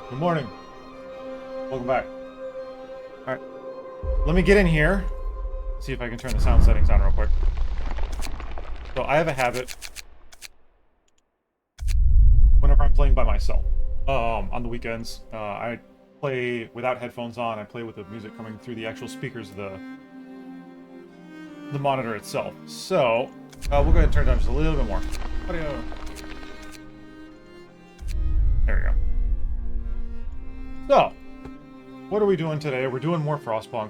Good morning. Welcome back. Alright. Let me get in here. See if I can turn the sound settings on real quick. So I have a habit whenever I'm playing by myself. On the weekends, I play without headphones on. I play with the music coming through the actual speakers of the monitor itself. So, we'll go ahead and turn it down just a little bit more. Audio. There we go. So, what are we doing today? We're doing more Frostpunk.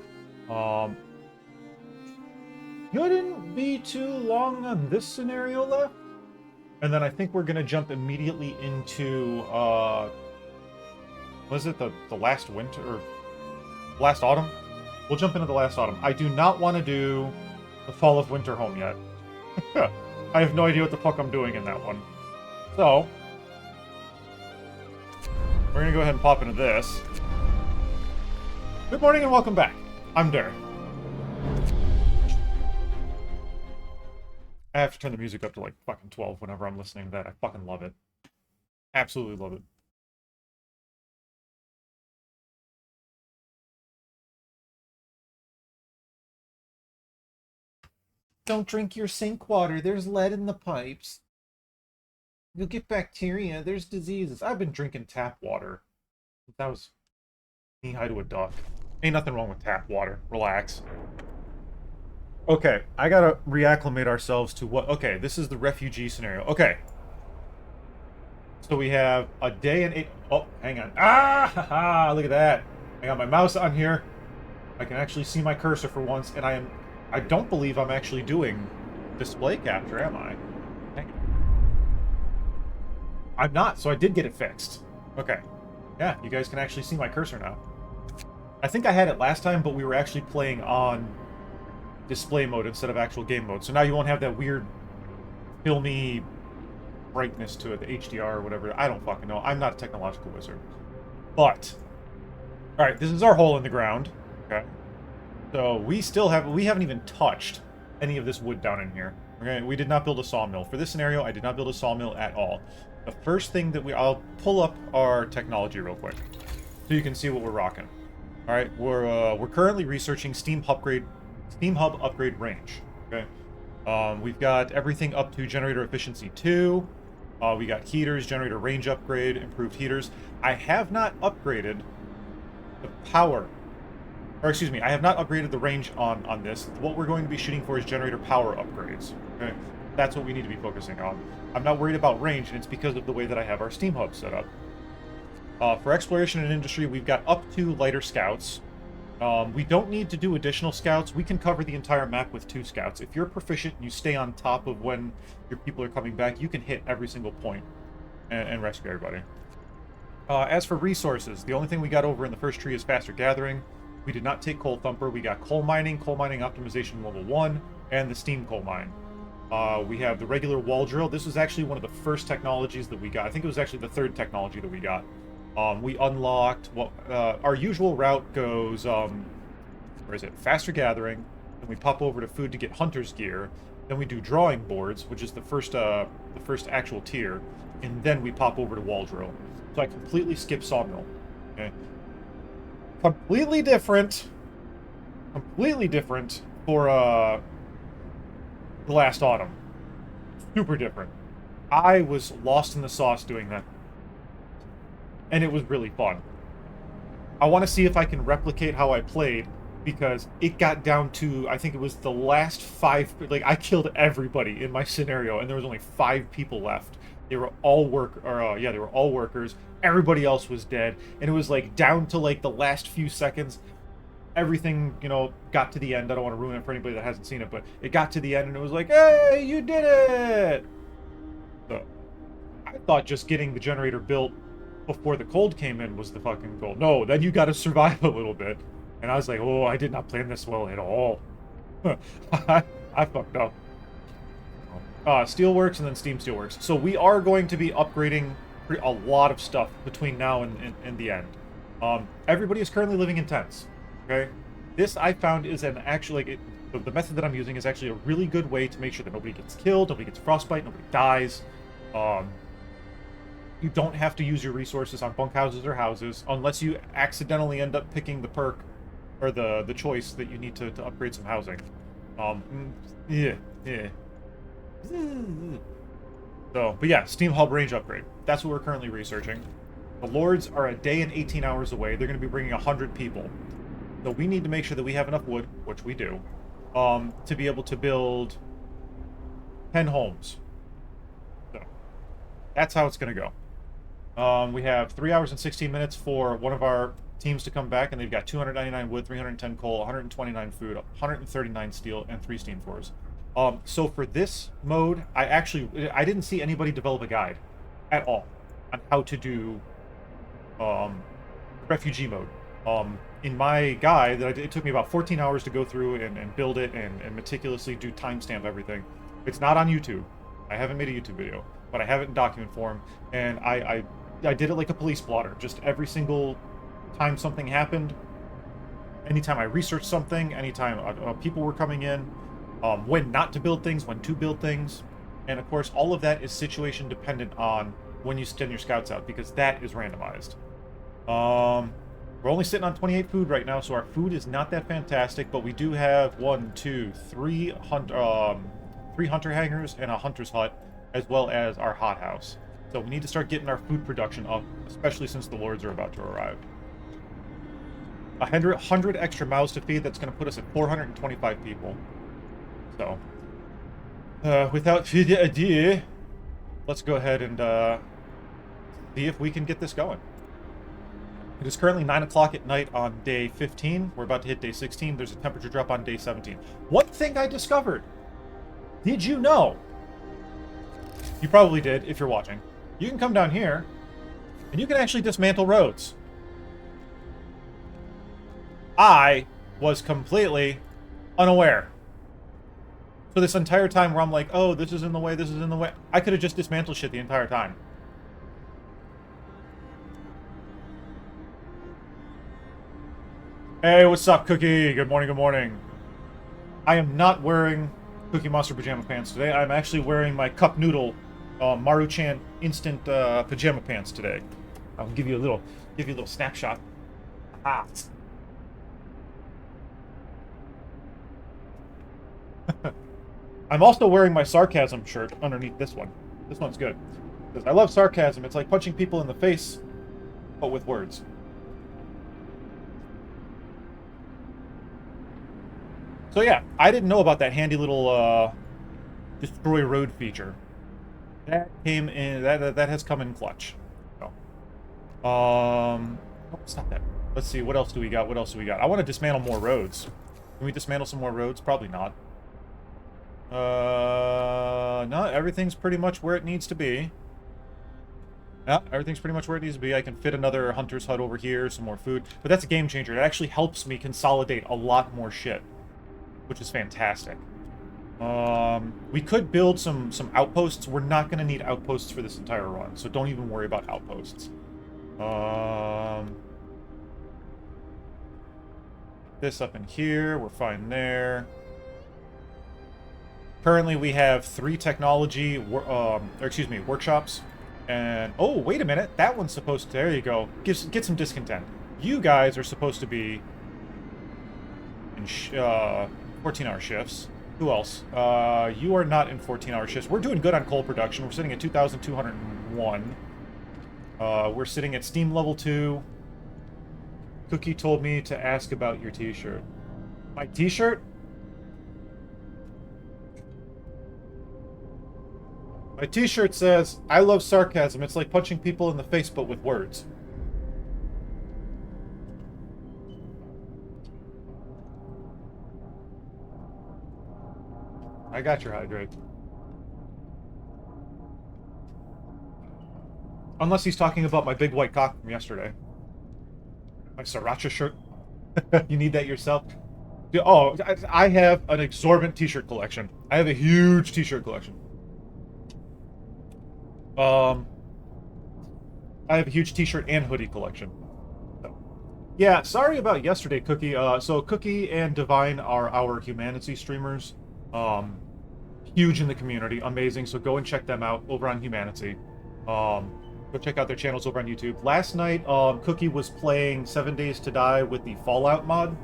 Shouldn't be too long on this scenario left. And then I think we're going to jump immediately into, was it the last winter, or last autumn? We'll jump into the last autumn. I do not want to do the fall of winter home yet. I have no idea what the fuck I'm doing in that one. So, we're going to go ahead and pop into this. Good morning and welcome back. I'm Derek. I have to turn the music up to like fucking 12 whenever I'm listening to that. I fucking love it. Absolutely love it. Don't drink your sink water. There's lead in the pipes. You'll get bacteria. There's diseases. I've been drinking tap water. That was knee-high to a duck. Ain't nothing wrong with tap water. Relax. Okay, I gotta reacclimate ourselves to what... Okay, this is the refugee scenario. Okay. So we have a day and 8... Oh, hang on. Ah! Ha-ha! Look at that. I got my mouse on here. I can actually see my cursor for once, and I don't believe I'm actually doing display capture, am I? Hang on. I'm not, so I did get it fixed. Okay. Yeah, you guys can actually see my cursor now. I think I had it last time, but we were actually playing on display mode instead of actual game mode. So now you won't have that weird filmy brightness to it, the HDR or whatever. I don't fucking know. I'm not a technological wizard. But, alright, this is our hole in the ground. Okay. So we haven't even touched any of this wood down in here. Okay, we did not build a sawmill. For this scenario, I did not build a sawmill at all. The first thing that I'll pull up our technology real quick, so you can see what we're rocking. Alright, we're currently researching Steam Hub upgrade range. Okay. We've got everything up to generator efficiency 2. We got heaters, generator range upgrade, improved heaters. I have not upgraded the power. Or excuse me, I have not upgraded the range on this. What we're going to be shooting for is generator power upgrades. Okay. That's what we need to be focusing on. I'm not worried about range, and it's because of the way that I have our Steam Hub set up. For exploration and industry, we've got up to lighter scouts. We don't need to do additional scouts. We can cover the entire map with 2 scouts. If you're proficient and you stay on top of when your people are coming back, you can hit every single point and rescue everybody. As for resources, the only thing we got over in the first tree is faster gathering. We did not take coal thumper. We got coal mining optimization level 1, and the steam coal mine. We have the regular wall drill. This was actually one of the first technologies that we got. I think it was actually the 3rd technology that we got. We unlocked, well, our usual route goes, where is it? Faster gathering. Then we pop over to food to get hunter's gear. Then we do drawing boards, which is the first actual tier. And then we pop over to wall drill. So I completely skip sawmill. Okay. Completely different for, the last autumn. Super different. I was lost in the sauce doing that. And it was really fun. I want to see if I can replicate how I played, because it got down to, I think it was the last 5, like, I killed everybody in my scenario, and there was only 5 people left. They were all they were all workers. Everybody else was dead, and it was, like, down to, like, the last few seconds. Everything, you know, got to the end. I don't want to ruin it for anybody that hasn't seen it, but it got to the end, and it was like, hey, you did it! So, I thought just getting the generator built before the cold came in was the fucking goal. No, then you gotta survive a little bit. And I was like, oh, I did not plan this well at all. I fucked up. Steelworks and then Steam Steelworks. So we are going to be upgrading a lot of stuff between now and the end. Everybody is currently living in tents. Okay? This I found is an actually, the method that I'm using is actually a really good way to make sure that nobody gets killed, nobody gets frostbite, nobody dies. You don't have to use your resources on bunkhouses or houses unless you accidentally end up picking the perk or the choice that you need to upgrade some housing. Yeah, yeah. So, but yeah, Steam Hub range upgrade. That's what we're currently researching. The Lords are a day and 18 hours away. They're going to be bringing 100 people. So we need to make sure that we have enough wood, which we do, to be able to build 10 homes. So that's how it's going to go. We have 3 hours and 16 minutes for one of our teams to come back, and they've got 299 wood, 310 coal, 129 food, 139 steel, and 3 steam floors. So for this mode, I didn't see anybody develop a guide at all on how to do refugee mode. In my guide that it took me about 14 hours to go through and build it and meticulously do timestamp everything. It's not on YouTube. I haven't made a YouTube video, but I have it in document form, and I did it like a police blotter. Just every single time something happened, anytime I researched something, anytime people were coming in, when not to build things, when to build things, and of course all of that is situation dependent on when you send your scouts out, because that is randomized. We're only sitting on 28 food right now, so our food is not that fantastic, but we do have 3 hunter hangars and a hunter's hut, as well as our hothouse. So we need to start getting our food production up, especially since the Lords are about to arrive. 100 extra mouths to feed, that's going to put us at 425 people. So, without further ado, let's go ahead and see if we can get this going. It is currently 9 o'clock at night on day 15. We're about to hit day 16. There's a temperature drop on day 17. One thing I discovered. Did you know? You probably did if you're watching. You can come down here, and you can actually dismantle roads. I was completely unaware. So this entire time where I'm like, oh, this is in the way, this is in the way. I could have just dismantled shit the entire time. Hey, what's up, Cookie? Good morning, good morning. I am not wearing Cookie Monster pajama pants today. I'm actually wearing my Cup Noodle Maruchan instant pajama pants today. I'll give you a little snapshot. Ah. I'm also wearing my sarcasm shirt underneath this one. This one's good. Because I love sarcasm. It's like punching people in the face, but with words. So yeah, I didn't know about that handy little destroy road feature. That came in. That has come in clutch. So, oh, it's not that. Let's see. What else do we got? What else do we got? I want to dismantle more roads. Can we dismantle some more roads? Probably not. No, everything's pretty much where it needs to be. Yeah, everything's pretty much where it needs to be. I can fit another hunter's hut over here, some more food. But that's a game changer. It actually helps me consolidate a lot more shit, which is fantastic. We could build some outposts. We're not going to need outposts for this entire run, so don't even worry about outposts. This up in here. We're fine there. Currently, we have 3 technology, workshops. And, oh, wait a minute. That one's supposed to, there you go. Get some discontent. You guys are supposed to be in 14-hour shifts. Who else? You are not in 14-hour shifts. We're doing good on coal production. We're sitting at 2,201. We're sitting at steam level 2. Cookie told me to ask about your t-shirt. My t-shirt? My t-shirt says, I love sarcasm. It's like punching people in the face, but with words. I got your hydrate. Unless he's talking about my big white cock from yesterday. My sriracha shirt. You need that yourself? Oh, I have an exorbitant t-shirt collection. I have a huge t-shirt collection. I have a huge t-shirt and hoodie collection. So, yeah, sorry about yesterday, Cookie. So Cookie and Divine are our Humanity streamers. Huge in the community, amazing. So go and check them out over on Humanity. Go check out their channels over on YouTube. Last night, Cookie was playing 7 Days to Die with the Fallout mod,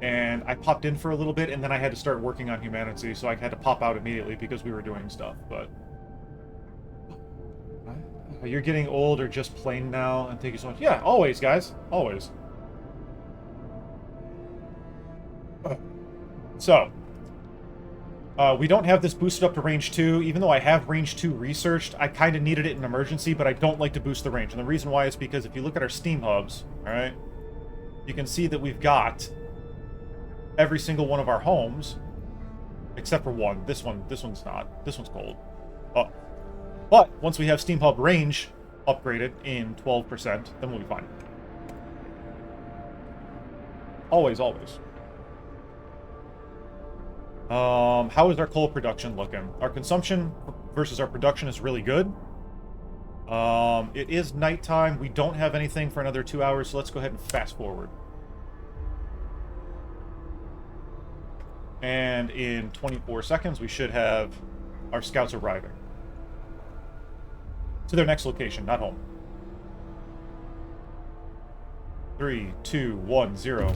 and I popped in for a little bit, and then I had to start working on Humanity, so I had to pop out immediately because we were doing stuff, but... You're getting old or just plain now, and thank you so much. Yeah, always, guys. Always. So, we don't have this boosted up to range 2. Even though I have range 2 researched, I kind of needed it in emergency, but I don't like to boost the range. And the reason why is because if you look at our Steam hubs, alright, you can see that we've got every single one of our homes, except for one. This one's not. This one's cold. Oh. But once we have Steam hub range upgraded in 12%, then we'll be fine. Always, always. How is our coal production looking? Our consumption versus our production is really good. It is nighttime. We don't have anything for another 2 hours, so let's go ahead and fast forward. And in 24 seconds, we should have our scouts arriving. To their next location, not home. 3, 2, 1, 0.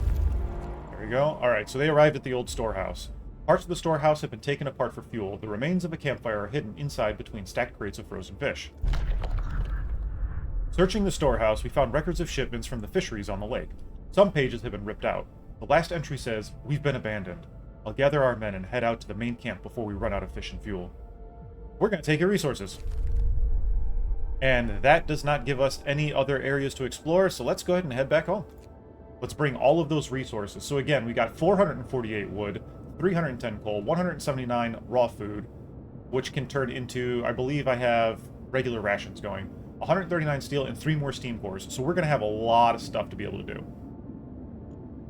There we go. Alright, so they arrived at the old storehouse. Parts of the storehouse have been taken apart for fuel. The remains of a campfire are hidden inside between stacked crates of frozen fish. Searching the storehouse, we found records of shipments from the fisheries on the lake. Some pages have been ripped out. The last entry says, "We've been abandoned. I'll gather our men and head out to the main camp before we run out of fish and fuel." We're going to take your resources. And that does not give us any other areas to explore, so let's go ahead and head back home. Let's bring all of those resources. So again, we got 448 wood, 310 coal, 179 raw food, which can turn into, I believe I have regular rations going, 139 steel, and 3 more steam cores. So we're going to have a lot of stuff to be able to do.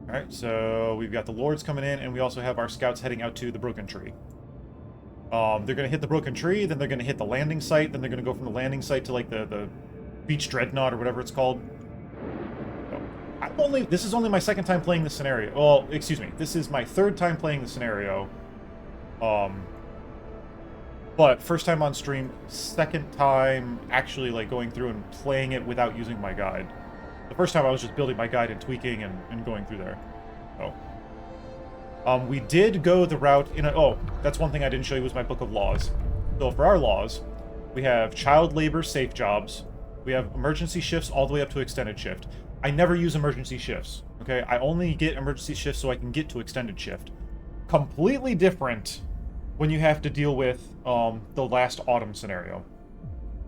Alright, so we've got the lords coming in, and we also have our scouts heading out to the broken tree. They're going to hit the broken tree, then they're going to hit the landing site, then they're going to go from the landing site to, like, the beach dreadnought or whatever it's called. This is only my second time playing this scenario. Well, excuse me. This is my third time playing the scenario. But first time on stream, second time actually, like, going through and playing it without using my guide. The first time I was just building my guide and tweaking and going through there. So... we did go the route in a... Oh, that's one thing I didn't show you was my book of laws. So for our laws, we have child labor safe jobs. We have emergency shifts all the way up to extended shift. I never use emergency shifts, okay? I only get emergency shifts so I can get to extended shift. Completely different when you have to deal with the last autumn scenario.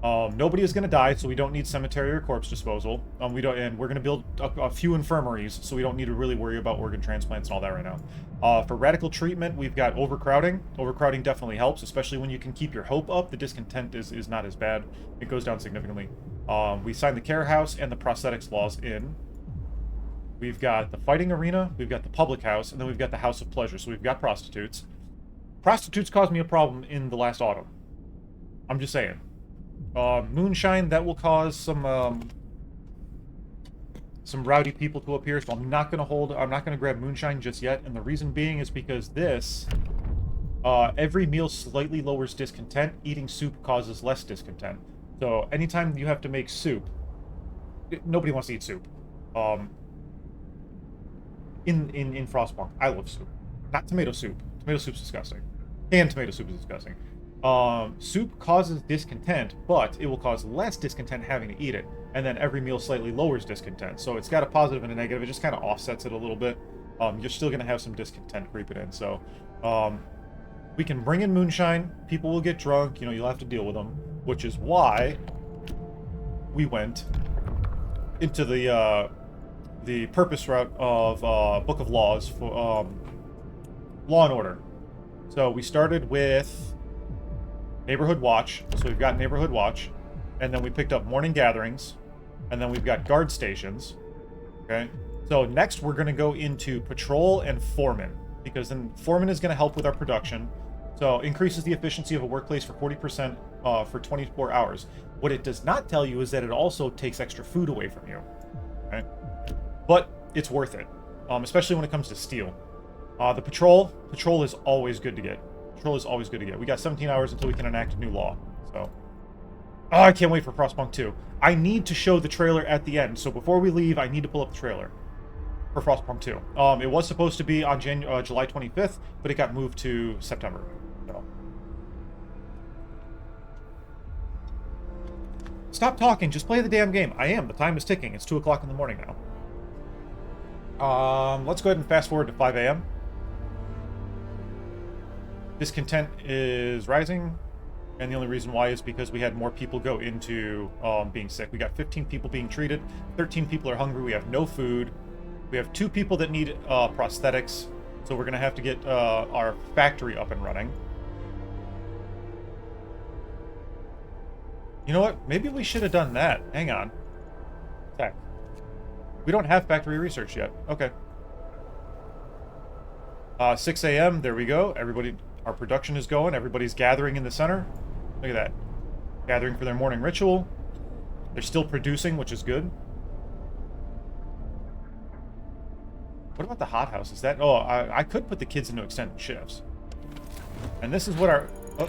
Nobody is going to die, so we don't need cemetery or corpse disposal. And we're going to build a few infirmaries, so we don't need to really worry about organ transplants and all that right now. For radical treatment, we've got overcrowding. Overcrowding definitely helps, especially when you can keep your hope up. The discontent is not as bad. It goes down significantly. We signed the care house and the prosthetics laws in. We've got the fighting arena, we've got the public house, and then we've got the house of pleasure. So we've got prostitutes. Prostitutes caused me a problem in the last autumn. I'm just saying. Moonshine, that will cause some rowdy people to appear, so I'm not gonna grab moonshine just yet, and the reason being is because this, every meal slightly lowers discontent. Eating soup causes less discontent. So anytime you have to make soup, nobody wants to eat soup. In Frostpunk, I love soup. Not tomato soup. Tomato soup's disgusting. And tomato soup is disgusting. Soup causes discontent, but it will cause less discontent having to eat it. And then every meal slightly lowers discontent. So it's got a positive and a negative. It just kind of offsets it a little bit. You're still going to have some discontent creeping in. So we can bring in moonshine. People will get drunk. You know, you'll have to deal with them. Which is why we went into the purpose route of Book of Laws for Law and Order. So we started with Neighborhood Watch, so we've got Neighborhood Watch, and then we picked up Morning Gatherings, and then we've got Guard Stations, okay? So next we're going to go into Patrol and Foreman, because then Foreman is going to help with our production, so increases the efficiency of a workplace for 40% for 24 hours. What it does not tell you is that it also takes extra food away from you, okay? But it's worth it, especially when it comes to steel. The Patrol is always good to get. Patrol is always good to get. We got 17 hours until we can enact a new law. So, Oh, I can't wait for Frostpunk 2. I need to show the trailer at the end, so before we leave, I need to pull up the trailer for Frostpunk 2. It was supposed to be on July 25th, but it got moved to September. So. Stop talking, just play the damn game. I am, the time is ticking. It's 2 o'clock in the morning now. Let's go ahead and fast forward to 5 a.m. Discontent is rising. And the only reason why is because we had more people go into being sick. We got 15 people being treated, 13 people are hungry, we have no food. We have 2 people that need prosthetics, so we're going to have to get our factory up and running. You know what? Maybe we should have done that. Hang on. Tech. We don't have factory research yet. Okay. 6 a.m. There we go. Everybody, our production is going. Everybody's gathering in the center. Look at that. Gathering for their morning ritual. They're still producing, which is good. What about the hothouse? Is that... Oh, I could put the kids into extended shifts. And this is what our... Oh,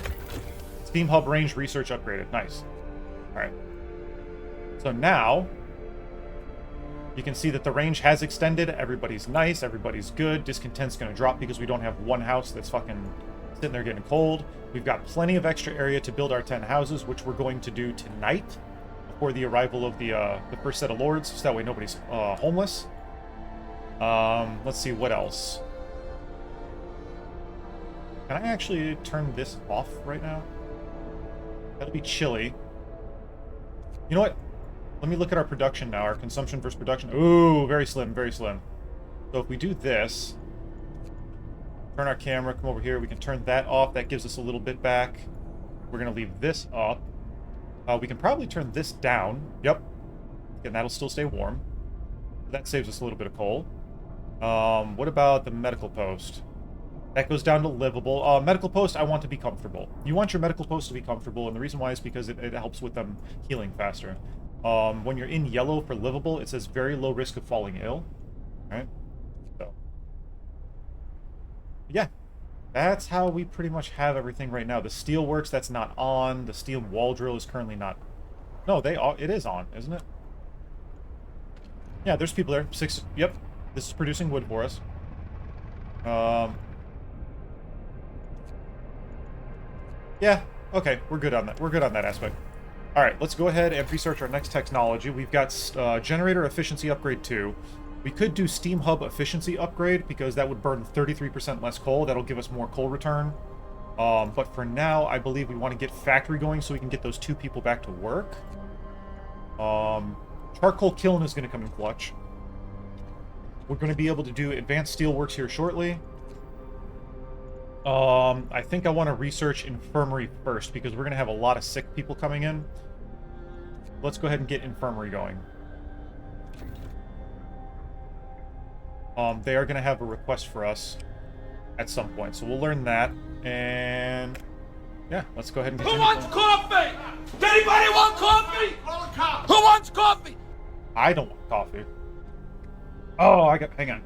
Steam Hub range research upgraded. Nice. Alright. So now... You can see that the range has extended. Everybody's nice. Everybody's good. Discontent's going to drop because we don't have one house that's fucking sitting there getting cold. We've got plenty of extra area to build our 10 houses, which we're going to do tonight before the arrival of the first set of lords, so that way nobody's homeless. Let's see, what else? Can I actually turn this off right now? That'll be chilly. You know what? Let me look at our production now. Our consumption versus production. Ooh, very slim, very slim. So if we do this, turn our camera, come over here, we can turn that off. That gives us a little bit back. We're going to leave this up. We can probably turn this down. Yep. And that'll still stay warm. That saves us a little bit of coal. What about the medical post? That goes down to livable. Medical post, I want to be comfortable. You want your medical post to be comfortable, and the reason why is because it helps with them healing faster. When you're in yellow for livable, it says very low risk of falling ill. Alright? So. Yeah. That's how we pretty much have everything right now. The steel works, that's not on. The steel wall drill is currently not... No, it is on, isn't it? Yeah, there's people there. 6... Yep. This is producing wood for us. Yeah, okay. We're good on that. We're good on that aspect. Alright, let's go ahead and research our next technology. We've got generator efficiency upgrade 2. We could do steam hub efficiency upgrade, because that would burn 33% less coal. That'll give us more coal return. But for now, I believe we want to get factory going so we can get those 2 people back to work. Charcoal kiln is going to come in clutch. We're going to be able to do advanced steelworks here shortly. I think I want to research infirmary first, because we're going to have a lot of sick people coming in. Let's go ahead and get infirmary going. They are going to have a request for us at some point, so we'll learn that. And yeah, let's go ahead and Who wants coffee? Does anybody want coffee? Who wants coffee? I don't want coffee. Oh, hang on.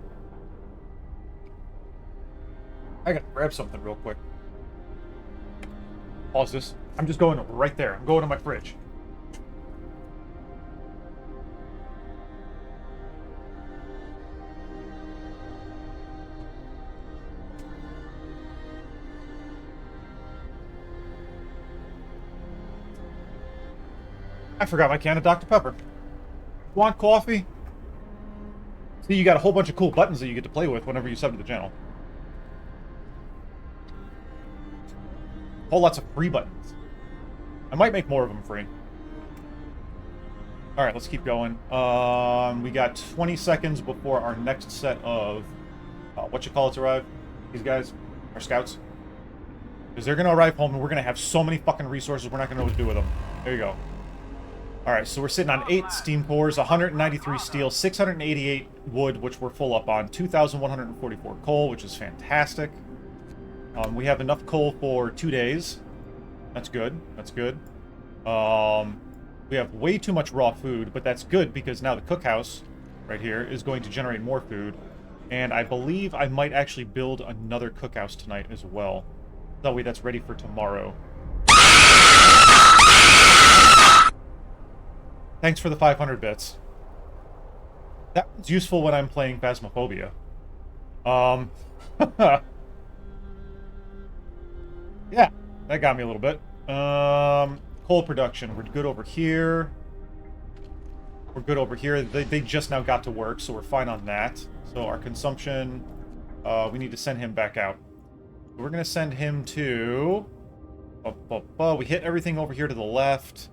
I gotta grab something real quick. Pause this. I'm just going right there. I'm going to my fridge. I forgot my can of Dr. Pepper. Want coffee? See, you got a whole bunch of cool buttons that you get to play with whenever you sub to the channel. Whole lots of free buttons. I might make more of them free. Alright, let's keep going. We got 20 seconds before our next set of... whatchamacallits arrive. These guys, our scouts. Because they're going to arrive home and we're going to have so many fucking resources we're not going to know what to do with them. There you go. Alright, so we're sitting on 8 steam cores, 193 steel, 688 wood, which we're full up on, 2,144 coal, which is fantastic. We have enough coal for 2 days. That's good. That's good. We have way too much raw food, but that's good because now the cookhouse right here is going to generate more food. And I believe I might actually build another cookhouse tonight as well. That way that's ready for tomorrow. Thanks for the 500 bits. That's useful when I'm playing Phasmophobia. Um, yeah, that got me a little bit. Coal production, we're good over here. We're good over here. They just now got to work, so we're fine on that. So our consumption, we need to send him back out. We're going to send him to... we hit everything over here to the left.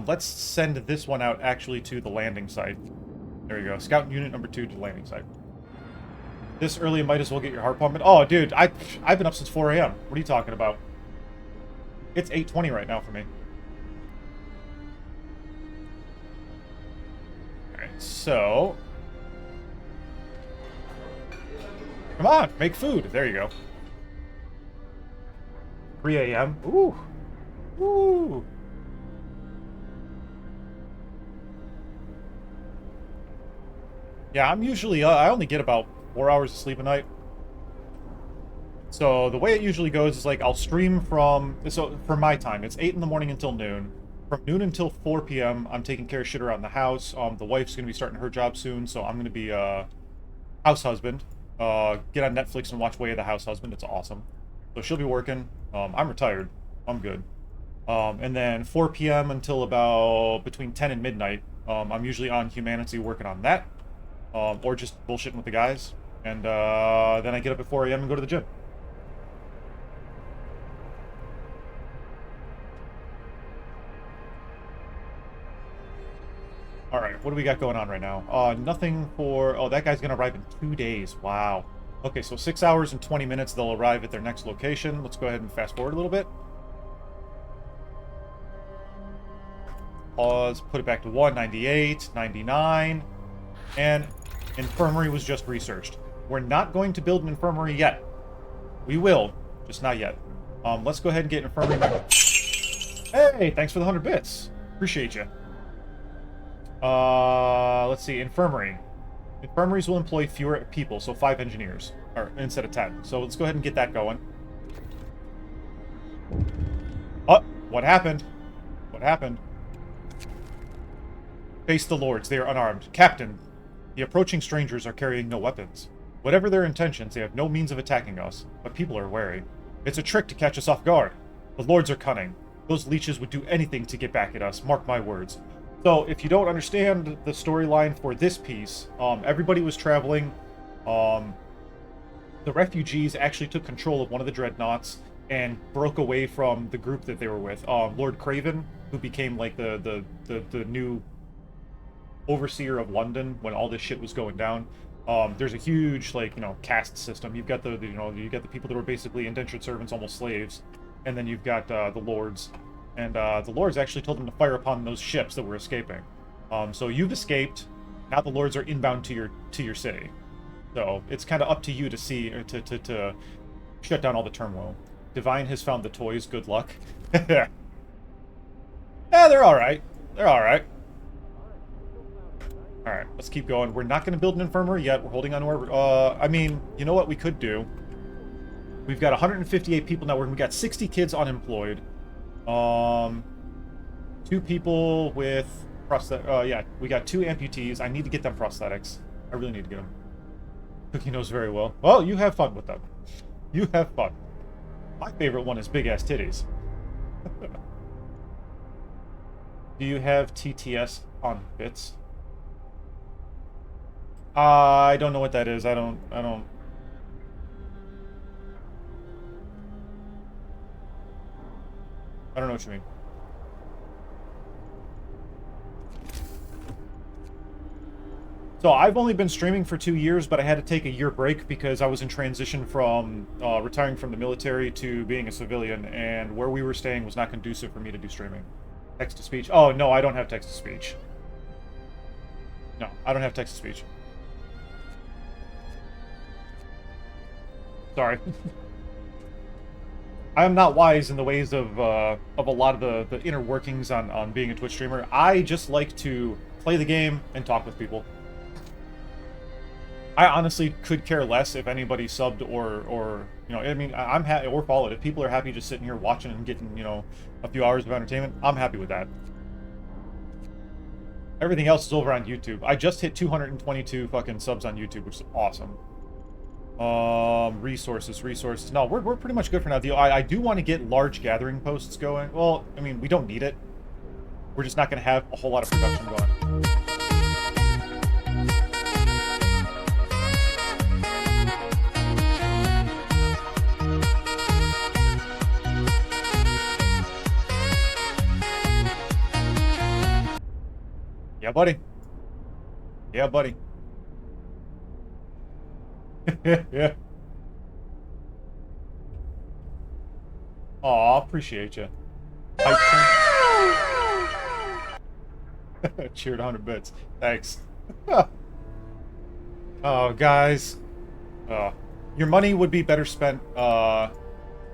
Let's send this one out, actually, to the landing site. There you go. Scout unit number 2 to the landing site. This early, you might as well get your heart pumping. Oh, dude, I've been up since 4 a.m. What are you talking about? It's 8:20 right now for me. Alright, so... Come on, make food. There you go. 3 a.m. Ooh. Ooh. Yeah, I'm usually... I only get about 4 hours of sleep a night. So the way it usually goes is like I'll stream from... So for my time, it's 8 in the morning until noon. From noon until 4 p.m., I'm taking care of shit around the house. The wife's going to be starting her job soon, so I'm going to be house husband. Get on Netflix and watch Way of the House Husband. It's awesome. So she'll be working. I'm retired. I'm good. And then 4 p.m. until about between 10 and midnight, I'm usually on Humanity working on that. Or just bullshitting with the guys. And then I get up at 4 a.m. and go to the gym. Alright, what do we got going on right now? Nothing for... Oh, that guy's gonna arrive in 2 days. Wow. Okay, so 6 hours and 20 minutes, they'll arrive at their next location. Let's go ahead and fast forward a little bit. Pause, put it back to 198, 99, and infirmary was just researched. We're not going to build an infirmary yet. We will, just not yet. Let's go ahead and get infirmary back. Hey, thanks for the 100 bits. Appreciate you. Let's see, infirmary. Infirmaries will employ fewer people, so 5 engineers, or instead of 10. So let's go ahead and get that going. Oh, what happened? What happened? Face the lords. They are unarmed. Captain, the approaching strangers are carrying no weapons. Whatever their intentions, they have no means of attacking us, but people are wary. It's a trick to catch us off guard. The lords are cunning. Those leeches would do anything to get back at us, mark my words. So, if you don't understand the storyline for this piece, everybody was traveling. The refugees actually took control of one of the dreadnoughts and broke away from the group that they were with. Lord Craven, who became like the new overseer of London when all this shit was going down. There's a huge, like, caste system. You've got you got the people that were basically indentured servants, almost slaves, and then you've got the lords. And the lords actually told them to fire upon those ships that were escaping. So you've escaped. Now the lords are inbound to your city. So it's kind of up to you to see to shut down all the turmoil. Divine has found the toys. Good luck. Yeah, they're all right. They're all right. All right, let's keep going. We're not going to build an infirmary yet. We're holding on to our... I mean, you know what we could do? We've got 158 people now. We've got 60 kids unemployed. 2 people with yeah, we got 2 amputees. I need to get them prosthetics. I really need to get them. Cookie knows very well. Well, you have fun with them. You have fun. My favorite one is big-ass titties. Do you have TTS on bits? I don't know what that is. I don't know what you mean. So I've only been streaming for 2 years, but I had to take a year break because I was in transition from retiring from the military to being a civilian, and where we were staying was not conducive for me to do streaming. Text-to-speech. Oh, no, I don't have text-to-speech. No, I don't have text-to-speech. Sorry. I am not wise in the ways of a lot of the inner workings on being a Twitch streamer. I just like to play the game and talk with people. I honestly could care less if anybody subbed or I mean, I'm happy or followed. If people are happy just sitting here watching and getting, a few hours of entertainment, I'm happy with that. Everything else is over on YouTube. I just hit 222 fucking subs on YouTube, which is awesome. Resources. No, we're pretty much good for now. I do want to get large gathering posts going. Well, I mean, we don't need it. We're just not going to have a whole lot of production going. Yeah, buddy. Yeah, buddy. Yeah. Aw, appreciate you. Cheered 100 bits. Thanks. Oh, guys. Your money would be better spent.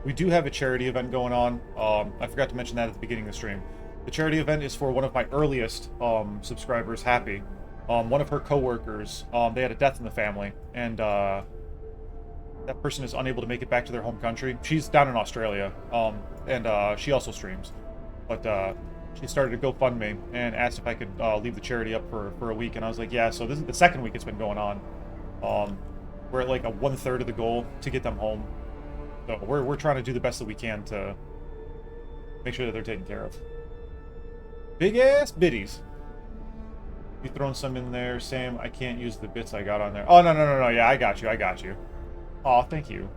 We do have a charity event going on. I forgot to mention that at the beginning of the stream. The charity event is for one of my earliest subscribers, Happy. One of her coworkers, they had a death in the family, and that person is unable to make it back to their home country. She's down in Australia, and she also streams. But she started a GoFundMe and asked if I could leave the charity up for a week, and I was like, yeah, so this is the second week it's been going on. We're at like a 1/3 of the goal to get them home. So we're trying to do the best that we can to make sure that they're taken care of. Big ass biddies. You throwing some in there, Sam? I can't use the bits I got on there. Oh, no. Yeah, I got you. Aw, thank you.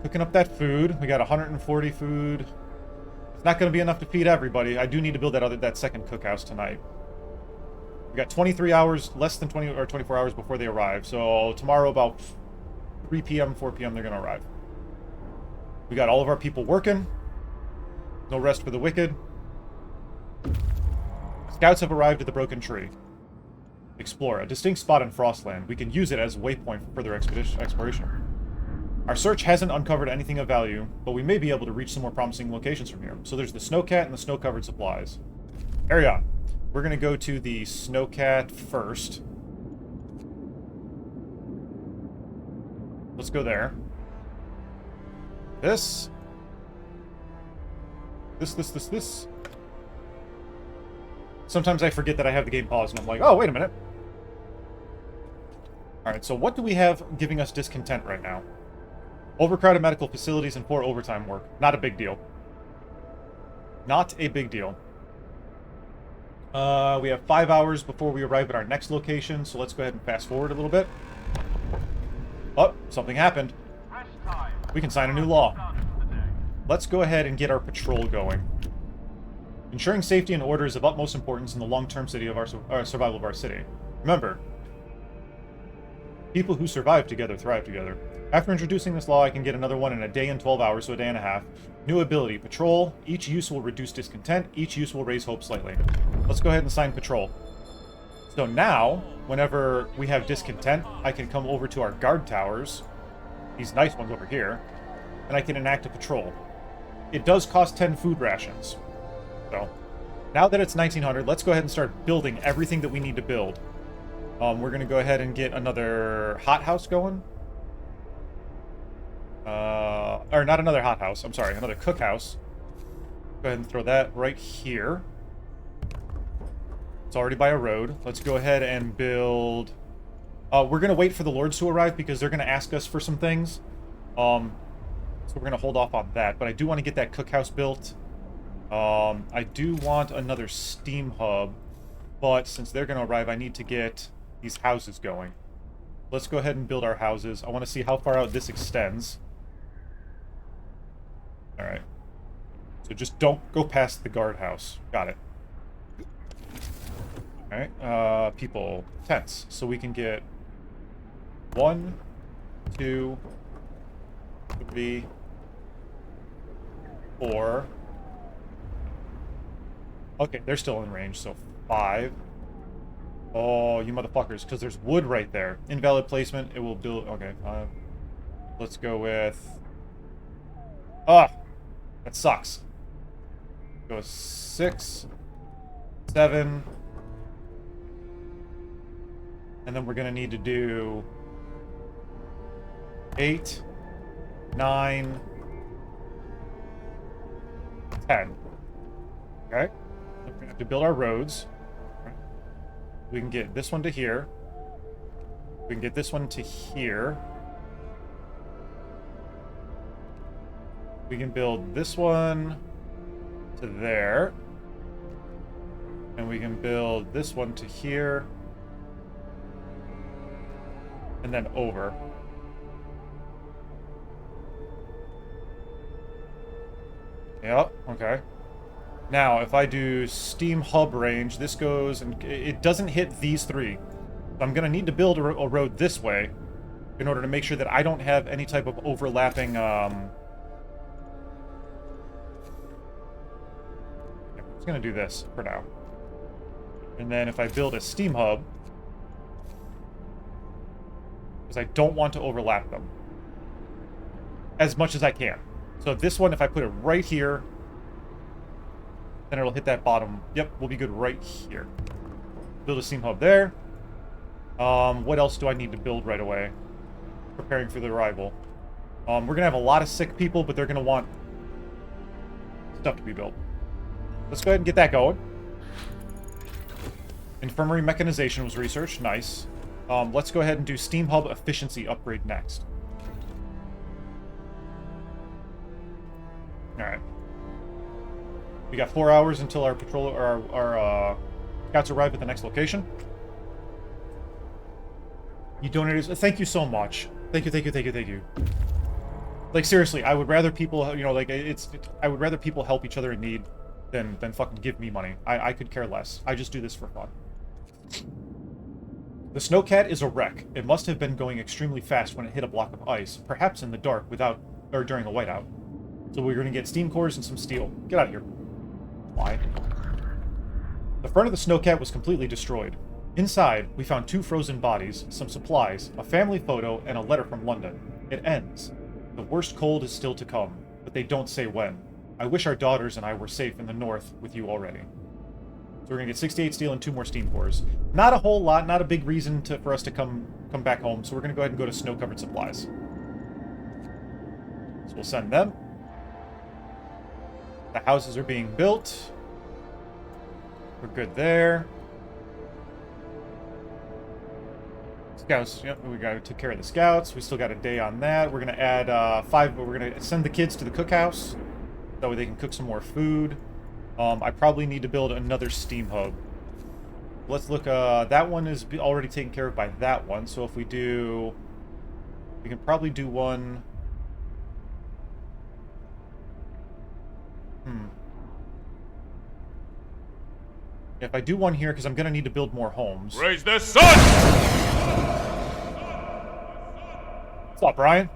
Cooking up that food. We got 140 food. It's not going to be enough to feed everybody. I do need to build that second cookhouse tonight. We got 23 hours, less than 20 or 24 hours before they arrive. So tomorrow about 3 p.m., 4 p.m. they're going to arrive. We got all of our people working. No rest for the wicked. Scouts have arrived at the broken tree. Explore a distinct spot in Frostland. We can use it as a waypoint for further exploration. Our search hasn't uncovered anything of value, but we may be able to reach some more promising locations from here. So there's the Snowcat and the snow-covered supplies. Carry on. We're going to go to the Snowcat first. Let's go there. This. Sometimes I forget that I have the game paused, and I'm like, oh, wait a minute. Alright, so what do we have giving us discontent right now? Overcrowded medical facilities and poor overtime work. Not a big deal. Not a big deal. We have 5 hours before we arrive at our next location, so let's go ahead and fast forward a little bit. Oh, something happened. We can sign a new law. Let's go ahead and get our patrol going. Ensuring safety and order is of utmost importance in the long-term survival of our city. Remember, people who survive together thrive together. After introducing this law, I can get another one in a day and 12 hours, so a day and a half. New ability, Patrol. Each use will reduce discontent. Each use will raise hope slightly. Let's go ahead and sign Patrol. So now, whenever we have discontent, I can come over to our guard towers, these nice ones over here, and I can enact a patrol. It does cost 10 food rations. So, now that it's 1900, let's go ahead and start building everything that we need to build. We're going to go ahead and get another hothouse going. Or not another hothouse, I'm sorry, another cookhouse. Go ahead and throw that right here. It's already by a road. Let's go ahead and build... we're going to wait for the lords to arrive because they're going to ask us for some things. So we're going to hold off on that. But I do want to get that cookhouse built. I do want another steam hub. But since they're going to arrive, I need to get these houses going. Let's go ahead and build our houses. I want to see how far out this extends. Alright. So just don't go past the guardhouse. Got it. Alright. People. Tents. So we can get 1, 2, 3, 4. Okay, they're still in range, so 5. Oh, you motherfuckers, because there's wood right there. Invalid placement, it will build... Okay, let's go with... Ah! That sucks. Go 6, 7... And then we're going to need to do... 8, 9... 10. Okay? have to build our roads. We can get this one to here. We can get this one to here. We can build this one to there. And we can build this one to here. And then over. Yep, okay. Now, if I do steam hub range, this goes, and it doesn't hit these three. So I'm going to need to build a road this way in order to make sure that I don't have any type of overlapping, I'm just going to do this for now. And then if I build a steam hub, because I don't want to overlap them as much as I can. So this one, if I put it right here, then it'll hit that bottom. Yep, we'll be good right here. Build a steam hub there. What else do I need to build right away? Preparing for the arrival. We're going to have a lot of sick people, but they're going to want stuff to be built. Let's go ahead and get that going. Infirmary mechanization was researched. Nice. Let's go ahead and do steam hub efficiency upgrade next. Alright. We got 4 hours until our patrol or our scouts arrive at the next location. You donated. Thank you so much. Thank you. Like, seriously, I would rather people, you know, like, I would rather people help each other in need than fucking give me money. I could care less. I just do this for fun. The snowcat is a wreck. It must have been going extremely fast when it hit a block of ice, perhaps in the dark during a whiteout. So we're going to get steam cores and some steel. Get out of here. Why? The front of the snowcat was completely destroyed. Inside, we found 2 frozen bodies, some supplies, a family photo, and a letter from London. It ends. The worst cold is still to come, but they don't say when. I wish our daughters and I were safe in the north with you already. So we're going to get 68 steel and 2 more steam cores. Not a whole lot, not a big reason for us to come back home, so we're going to go ahead and go to snow-covered supplies. So we'll send them. The houses are being built. We're good there. Scouts, yep, we got to take care of the scouts. We still got a day on that. We're going to add 5, we're going to send the kids to the cookhouse. That way they can cook some more food. I probably need to build another steam hub. Let's look, that one is already taken care of by that one. So if we do, we can probably do one. If I do one here, because I'm going to need to build more homes. Raise the sun! What's up, Brian?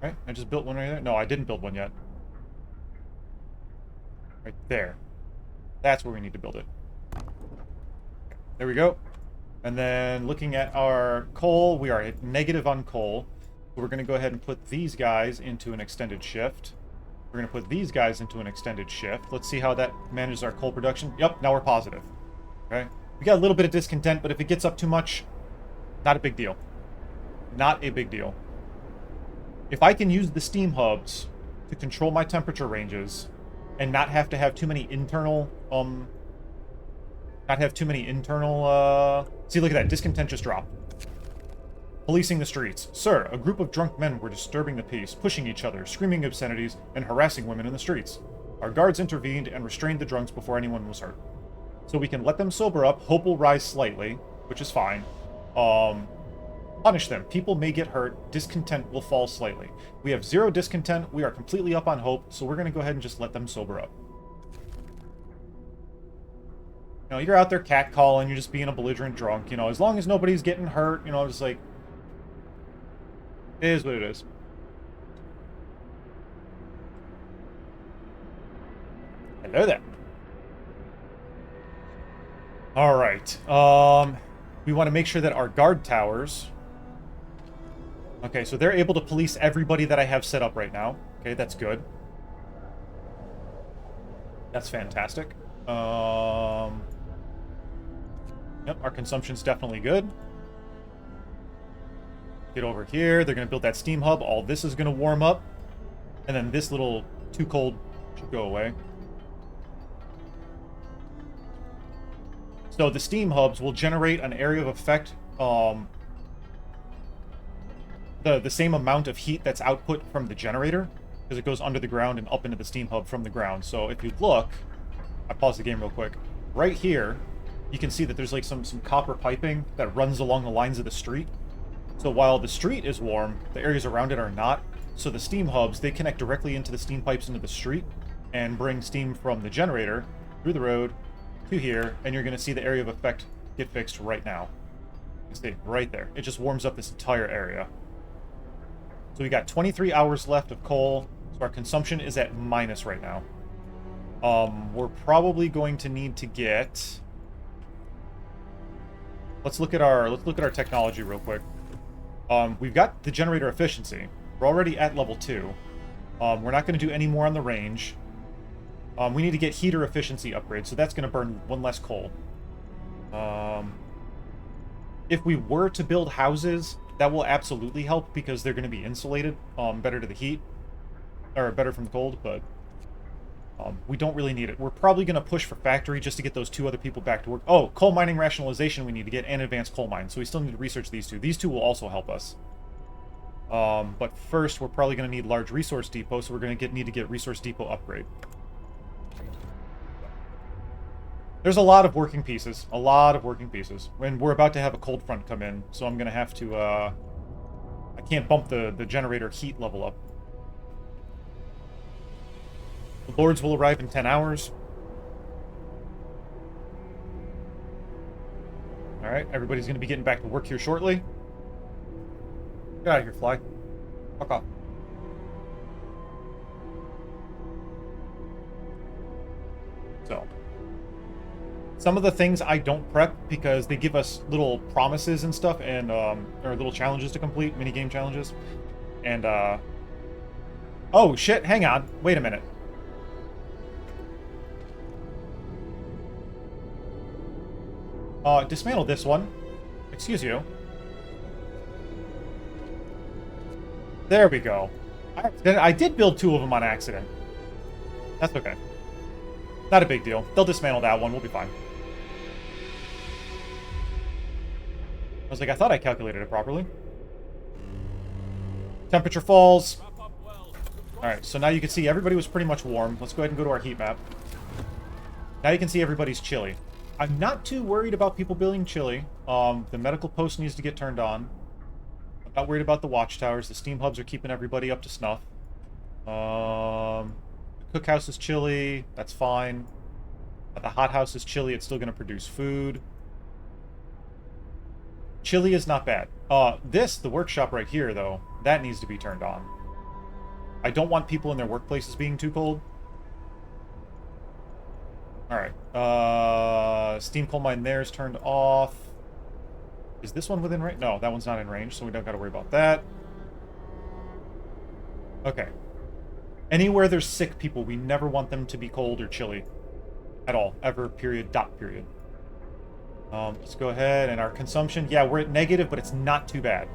Right, I just built one right there. No, I didn't build one yet. Right there. That's where we need to build it. There we go. And then looking at our coal, we are at negative on coal. We're going to go ahead and put these guys into an extended shift. We're going to put these guys into an extended shift. Let's see how that manages our coal production. Yep, now we're positive. Okay. We got a little bit of discontent, but if it gets up too much, not a big deal. Not a big deal. If I can use the steam hubs to control my temperature ranges and not have to have too many internal, see, look at that. Discontent just dropped. Policing the streets. Sir, a group of drunk men were disturbing the peace, pushing each other, screaming obscenities, and harassing women in the streets. Our guards intervened and restrained the drunks before anyone was hurt. So we can let them sober up, hope will rise slightly, which is fine. Punish them. People may get hurt, discontent will fall slightly. We have 0 discontent, we are completely up on hope, so we're going to go ahead and just let them sober up. You know, you're out there catcalling, you're just being a belligerent drunk, you know, as long as nobody's getting hurt, you know, just like, it is what it is. Hello there. Alright. We want to make sure that our guard towers... Okay, so they're able to police everybody that I have set up right now. Okay, that's good. That's fantastic. Yep, our consumption's definitely good. Get over here. They're going to build that steam hub. All this is going to warm up. And then this little too cold should go away. So the steam hubs will generate an area of effect, the same amount of heat that's output from the generator, because it goes under the ground and up into the steam hub from the ground. So if you look, I pause the game real quick. Right here, you can see that there's like some copper piping that runs along the lines of the street. So while the street is warm, the areas around it are not. So the steam hubs, they connect directly into the steam pipes into the street and bring steam from the generator through the road to here, and you're going to see the area of effect get fixed right now. You can see right there. It just warms up this entire area. So we got 23 hours left of coal, so our consumption is at minus right now. We're probably going to need to get... Let's look at our technology real quick. We've got the generator efficiency. We're already at level 2. We're not going to do any more on the range. We need to get heater efficiency upgrade, so that's going to burn one less coal. If we were to build houses, that will absolutely help because they're going to be insulated, better to the heat, or better from the cold, but we don't really need it. We're probably going to push for factory just to get those 2 other people back to work. Oh, coal mining rationalization we need to get, and advanced coal mine, so we still need to research these 2. These 2 will also help us. But first, we're probably going to need large resource depot, so we're going to need to get resource depot upgrade. There's a lot of working pieces. A lot of working pieces. And we're about to have a cold front come in, so I'm going to have to, I can't bump the generator heat level up. The lords will arrive in 10 hours. Alright, everybody's going to be getting back to work here shortly. Get out of here, fly. Fuck off. So... Some of the things I don't prep because they give us little promises and stuff, and or little challenges to complete, mini-game challenges. And oh shit, hang on. Wait a minute. Dismantle this one. Excuse you. There we go. I did build 2 of them on accident. That's okay. Not a big deal. They'll dismantle that one. We'll be fine. I was like, I thought I calculated it properly. Temperature falls. Alright, so now you can see everybody was pretty much warm. Let's go ahead and go to our heat map. Now you can see everybody's chilly. I'm not too worried about people being chilly. The medical post needs to get turned on. I'm not worried about the watchtowers. The steam hubs are keeping everybody up to snuff. The cookhouse is chilly. That's fine. The hothouse is chilly. It's still going to produce food. Chilly is not bad. The workshop right here, though, that needs to be turned on. I don't want people in their workplaces being too cold. Alright. Steam coal mine there is turned off. Is this one within range? No, that one's not in range, so we don't got to worry about that. Okay. Anywhere there's sick people, we never want them to be cold or chilly. At all. Ever. Period. Dot. Period. Let's go ahead, and our consumption, yeah, we're at negative, but it's not too bad.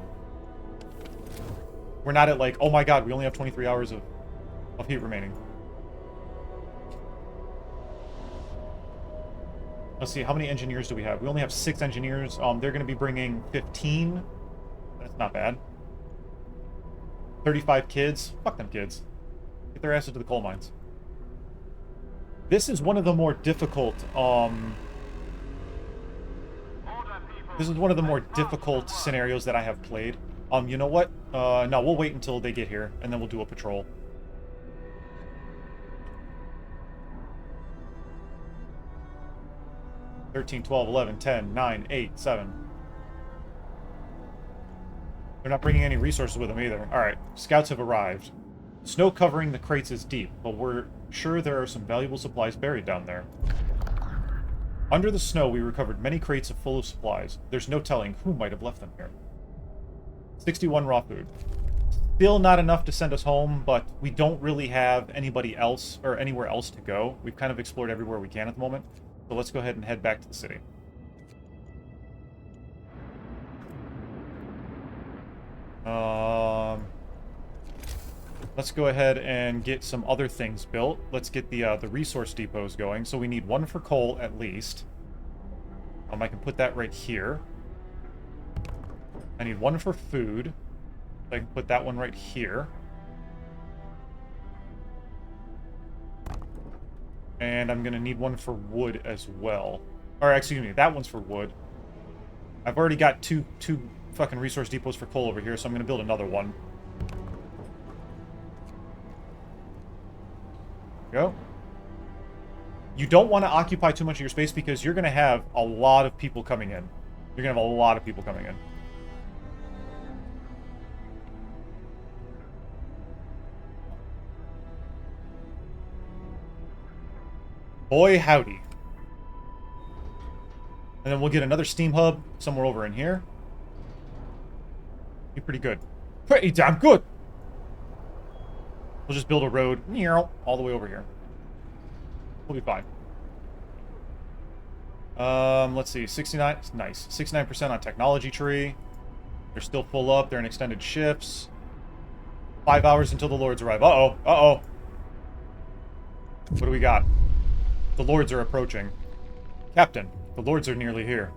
We're not at like, oh my god, we only have 23 hours of heat remaining. Let's see, how many engineers do we have? We only have 6 engineers. They're going to be bringing 15. That's not bad. 35 kids. Fuck them kids. Get their asses to the coal mines. This is one of the more difficult, This is one of the more difficult scenarios that I have played. You know what? No, we'll wait until they get here, and then we'll do a patrol. "13, 12, 11, 10, 9, 8, 7. They're not bringing any resources with them either. Alright, scouts have arrived. Snow covering the crates is deep, but we're sure there are some valuable supplies buried down there. Under the snow, we recovered many crates full of supplies. There's no telling who might have left them here. 61 raw food. Still not enough to send us home, but we don't really have anybody else, or anywhere else to go. We've kind of explored everywhere we can at the moment. So let's go ahead and head back to the city. Let's go ahead and get some other things built. Let's get the resource depots going. So we need 1 for coal, at least. I can put that right here. I need one for food. I can put that one right here. And I'm going to need one for wood as well. Or, excuse me, that one's for wood. I've already got two fucking resource depots for coal over here, so I'm going to build another one. Go. You don't want to occupy too much of your space because you're going to have a lot of people coming in. You're going to have a lot of people coming in. Boy, howdy. And then we'll get another steam hub somewhere over in here. Be pretty good. Pretty damn good. We'll just build a road all the way over here. We'll be fine. Let's see. 69. Nice. 69% on technology tree. They're still full up. They're in extended shifts. 5 hours until the lords arrive. Uh-oh. Uh-oh. What do we got? The lords are approaching. Captain, the lords are nearly here.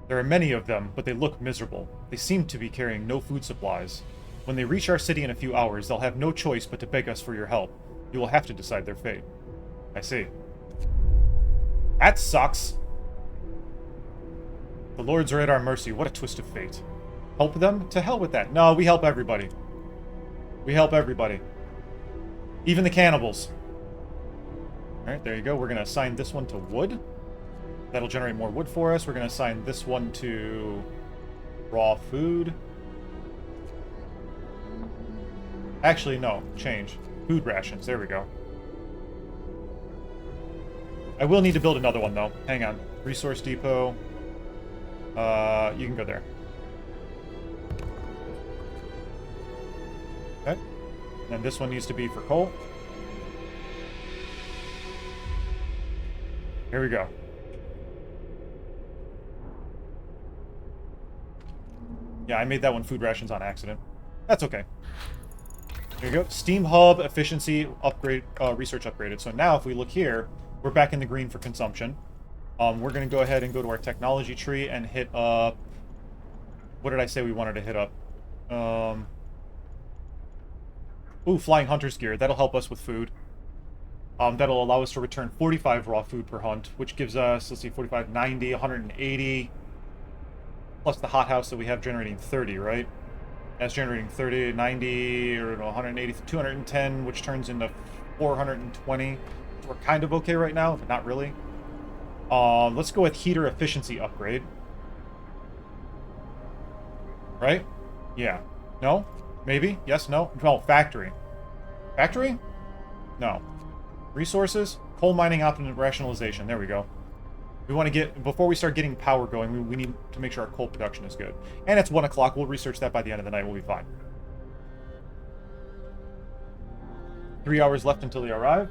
There are many of them, but they look miserable. They seem to be carrying no food supplies. When they reach our city in a few hours, they'll have no choice but to beg us for your help. You will have to decide their fate. I see. That sucks. The lords are at our mercy. What a twist of fate. Help them? To hell with that. No, we help everybody. We help everybody. Even the cannibals. Alright, there you go. We're going to assign this one to wood. That'll generate more wood for us. We're going to assign this one to raw food. Actually, no. Change. Food rations. There we go. I will need to build another one, though. Hang on. Resource depot. You can go there. Okay. And this one needs to be for coal. Here we go. Yeah, I made that one food rations on accident. That's okay. There you go. Steam hub efficiency upgrade, research upgraded. So now if we look here, we're back in the green for consumption. We're going to go ahead and go to our technology tree and hit up... What did I say we wanted to hit up? Ooh, flying hunter's gear. That'll help us with food. That'll allow us to return 45 raw food per hunt, which gives us, let's see, 45, 90, 180, plus the hothouse that we have generating 30, right? That's generating 30, 90, or 180, 210, which turns into 420. We're kind of okay right now, but not really. Let's go with heater efficiency upgrade. Right? Yeah. No? Maybe? Yes? No? No, factory. Factory? No. Resources? Coal mining optimum rationalization. There we go. We want to get... Before we start getting power going, we need to make sure our coal production is good. And it's 1 o'clock. We'll research that by the end of the night. We'll be fine. 3 hours left until they arrive.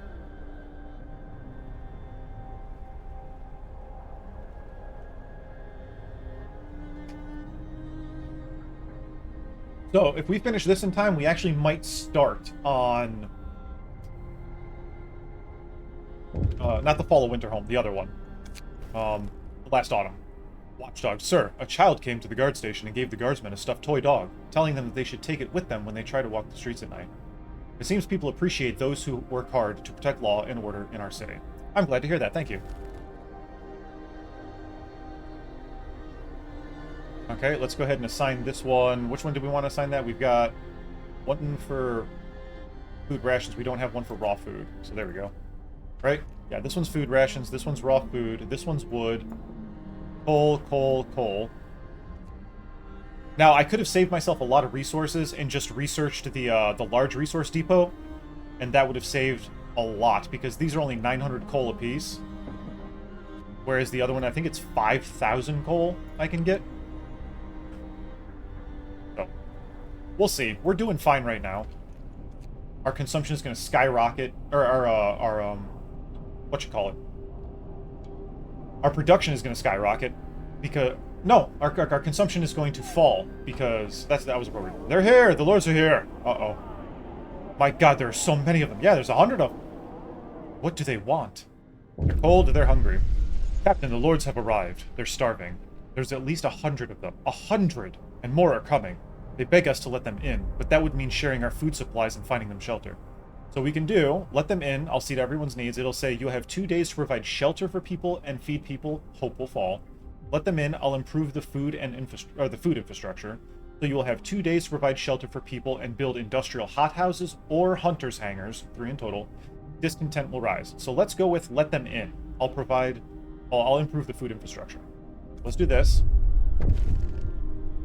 So, if we finish this in time, we actually might start on... not the Fall of Winter Home, the other one. Last autumn. Watchdog. Sir, a child came to the guard station and gave the guardsmen a stuffed toy dog, telling them that they should take it with them when they try to walk the streets at night. It seems people appreciate those who work hard to protect law and order in our city. I'm glad to hear that, thank you. Okay, let's go ahead and assign this one. Which one do we want to assign that? We've got one for food rations. We don't have one for raw food. So there we go. Right? Yeah, this one's food rations. This one's raw food. This one's wood. Coal, coal, coal. Now, I could have saved myself a lot of resources and just researched the large resource depot. And that would have saved a lot, because these are only 900 coal apiece. Whereas the other one, I think it's 5,000 coal I can get. We'll see. We're doing fine right now. Our consumption is going to skyrocket. Or our what you call it? Our production is going to skyrocket because no, our consumption is going to fall because that was appropriate. They're here. The lords are here. Uh-oh. My God, there are so many of them. Yeah, there's 100 of them. What do they want? They're cold. They're hungry. Captain, the lords have arrived. They're starving. There's at least 100 of them. 100! And more are coming. They beg us to let them in, but that would mean sharing our food supplies and finding them shelter. So we can do, let them in, I'll see to everyone's needs. It'll say, you have 2 days to provide shelter for people and feed people, hope will fall. Let them in, I'll improve the food and the food infrastructure. So you will have 2 days to provide shelter for people and build industrial hothouses or hunters' hangars, 3 in total. Discontent will rise. So let's go with let them in. I'll improve the food infrastructure. Let's do this.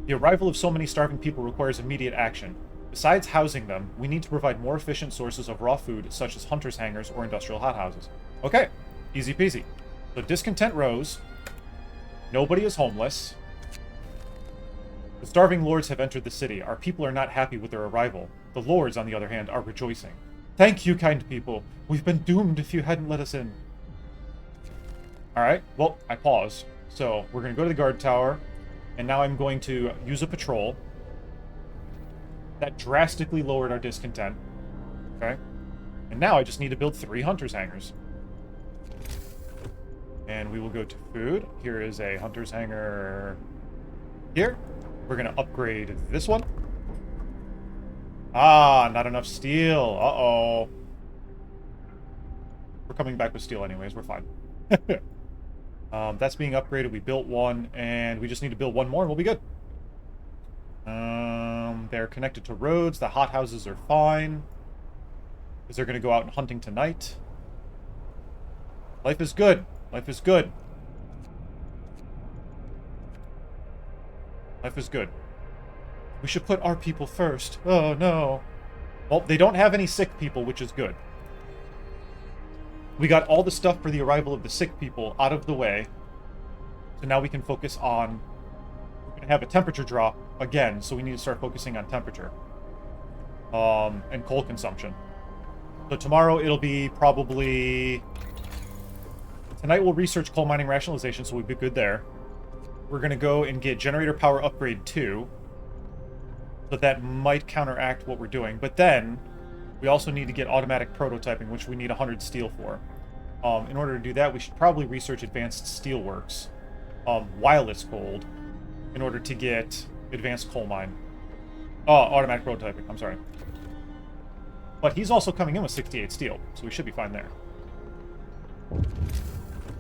The arrival of so many starving people requires immediate action. Besides housing them, we need to provide more efficient sources of raw food, such as hunters' hangars or industrial hothouses. Okay, easy peasy. So discontent rose. Nobody is homeless. The starving lords have entered the city. Our people are not happy with their arrival. The lords, on the other hand, are rejoicing. Thank you, kind people. We've been doomed if you hadn't let us in. Alright, well, I pause. So, we're going to go to the guard tower, and now I'm going to use a patrol. That drastically lowered our discontent. Okay? And now I just need to build 3 hunters' hangars. And we will go to food. Here is a hunter's hangar here. We're going to upgrade this one. Ah, not enough steel. Uh-oh. We're coming back with steel anyways. We're fine. That's being upgraded. We built one, and we just need to build one more, and we'll be good. They're connected to roads. The hothouses are fine. Because they're going to go out hunting tonight. Life is good. Life is good. Life is good. We should put our people first. Oh, no. Well, they don't have any sick people, which is good. We got all the stuff for the arrival of the sick people out of the way. So now we can focus on... We're going to have a temperature drop again, so we need to start focusing on temperature. And coal consumption. So tomorrow it'll be probably... Tonight we'll research coal mining rationalization, so we'll be good there. We're going to go and get generator power upgrade 2. So that might counteract what we're doing. But then, we also need to get automatic prototyping, which we need 100 steel for. In order to do that, we should probably research advanced steelworks while it's cold, in order to get advanced coal mine. Oh, automatic prototyping, I'm sorry. But he's also coming in with 68 steel, so we should be fine there.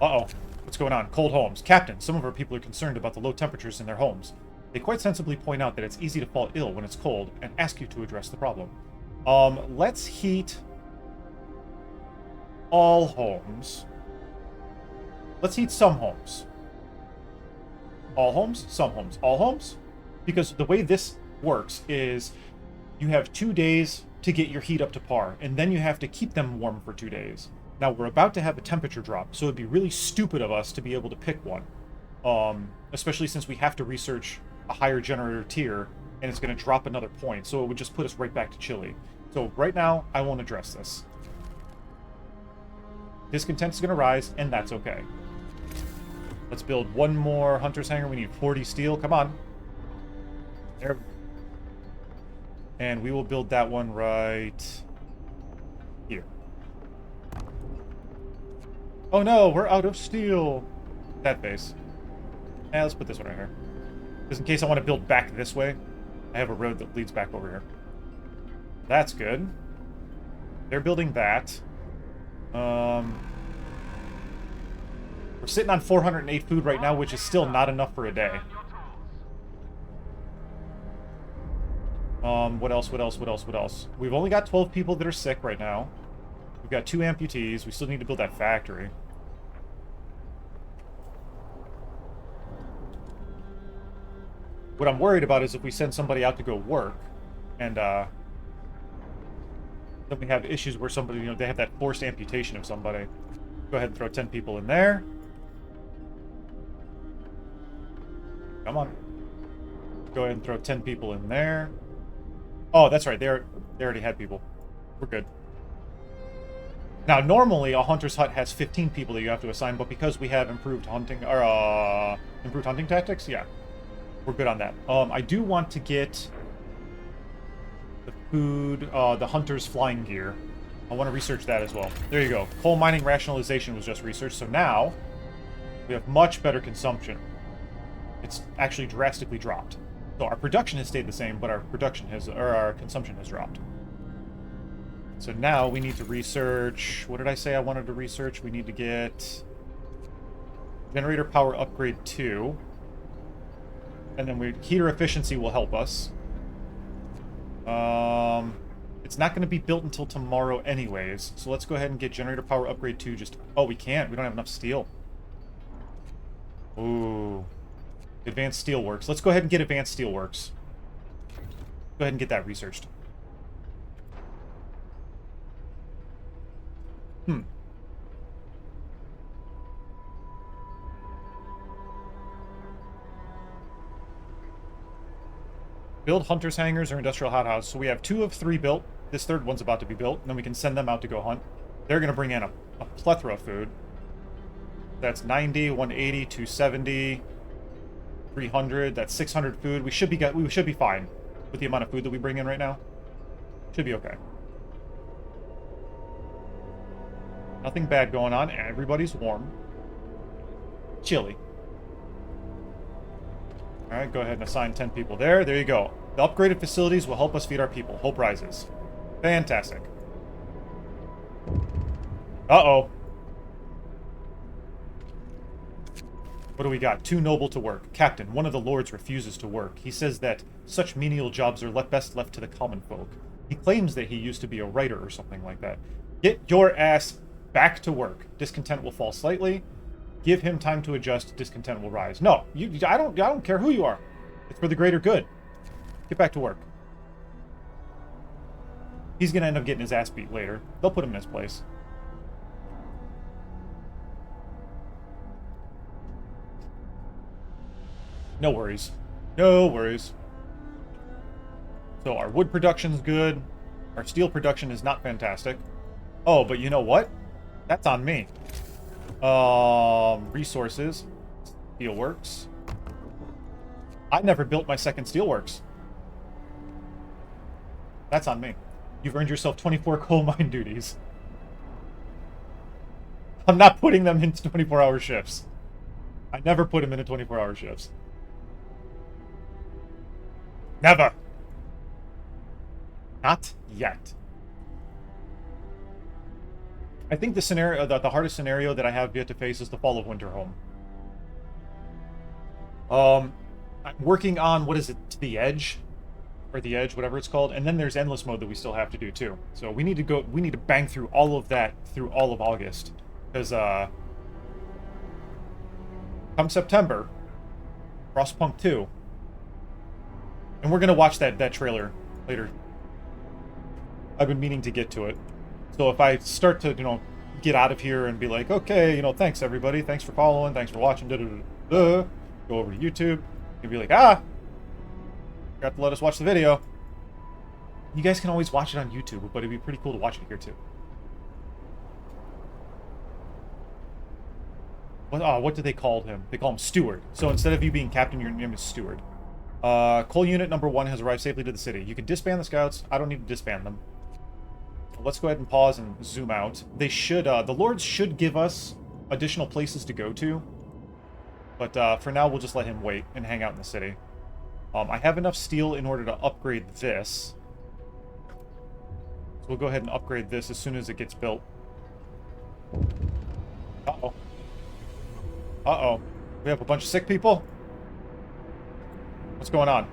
Uh-oh. What's going on? Cold homes. Captain, some of our people are concerned about the low temperatures in their homes. They quite sensibly point out that it's easy to fall ill when it's cold, and ask you to address the problem. Let's heat all homes. Let's heat some homes. All homes? Some homes. All homes? Because the way this works is you have 2 days to get your heat up to par, and then you have to keep them warm for 2 days. Now, we're about to have a temperature drop, so it'd be really stupid of us to be able to pick one. Especially since we have to research a higher generator tier, and it's going to drop another point, so it would just put us right back to chilly. So right now, I won't address this. Discontent is going to rise, and that's okay. Let's build one more hunter's hangar. We need 40 steel. Come on. There. And we will build that one right here. Oh no, we're out of steel. That base. Yeah, let's put this one right here. Just in case I want to build back this way, I have a road that leads back over here. That's good. They're building that. We're sitting on 408 food right now, which is still not enough for a day. What else, what else, what else, what else? We've only got 12 people that are sick right now. We've got 2 amputees. We still need to build that factory. What I'm worried about is if we send somebody out to go work, and, then we have issues where somebody, you know, they have that forced amputation of somebody. Go ahead and throw 10 people in there. Come on. Go ahead and throw 10 people in there. Oh, that's right. They already had people. We're good. Now, normally, a hunter's hut has 15 people that you have to assign, but because we have improved hunting, or, improved hunting tactics, yeah. We're good on that. I do want to get the food, the hunter's flying gear. I want to research that as well. There you go. Coal mining rationalization was just researched, so now We have much better consumption. It's actually drastically dropped. So our production has stayed the same, but our consumption has dropped. So now we need to research... What did I say I wanted to research? We need to get... Generator power upgrade 2. And then heater efficiency will help us. It's not going to be built until tomorrow anyways. So let's go ahead and get generator power upgrade 2 just... Oh, we can't. We don't have enough steel. Ooh. Advanced Steelworks. Let's go ahead and get Advanced Steelworks. Go ahead and get that researched. Build hunters' hangars or industrial hothouse. So we have 2 of 3 built. This third one's about to be built, and then we can send them out to go hunt. They're going to bring in a plethora of food. That's 90, 180, 270, 300. That's 600 food. We should be fine with the amount of food that we bring in right now. Should be okay. Nothing bad going on. Everybody's warm. Chilly. Alright, go ahead and assign 10 people there. There you go. The upgraded facilities will help us feed our people. Hope rises. Fantastic. Uh-oh. What do we got? Too noble to work. Captain, one of the lords refuses to work. He says that such menial jobs are best left to the common folk. He claims that he used to be a writer or something like that. Get your ass back to work. Discontent will fall slightly. Give him time to adjust. Discontent will rise. No, I don't care who you are. It's for the greater good. Get back to work. He's gonna end up getting his ass beat later. They'll put him in his place. No worries. No worries. So our wood production's good. Our steel production is not fantastic. Oh, but you know what? That's on me. Resources. Steelworks. I never built my second steelworks. That's on me. You've earned yourself 24 coal mine duties. I'm not putting them into 24-hour shifts. I never put them into 24-hour shifts. Never. Not yet. I think the scenario, the hardest scenario that I have yet to face is the Fall of Winterhome. I'm working on, what is it, To the Edge? Or The Edge, whatever it's called. And then there's Endless Mode that we still have to do, too. So we need to bang through all of that through all of August. Because, come September, Frostpunk 2. And we're going to watch that trailer later. I've been meaning to get to it. So if I start to, get out of here and be like, okay, thanks everybody, thanks for following, thanks for watching, go over to YouTube, and be like, forgot to let us watch the video. You guys can always watch it on YouTube, but it'd be pretty cool to watch it here too. What do they call him? They call him Steward. So instead of you being captain, your name is Steward. Coal unit number 1 has arrived safely to the city. You can disband the scouts. I don't need to disband them. Let's go ahead and pause and zoom out. They should, the lords should give us additional places to go to. But for now, we'll just let him wait and hang out in the city. I have enough steel in order to upgrade this. So we'll go ahead and upgrade this as soon as it gets built. Uh-oh. Uh-oh. We have a bunch of sick people? What's going on?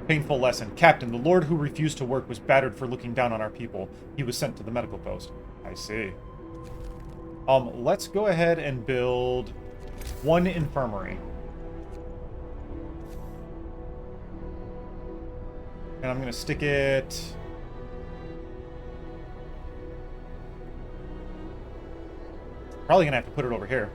Painful lesson. Captain, the lord who refused to work was battered for looking down on our people. He was sent to the medical post. I see. Let's go ahead and build 1 infirmary. And I'm going to stick it... Probably going to have to put it over here.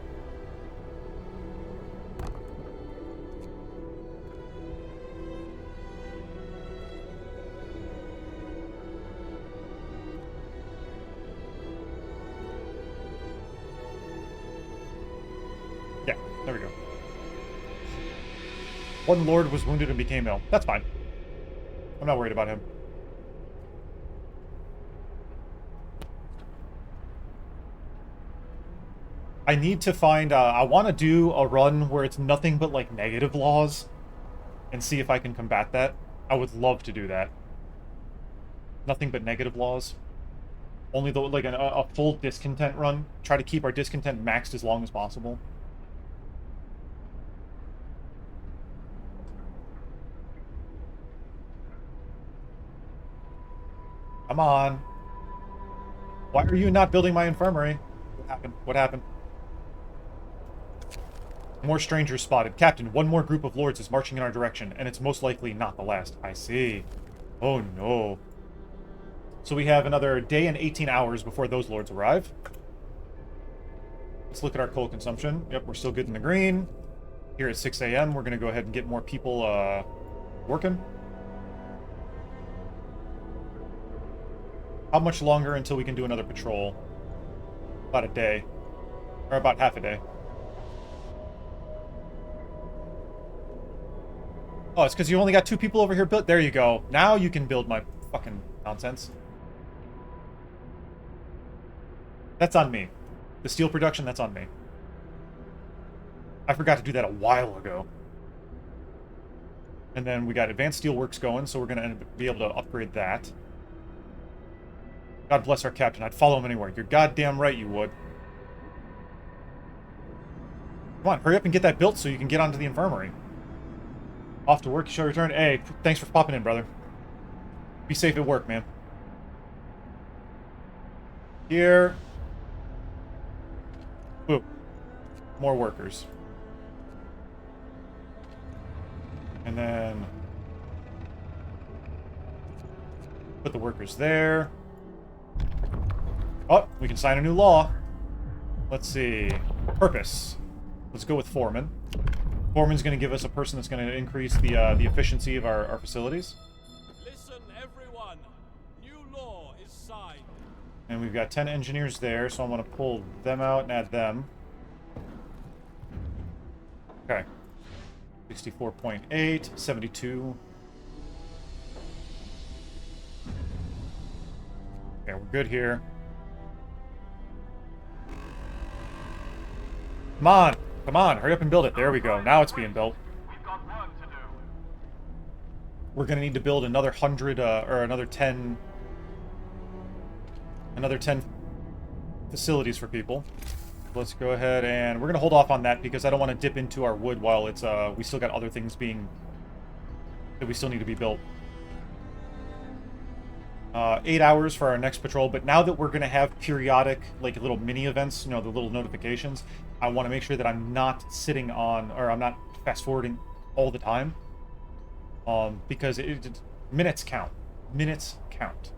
Yeah, there we go. 1 lord was wounded and became ill. That's fine. I'm not worried about him. I need to find, I want to do a run where it's nothing but, like, negative laws and see if I can combat that. I would love to do that. Nothing but negative laws. Only though, like, a full discontent run. Try to keep our discontent maxed as long as possible. Come on. Why are you not building my infirmary? What happened? What happened? More strangers spotted. Captain, one more group of lords is marching in our direction, and it's most likely not the last. I see. Oh no. So we have another day and 18 hours before those lords arrive. Let's look at our coal consumption. Yep, we're still good in the green. Here at 6 a.m., we're going to go ahead and get more people working. How much longer until we can do another patrol? About a day. Or about half a day. Oh, it's because you only got 2 people over here built. There you go. Now you can build my fucking nonsense. That's on me. The steel production, that's on me. I forgot to do that a while ago. And then we got advanced steelworks going, so we're going to be able to upgrade that. God bless our captain. I'd follow him anywhere. You're goddamn right you would. Come on, hurry up and get that built so you can get onto the infirmary. Off to work, you shall return. Hey, thanks for popping in, brother. Be safe at work, man. Here. Boom. More workers. And then put the workers there. Oh, we can sign a new law. Let's see. Purpose. Let's go with foreman. Foreman's going to give us a person that's going to increase the efficiency of our facilities. Listen, everyone. New law is signed. And we've got 10 engineers there, so I'm going to pull them out and add them. Okay. 64.8, 72. Okay, we're good here. Come on! Come on, hurry up and build it. There we go. Now it's being built. We've got work to do. We're going to need to build another 100, or another 10... Another 10 facilities for people. Let's go ahead and... We're going to hold off on that because I don't want to dip into our wood while it's, we still got other things being... that we still need to be built. 8 hours for our next patrol, but now that we're going to have periodic, like, little mini-events, you know, the little notifications, I want to make sure that I'm not sitting on, or I'm not fast-forwarding all the time. Because minutes count. Minutes count.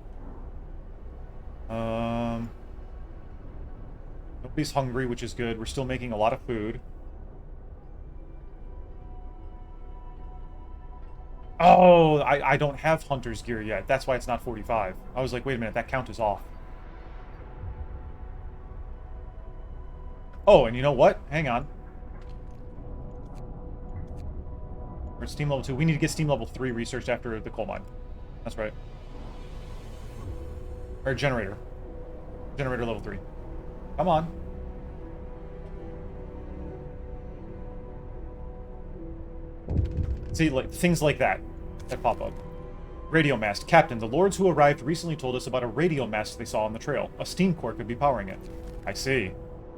Nobody's hungry, which is good. We're still making a lot of food. Oh, I don't have hunter's gear yet. That's why it's not 45. I was like, wait a minute, that count is off. Oh, and you know what? Hang on. We're at steam level 2. We need to get steam level 3 researched after the coal mine. That's right. Or generator. Generator level 3. Come on. See, like, things like that pop up. Radio mast. Captain, the lords who arrived recently told us about a radio mast they saw on the trail. A steam core could be powering it. I see.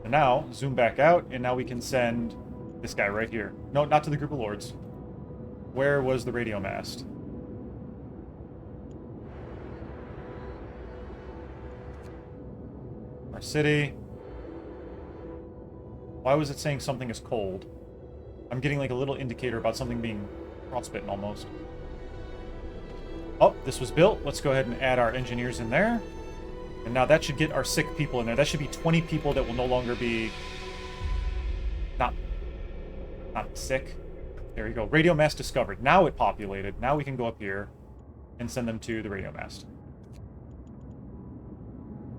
And now, zoom back out, and now we can send this guy right here. No, not to the group of lords. Where was the radio mast? Our city. Why was it saying something is cold? I'm getting like a little indicator about something being frostbitten almost. Oh, this was built. Let's go ahead and add our engineers in there. And now that should get our sick people in there. That should be 20 people that will no longer be... Not sick. There you go. Radio mast discovered. Now it populated. Now we can go up here and send them to the radio mast.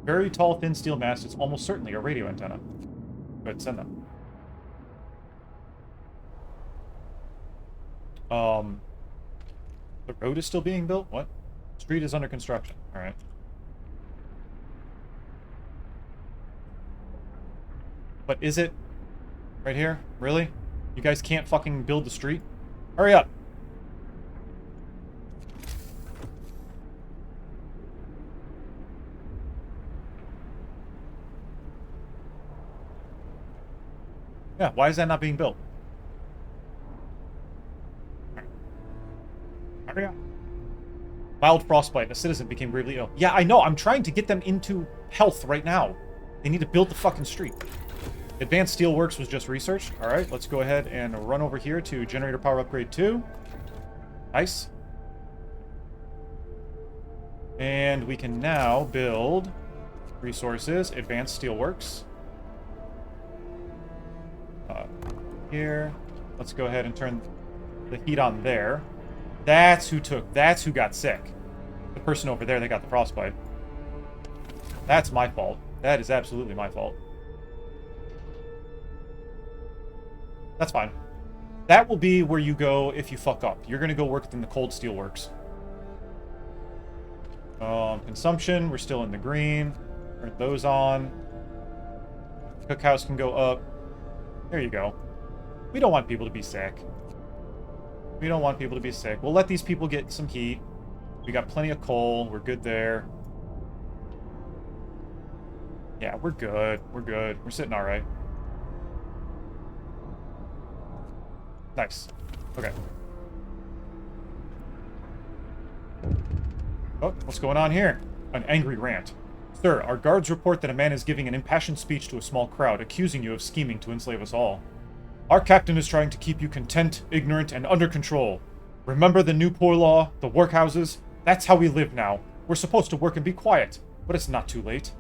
Very tall, thin steel mast. It's almost certainly a radio antenna. Go ahead, send them. The road is still being built? What? Street is under construction. Alright. But is it? Right here? Really? You guys can't fucking build the street? Hurry up! Yeah, why is that not being built? Hurry up. Mild frostbite. A citizen became gravely ill. Yeah, I know. I'm trying to get them into health right now. They need to build the fucking street. Advanced Steelworks was just researched. Alright, let's go ahead and run over here to Generator Power Upgrade 2. Nice. And we can now build resources. Advanced Steelworks. Here. Let's go ahead and turn the heat on there. That's who got sick. The person over there that got the frostbite. That's my fault. That is absolutely my fault. That's fine. That will be where you go if you fuck up. You're going to go work in the cold steel works. Consumption, we're still in the green. Turn those on. Cookhouse can go up. There you go. We don't want people to be sick. We don't want people to be sick. We'll let these people get some heat. We got plenty of coal. We're good there. Yeah, we're good. We're good. We're sitting all right. Nice. Okay. Oh, what's going on here? An angry rant. Sir, our guards report that a man is giving an impassioned speech to a small crowd, accusing you of scheming to enslave us all. Our captain is trying to keep you content, ignorant, and under control. Remember the new poor law, the workhouses? That's how we live now. We're supposed to work and be quiet, but it's not too late.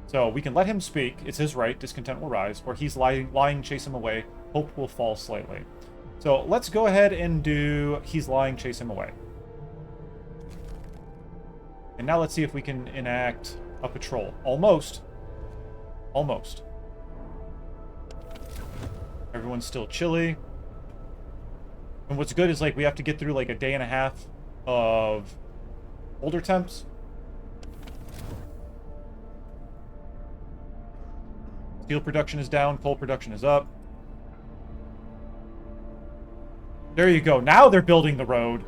So we can let him speak. It's his right. Discontent will rise. Or he's lying, chase him away. Hope will fall slightly. So let's go ahead and do he's lying, chase him away. And now let's see if we can enact a patrol. Almost. Almost. Everyone's still chilly. And what's good is, like, we have to get through, like, a day and a half of older temps. Steel production is down. Coal production is up. There you go. Now they're building the road.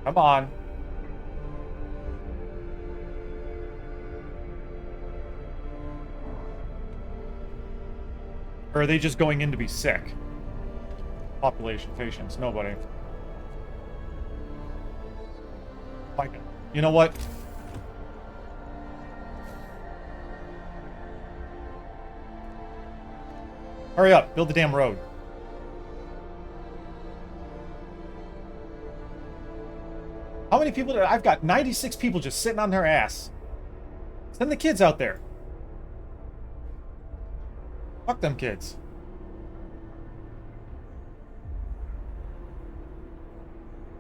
Come on. Or are they just going in to be sick? Population, patience, nobody. Like it. You know what? Hurry up, build the damn road. How many people did I've got 96 people just sitting on their ass. Send the kids out there. Fuck them kids.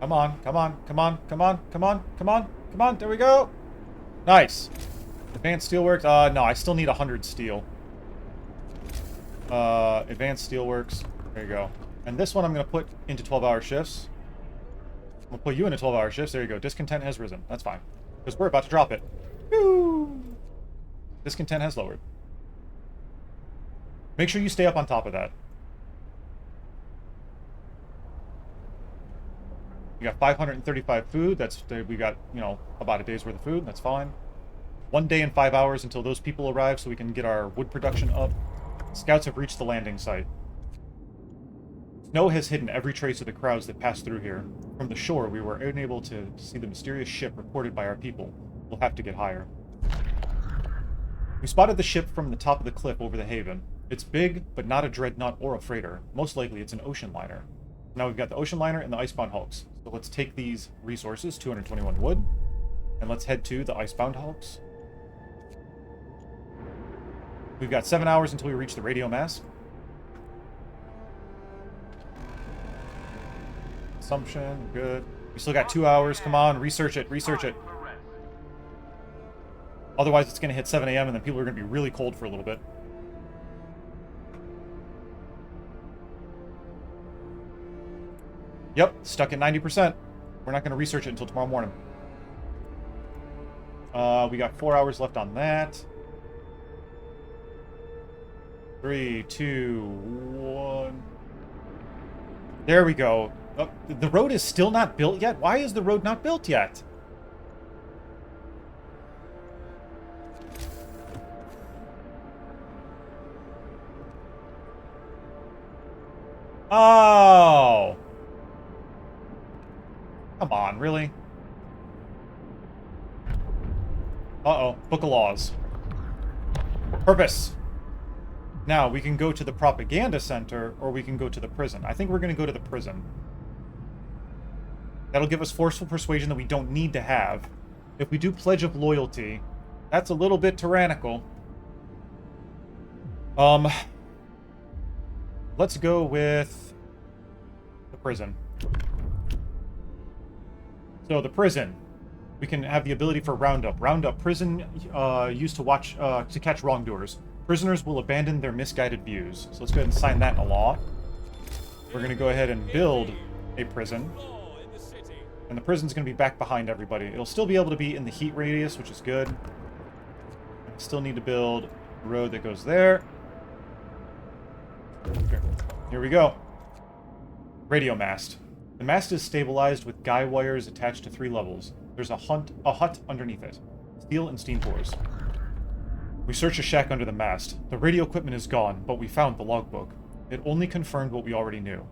Come on, come on, come on, come on, come on, come on, come on. There we go. Nice. Advanced Steelworks. No, I still need 100 steel. Advanced Steelworks. There you go. And this one I'm going to put into 12-hour shifts. I'm going to put you into 12-hour shifts. There you go. Discontent has risen. That's fine. Because we're about to drop it. Woo! Discontent has lowered. Make sure you stay up on top of that. We got 535 food. We got, you know, about a day's worth of food. That's fine. 1 day and 5 hours until those people arrive so we can get our wood production up. Scouts have reached the landing site. Snow has hidden every trace of the crowds that passed through here. From the shore, we were unable to see the mysterious ship reported by our people. We'll have to get higher. We spotted the ship from the top of the cliff over the haven. It's big, but not a dreadnought or a freighter. Most likely it's an ocean liner. Now we've got the ocean liner and the icebound hulks. So let's take these resources, 221 wood, and let's head to the icebound hulks. We've got 7 hours until we reach the radio mast. Consumption, good. We still got 2 hours. Come on, research it, research it. Otherwise it's going to hit 7 a.m. and then people are going to be really cold for a little bit. Yep, stuck at 90%. We're not going to research it until tomorrow morning. We got 4 hours left on that. 3, 2, 1. There we go. Oh, the road is still not built yet? Why is the road not built yet? Oh! Come on, really? Uh-oh. Book of Laws. Purpose. Now, we can go to the propaganda center, or we can go to the prison. I think we're going to go to the prison. That'll give us forceful persuasion that we don't need to have. If we do Pledge of Loyalty, that's a little bit tyrannical. Let's go with the prison. So the prison, we can have the ability for Roundup. Roundup, prison used to watch, to catch wrongdoers. Prisoners will abandon their misguided views. So let's go ahead and sign that in a law. We're going to go ahead and build a prison. And the prison's going to be back behind everybody. It'll still be able to be in the heat radius, which is good. Still need to build a road that goes there. Okay. Here we go. Radio mast. The mast is stabilized with guy wires attached to 3 levels. There's a hut underneath it. Steel and steam cores. We search a shack under the mast. The radio equipment is gone, but we found the logbook. It only confirmed what we already knew.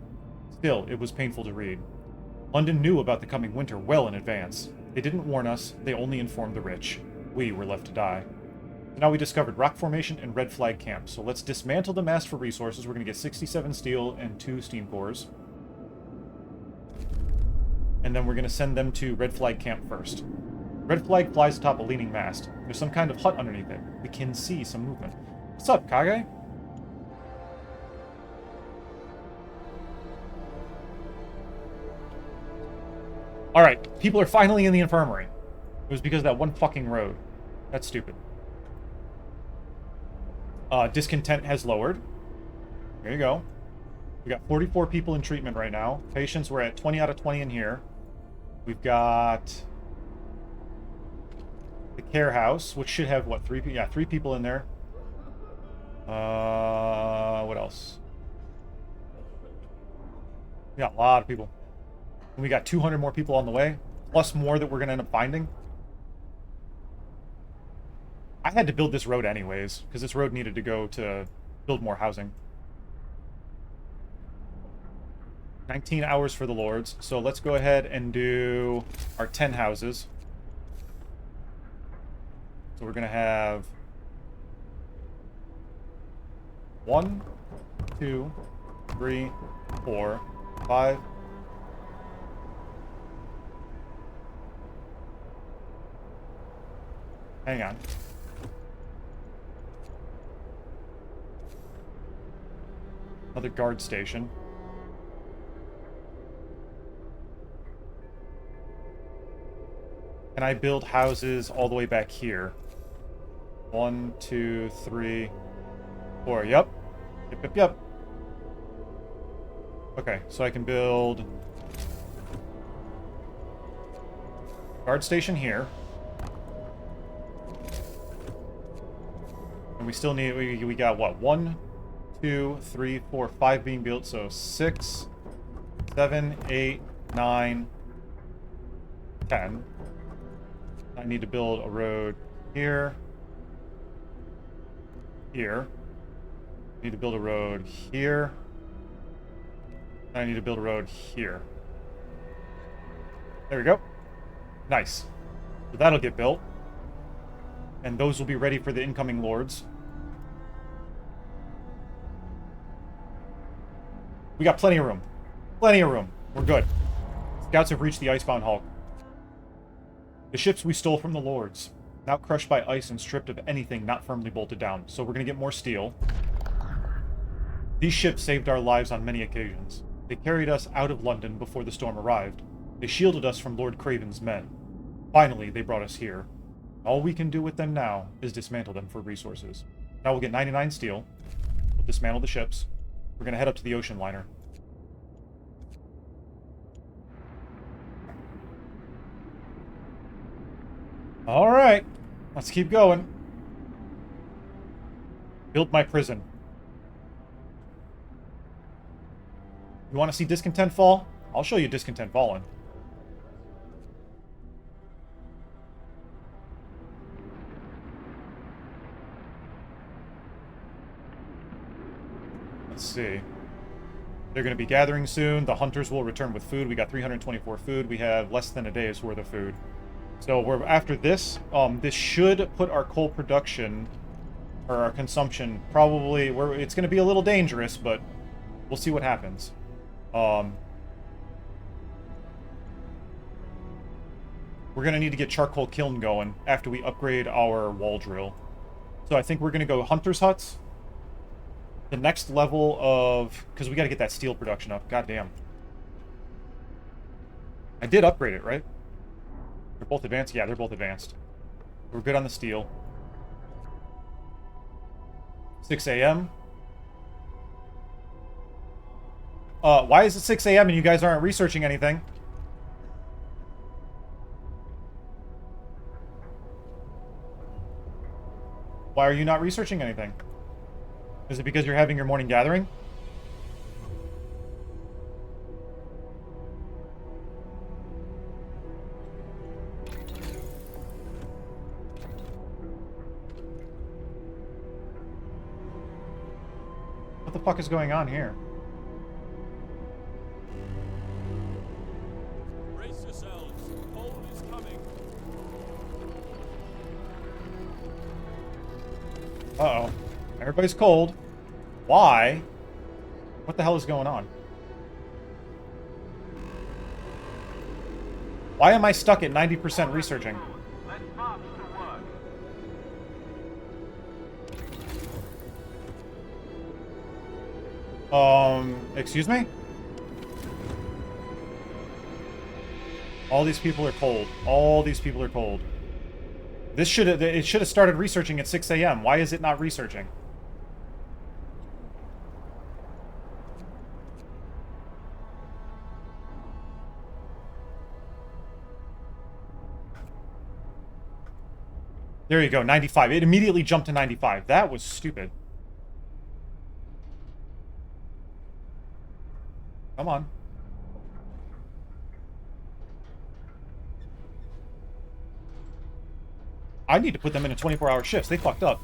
Still, it was painful to read. London knew about the coming winter well in advance. They didn't warn us, they only informed the rich. We were left to die. Now we discovered rock formation and red flag camp, so let's dismantle the mast for resources. We're going to get 67 steel and 2 steam cores. And then we're going to send them to red flag camp first. Red flag flies atop a leaning mast. There's some kind of hut underneath it. We can see some movement. What's up, Kage? Alright, people are finally in the infirmary. It was because of that one fucking road. That's stupid. Discontent has lowered. There you go. We got 44 people in treatment right now. Patients, we're at 20 out of 20 in here. We've got the care house, which should have, what, 3 people? Yeah, 3 people in there. What else? We got a lot of people. And we got 200 more people on the way, plus more that we're going to end up finding. I had to build this road anyways, because this road needed to go to build more housing. 19 hours for the lords, so let's go ahead and do our 10 houses. So we're going to have 1, 2, 3, 4, 5. Hang on. Another guard station. Can I build houses all the way back here? 1, 2, 3, 4. Yep. Yep. Okay, so I can build guard station here. And we still need, we got what? 1, 2, 3, 4, 5 being built, so 6, 7, 8, 9, 10. I need to build a road here. Here. I need to build a road here. I need to build a road here. There we go. Nice. So that'll get built. And those will be ready for the incoming lords. We got plenty of room. Plenty of room. We're good. Scouts have reached the icebound hulk. The ships we stole from the lords. Now crushed by ice and stripped of anything not firmly bolted down. So we're going to get more steel. These ships saved our lives on many occasions. They carried us out of London before the storm arrived. They shielded us from Lord Craven's men. Finally, they brought us here. All we can do with them now is dismantle them for resources. Now we'll get 99 steel. We'll dismantle the ships. We're going to head up to the ocean liner. Alright. Let's keep going. Build my prison. You want to see discontent fall? I'll show you discontent falling. Let's see. They're going to be gathering soon. The hunters will return with food. We got 324 food. We have less than a day's worth of food. So we're after this. This should put our coal production, or our consumption, probably where it's going to be a little dangerous, but we'll see what happens. We're going to need to get charcoal kiln going after we upgrade our wall drill. So I think we're going to go hunters' huts. The next level of... Because we got to get that steel production up. God damn. I did upgrade it, right? They're both advanced? Yeah, they're both advanced. We're good on the steel. 6 a.m. Why is it 6 a.m. and you guys aren't researching anything? Why are you not researching anything? Is it because you're having your morning gathering? What the fuck is going on here? Brace yourselves. Cold is coming. Uh-oh. Everybody's cold. Why? What the hell is going on? Why am I stuck at 90% researching? Let's march to work. Excuse me? All these people are cold. All these people are cold. It should have started researching at 6 a.m. Why is it not researching? There you go, 95. It immediately jumped to 95. That was stupid. Come on. I need to put them in a 24-hour shifts. They fucked up.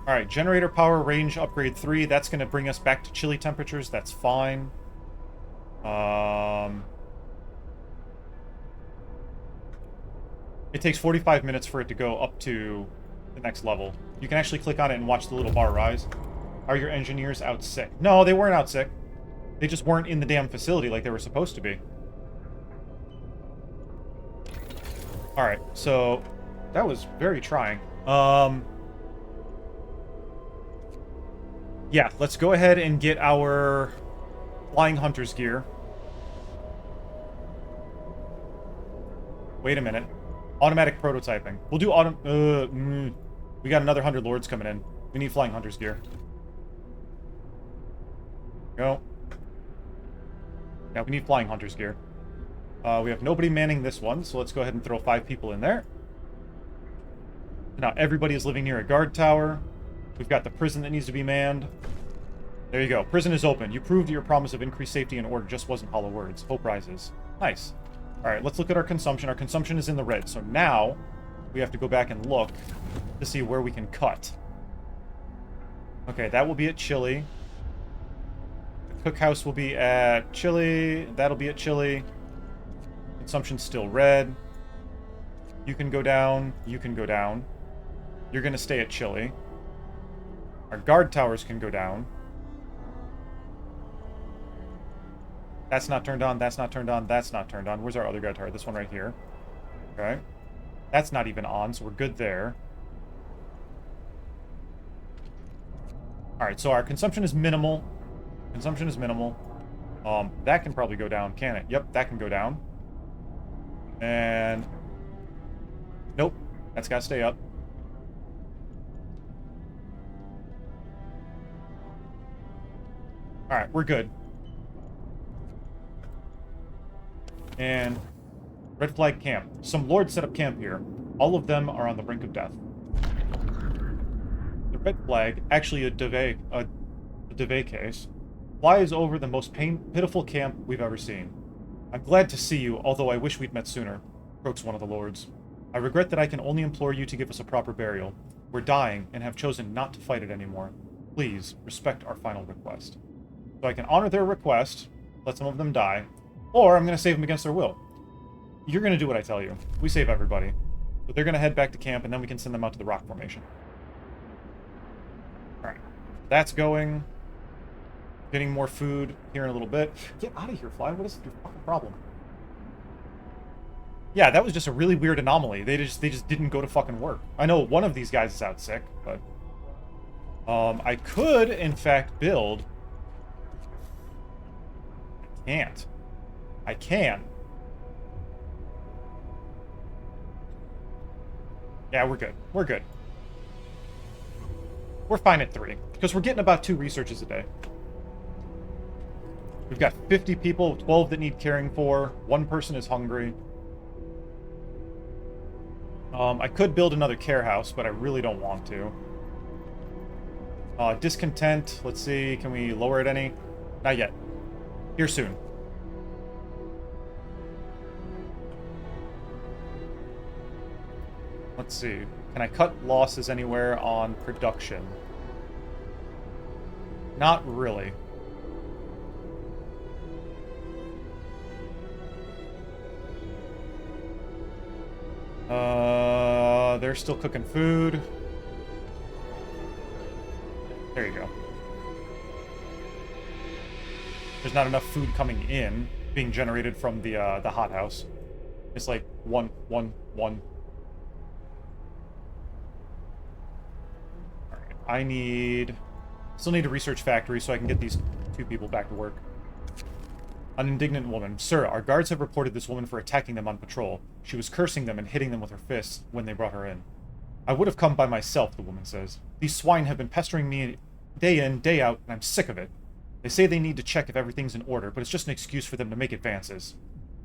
Alright, generator power range upgrade 3. That's going to bring us back to chilly temperatures. That's fine. It takes 45 minutes for it to go up to the next level. You can actually click on it and watch the little bar rise. Are your engineers out sick? No, they weren't out sick. They just weren't in the damn facility like they were supposed to be. Alright, so that was very trying. Yeah, let's go ahead and get our flying hunter's gear. Wait a minute. Automatic prototyping. We'll do we got another 100 lords coming in. We need flying hunter's gear. Go. Yeah, we need flying hunter's gear. We have nobody manning this one, so let's go ahead and throw 5 people in there. Now everybody is living near a guard tower. We've got the prison that needs to be manned. There you go. Prison is open. You proved your promise of increased safety and order just wasn't hollow words. Hope rises. Nice. Alright, let's look at our consumption. Our consumption is in the red. So now we have to go back and look to see where we can cut. Okay, that will be at Chile. The cookhouse will be at Chile. That'll be at Chile. Consumption's still red. You can go down. You can go down. You're going to stay at Chile. Our guard towers can go down. That's not turned on. That's not turned on. That's not turned on. Where's our other guard tower? This one right here. Okay. That's not even on, so we're good there. Alright, so our consumption is minimal. Consumption is minimal. That can probably go down, can it? Yep, that can go down. And... nope. That's got to stay up. Alright, we're good. And red flag camp. Some lords set up camp here. All of them are on the brink of death. The red flag, actually a Deve case. Flies over the most pitiful camp we've ever seen. I'm glad to see you, although I wish we'd met sooner, croaks one of the lords. I regret that I can only implore you to give us a proper burial. We're dying and have chosen not to fight it anymore. Please, respect our final request. So I can honor their request, let some of them die, or I'm going to save them against their will. You're going to do what I tell you. We save everybody. So they're going to head back to camp, and then we can send them out to the rock formation. Alright. That's going. Getting more food here in a little bit. Get out of here, Fly. What is your fucking problem? Yeah, that was just a really weird anomaly. They just didn't go to fucking work. I know one of these guys is out sick, but... I could, in fact, build... I can't. I can. Yeah, we're good. We're good. We're fine at 3. Because we're getting about 2 researches a day. We've got 50 people, 12 that need caring for. 1 person is hungry. I could build another care house, but I really don't want to. Discontent. Let's see. Can we lower it any? Not yet. Here soon. Let's see. Can I cut losses anywhere on production? Not really. They're still cooking food. There you go. There's not enough food coming in, being generated from the hothouse. It's like one. Alright, still need a research factory so I can get these 2 people back to work. An indignant woman. Sir, our guards have reported this woman for attacking them on patrol. She was cursing them and hitting them with her fists when they brought her in. I would have come by myself, the woman says. These swine have been pestering me day in, day out, and I'm sick of it. They say they need to check if everything's in order, but it's just an excuse for them to make advances.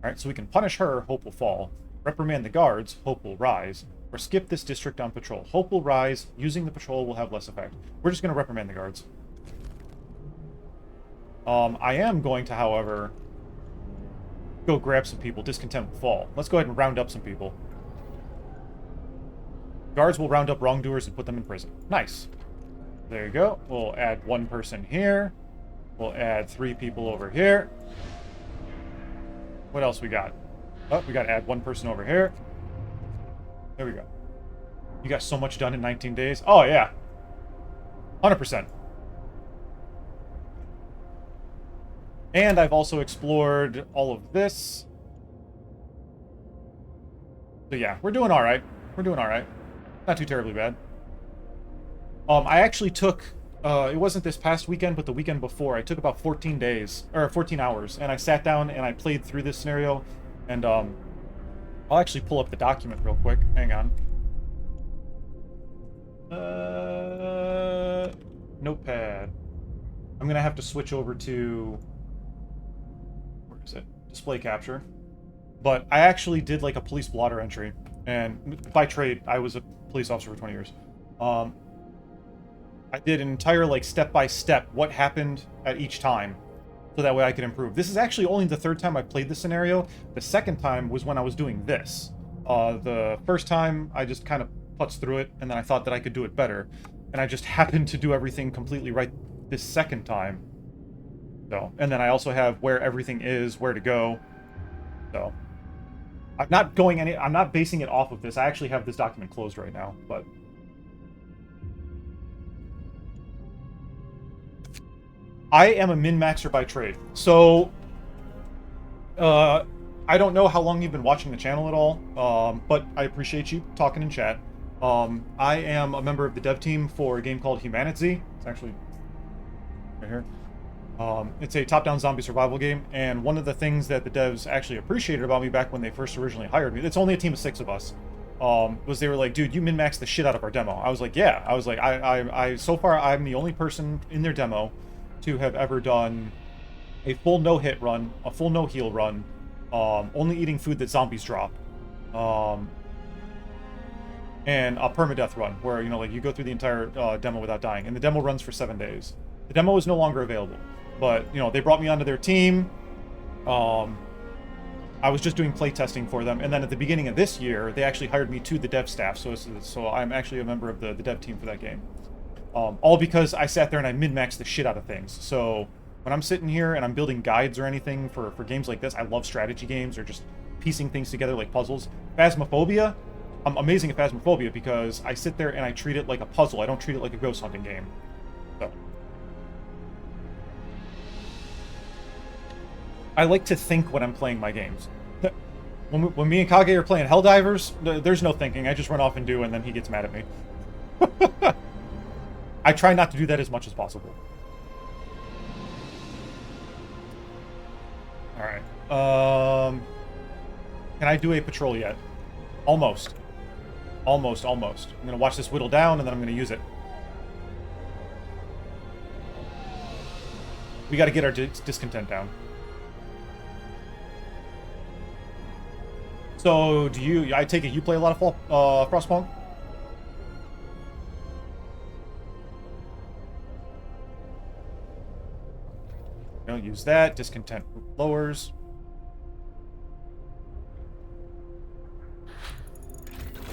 Alright, so we can punish her, hope will fall. Reprimand the guards, hope will rise. Or skip this district on patrol. Hope will rise, using the patrol will have less effect. We're just going to reprimand the guards. I am going to, however, go grab some people. Discontent will fall. Let's go ahead and round up some people. Guards will round up wrongdoers and put them in prison. Nice. There you go. We'll add 1 person here. We'll add 3 people over here. What else we got? Oh, we got to add 1 person over here. There we go. You got so much done in 19 days. Oh, yeah. 100%. And I've also explored all of this. So yeah, we're doing alright. We're doing alright. Not too terribly bad. I actually took, it wasn't this past weekend, but the weekend before, I took about 14 days, or 14 hours, and I sat down and I played through this scenario, and I'll actually pull up the document real quick. Hang on. Notepad. I'm gonna have to switch over to... Where is it? Display capture. But I actually did like a police blotter entry, and by trade, I was a police officer for 20 years. I did an entire, like, step-by-step what happened at each time, so that way I could improve. This is actually only the 3rd time I played this scenario. The 2nd time was when I was doing this. The first time, I just kind of putzed through it, and then I thought that I could do it better. And I just happened to do everything completely right this 2nd time. So, and then I also have where everything is, where to go. So, I'm not basing it off of this. I actually have this document closed right now, but... I am a min-maxer by trade. So, I don't know how long you've been watching the channel at all, but I appreciate you talking in chat. I am a member of the dev team for a game called Humanity. It's actually right here. It's a top-down zombie survival game, and one of the things that the devs actually appreciated about me back when they first originally hired me, it's only a team of 6 of us, was they were like, dude, you min-maxed the shit out of our demo. I was like, yeah. I was like, so far, I'm the only person in their demo to have ever done a full no-hit run, a full no-heal run, only eating food that zombies drop, and a permadeath run, where, you know, like, you go through the entire demo without dying, and the demo runs for 7 days. The demo is no longer available. But, you know, they brought me onto their team. I was just doing playtesting for them, and then at the beginning of this year, they actually hired me to the dev staff, so I'm actually a member of the dev team for that game. All because I sat there and I min-maxed the shit out of things. So when I'm sitting here and I'm building guides or anything for games like this, I love strategy games or just piecing things together like puzzles. Phasmophobia, I'm amazing at Phasmophobia because I sit there and I treat it like a puzzle. I don't treat it like a ghost hunting game. So I like to think when I'm playing my games. When me and Kage are playing Helldivers, there's no thinking. I just run off and do, and then he gets mad at me. I try not to do that as much as possible. Alright. Can I do a patrol yet? Almost. Almost. I'm gonna watch this whittle down, and then I'm gonna use it. We gotta get our discontent down. So, I take it you play a lot of Frostpunk? Don't use that. Discontent lowers.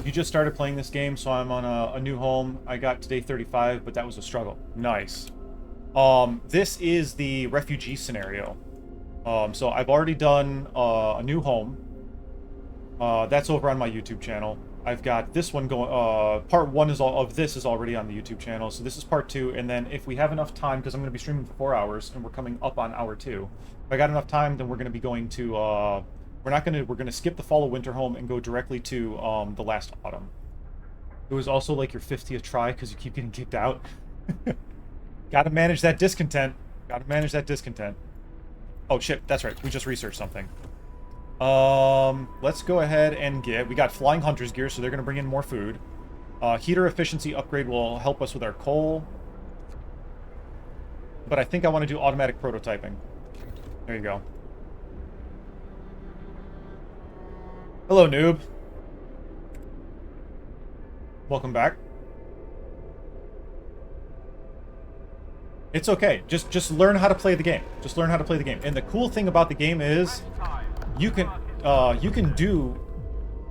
You just started playing this game, so I'm on a new home. I got to day 35, but that was a struggle. Nice. This is the refugee scenario. So I've already done a new home. That's over on my YouTube channel. I've got this one going. Part 1 of this is already on the YouTube channel, so this is part 2. And then if we have enough time, because I'm going to be streaming for 4 hours, and we're coming up on hour 2. If I got enough time, then we're going to be going to. We're going to skip the fall of winter home and go directly to the last autumn. It was also like your 50th try because you keep getting kicked out. Got to manage that discontent. Oh shit, that's right. We just researched something. Let's go ahead and we got flying hunter's gear, so they're going to bring in more food. Heater efficiency upgrade will help us with our coal. But I think I want to do automatic prototyping. There you go. Hello, noob. Welcome back. It's okay. Just learn how to play the game. And the cool thing about the game is you can do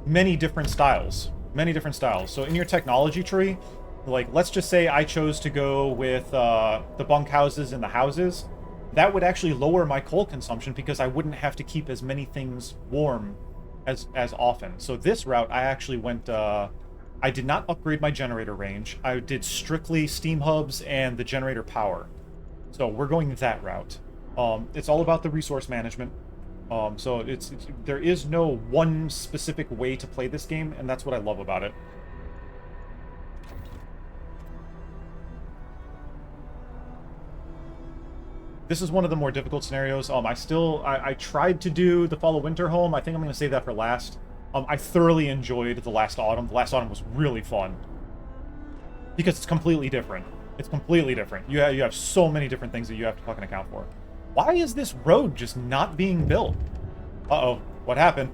many different styles. So in your technology tree, like let's just say I chose to go with the bunkhouses and the houses. That would actually lower my coal consumption because I wouldn't have to keep as many things warm as often. So this route, I actually went. I did not upgrade my generator range. I did strictly steam hubs and the generator power. So we're going that route. It's all about the resource management. So there is no one specific way to play this game, and that's what I love about it. This is one of the more difficult scenarios. I tried to do the Fall of Winter home. I think I'm going to save that for last. I thoroughly enjoyed the last autumn. The last autumn was really fun. Because it's completely different. You have so many different things that you have to fucking account for. Why is this road just not being built? Uh-oh. What happened?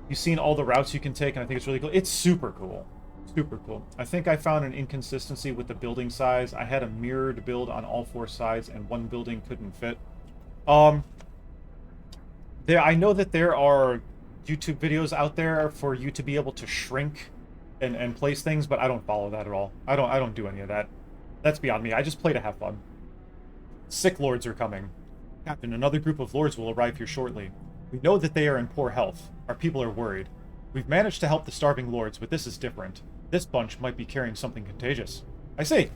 You've seen all the routes you can take, and I think it's really cool. It's super cool. I think I found an inconsistency with the building size. I had a mirrored build on all 4 sides, and one building couldn't fit. I know that there are YouTube videos out there for you to be able to shrink and place things, but I don't follow that at all. I don't do any of that. That's beyond me. I just play to have fun. Sick lords are coming. Captain, another group of lords will arrive here shortly. We know that they are in poor health. Our people are worried. We've managed to help the starving lords, but this is different. This bunch might be carrying something contagious. I see.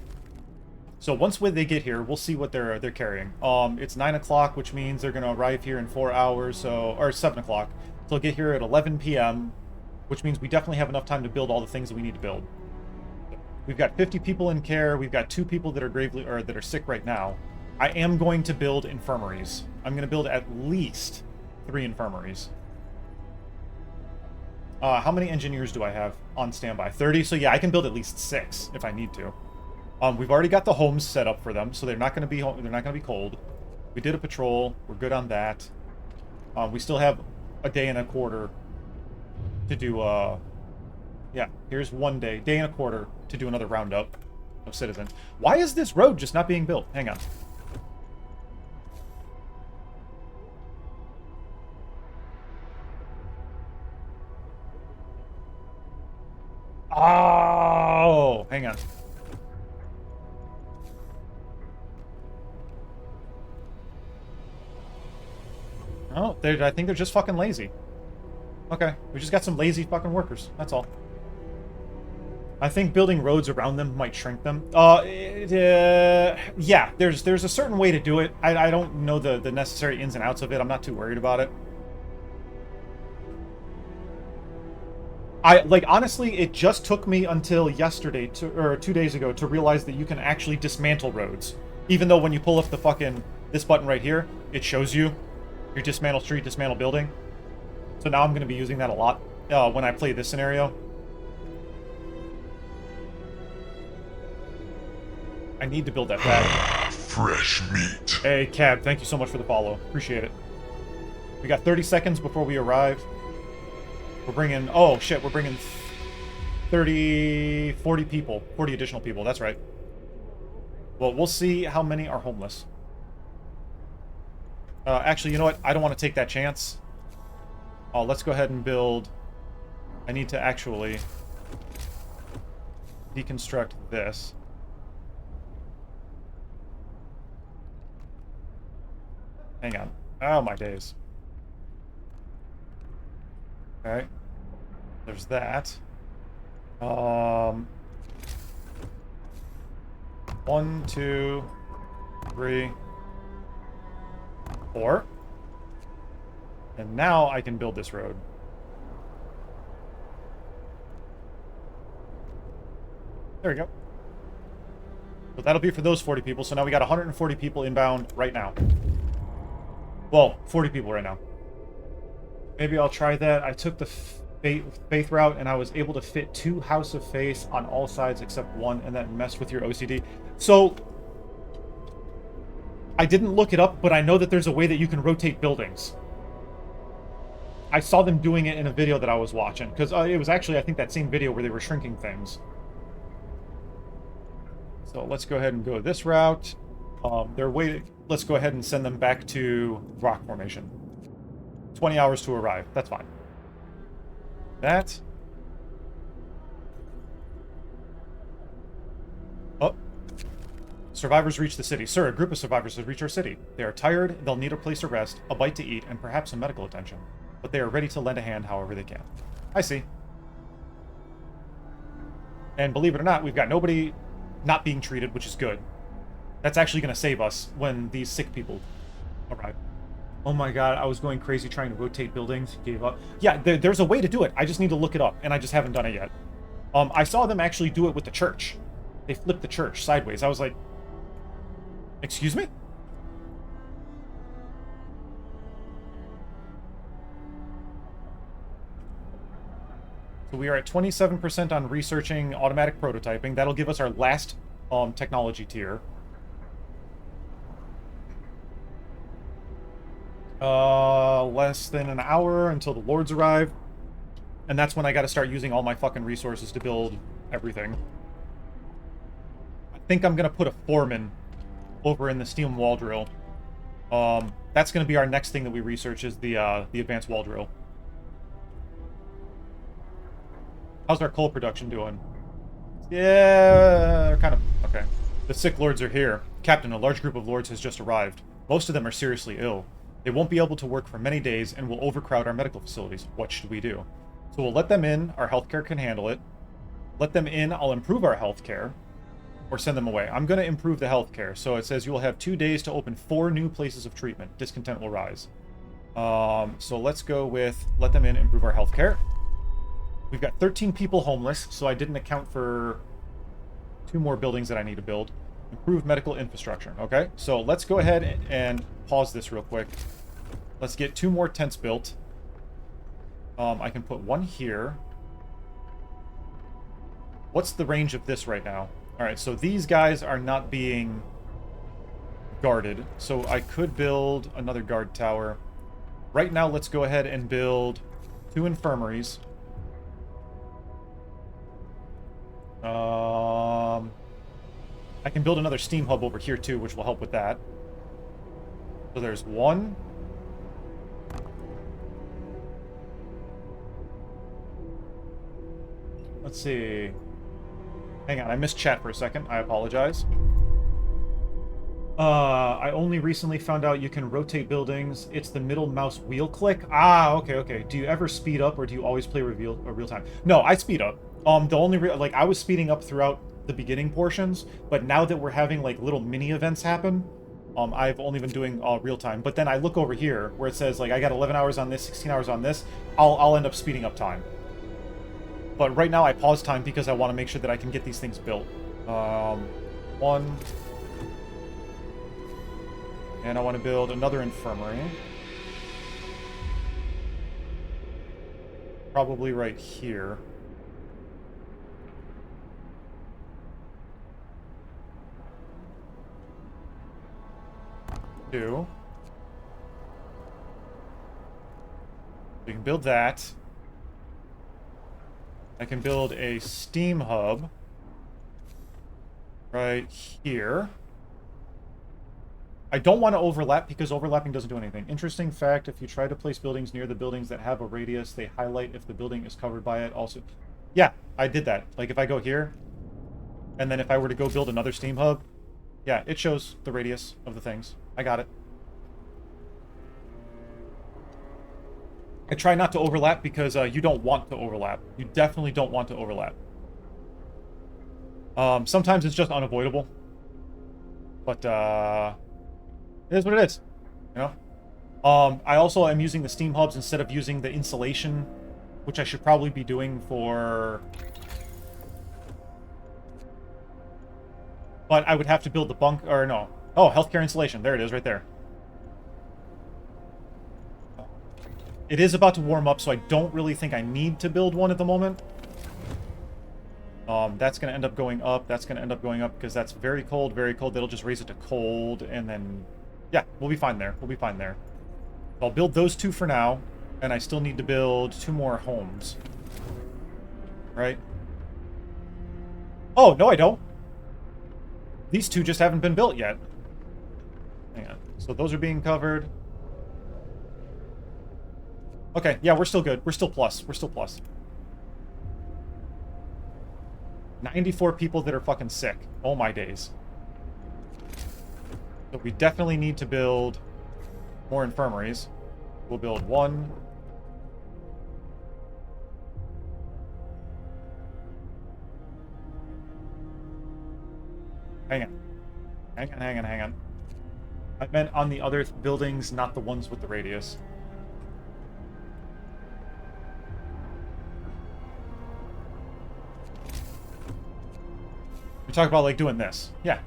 So once they get here, we'll see what they're carrying. It's 9 o'clock, which means they're going to arrive here in 4 hours, or 7 o'clock. They'll get here at 11 p.m., which means we definitely have enough time to build all the things that we need to build. We've got 50 people in care. We've got 2 people that are sick right now. I am going to build infirmaries. I'm going to build at least 3 infirmaries. How many engineers do I have on standby? 30. So yeah, I can build at least 6 if I need to. We've already got the homes set up for them, so they're not going to be cold. We did a patrol. We're good on that. We still have a day and a quarter to do. Yeah, here's 1 day and a quarter to do another roundup. No citizens. Why is this road just not being built? Hang on. Oh, hang on. Oh, I think they're just fucking lazy. Okay, we just got some lazy fucking workers. That's all. I think building roads around them might shrink them. Yeah, there's a certain way to do it. I don't know the necessary ins and outs of it. I'm not too worried about it. Honestly, it just took me until yesterday, or 2 days ago, to realize that you can actually dismantle roads. Even though when you pull up the fucking, this button right here, it shows you your dismantle street, dismantle building. So now I'm going to be using that a lot when I play this scenario. I need to build that back. Fresh meat. Hey, Cab, thank you so much for the follow. Appreciate it. We got 30 seconds before we arrive. We're bringing... Oh, shit, we're bringing 40 people. 40 additional people, that's right. Well, we'll see how many are homeless. Actually, you know what? I don't want to take that chance. Let's go ahead and build... I need to actually deconstruct this. Hang on. Oh, my days. Okay. There's that. 1, 2, 3, 4. And now I can build this road. There we go. So that'll be for those 40 people. So now we got 140 people inbound right now. Well, 40 people right now. Maybe I'll try that. I took the faith route, and I was able to fit 2 House of Faith on all sides except one, and that messed with your OCD. So, I didn't look it up, but I know that there's a way that you can rotate buildings. I saw them doing it in a video that I was watching, because it was actually, I think, that same video where they were shrinking things. So let's go ahead and go this route. They're waiting. Let's go ahead and send them back to rock formation. 20 hours to arrive. That's fine. That. Oh. Survivors reach the city. Sir, a group of survivors has reached our city. They are tired, they'll need a place to rest, a bite to eat, and perhaps some medical attention. But they are ready to lend a hand however they can. I see. And believe it or not, we've got nobody not being treated, which is good. That's actually going to save us when these sick people arrive. Oh my god, I was going crazy trying to rotate buildings. Gave up. Yeah, there's a way to do it. I just need to look it up, and I just haven't done it yet. I saw them actually do it with the church. They flipped the church sideways. I was like, excuse me? So we are at 27% on researching automatic prototyping. That'll give us our last technology tier. Less than an hour until the lords arrive. And that's when I gotta start using all my fucking resources to build everything. I think I'm gonna put a foreman over in the steel wall drill. That's gonna be our next thing that we research is the advanced wall drill. How's our coal production doing? Yeah, kind of. Okay. The sick lords are here. Captain, a large group of lords has just arrived. Most of them are seriously ill. They won't be able to work for many days and will overcrowd our medical facilities. What should we do? So we'll let them in. Our healthcare can handle it. Let them in. I'll improve our healthcare. Or send them away. I'm going to improve the healthcare. So it says you will have 2 days to open 4 new places of treatment. Discontent will rise. So let's go with let them in, improve our healthcare. We've got 13 people homeless, so I didn't account for 2 more buildings that I need to build. Improve medical infrastructure. Okay, so let's go ahead and pause this real quick. Let's get 2 more tents built. I can put 1 here. What's the range of this right now? Alright, so these guys are not being guarded, so I could build another guard tower. Right now, let's go ahead and build 2 infirmaries. I can build another steam hub over here too, which will help with that. So there's one. Let's see. Hang on, I missed chat for a second. I apologize. I only recently found out you can rotate buildings. It's the middle mouse wheel click. Ah, okay, okay. Do you ever speed up, or do you always play real time? No, I speed up. The only like I was speeding up throughout the beginning portions, but now that we're having like little mini events happen, I've only been doing real time. But then I look over here where it says like I got 11 hours on this, 16 hours on this. I'll end up speeding up time. But right now I pause time because I want to make sure that I can get these things built. One. And I want to build another infirmary. Probably right here. Two. We can build that. I can build a steam hub right here. I don't want to overlap because overlapping doesn't do anything. Interesting fact, if you try to place buildings near the buildings that have a radius, they highlight if the building is covered by it also. Yeah, I did that. Like if I go here, and then if I were to go build another steam hub, yeah, it shows the radius of the things. I got it. I try not to overlap because you don't want to overlap. You definitely don't want to overlap. Sometimes it's just unavoidable. But, it is what it is, you know? I also am using the steam hubs instead of using the insulation, which I should probably be doing for... But I would have to build the bunk, or no. Oh, healthcare insulation. There it is, right there. It is about to warm up, so I don't really think I need to build one at the moment. That's going to end up going up. That's going to end up going up because that's very cold, very cold. That'll just raise it to cold, and then... Yeah, we'll be fine there. We'll be fine there. I'll build those two for now, and I still need to build 2 more homes. Right? Oh, no I don't. These 2 just haven't been built yet. Hang on. So those are being covered. Okay, yeah, we're still good. We're still plus. We're still plus. 94 people that are fucking sick. Oh my days. So we definitely need to build more infirmaries. We'll build 1. Hang on. Hang on, hang on, hang on. I meant on the other buildings, not the ones with the radius. We talk about, like, doing this. Yeah.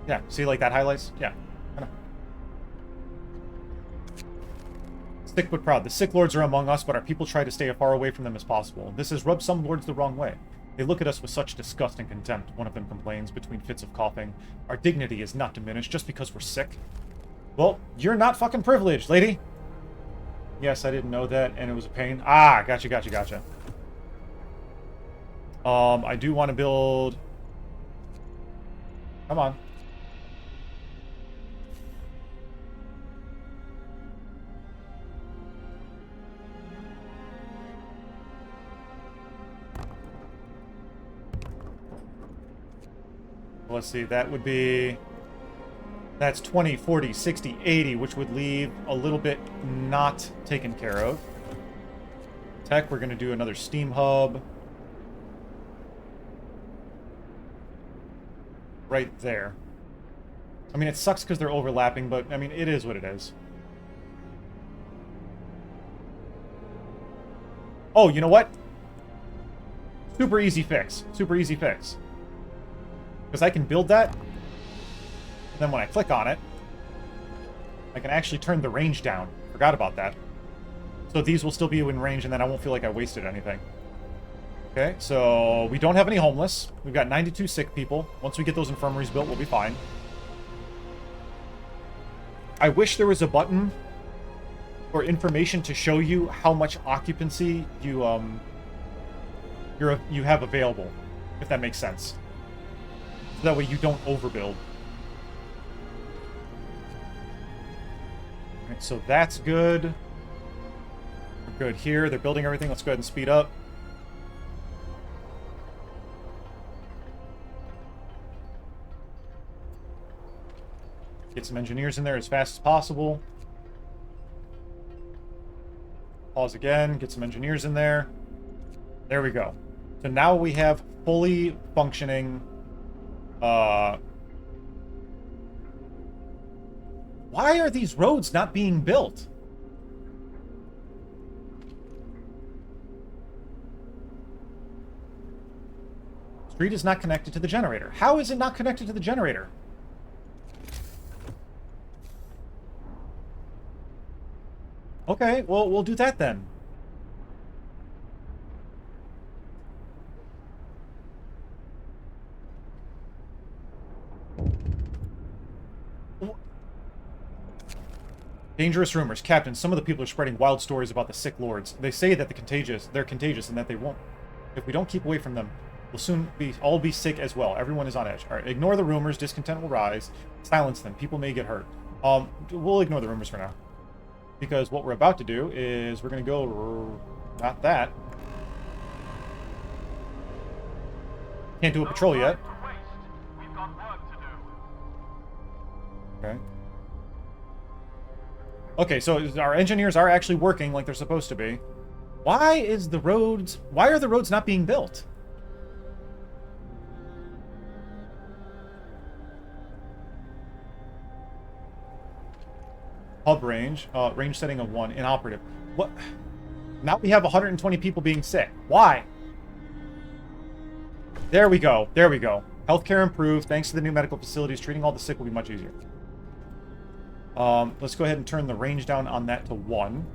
Yeah, see, like, that highlights? Yeah. I know. Sick but proud. The sick lords are among us, but our people try to stay as far away from them as possible. This has rubbed some lords the wrong way. They look at us with such disgust and contempt, one of them complains, between fits of coughing. Our dignity is not diminished just because we're sick. Well, you're not fucking privileged, lady. Yes, I didn't know that, and it was a pain. Ah, gotcha, gotcha, gotcha. I do want to build... Come on. Let's see, that would be... That's 20, 40, 60, 80, which would leave a little bit not taken care of. Tech, we're going to do another steam hub. Right there. I mean, it sucks because they're overlapping, but, I mean, it is what it is. Oh, you know what? Super easy fix. Super easy fix. Because I can build that. And then when I click on it, I can actually turn the range down. Forgot about that. So these will still be in range, and then I won't feel like I wasted anything. Okay, so we don't have any homeless. We've got 92 sick people. Once we get those infirmaries built, we'll be fine. I wish there was a button or information to show you how much occupancy you you have available, if that makes sense. So that way you don't overbuild. Alright, so that's good. We're good here. They're building everything. Let's go ahead and speed up. Get some engineers in there as fast as possible. Pause again. Get some engineers in there. There we go. So now we have fully functioning... Why are these roads not being built? Street is not connected to the generator. How is it not connected to the generator? Okay, well, we'll do that then. Dangerous rumors. Captain, some of the people are spreading wild stories about the sick lords. They say that they're contagious and that they won't. If we don't keep away from them, we'll soon all be sick as well. Everyone is on edge. All right, ignore the rumors. Discontent will rise. Silence them. People may get hurt. We'll ignore the rumors for now. Because what we're about to do is we're going to go... Not that. Can't do a patrol yet. We've got work to do. Okay. Okay, so our engineers are actually working like they're supposed to be. Why are the roads not being built? Hub range, range setting of 1, inoperative. What? Now we have 120 people being sick. Why? There we go. There we go. Healthcare improved. Thanks to the new medical facilities, treating all the sick will be much easier. Let's go ahead and turn the range down on that to 1.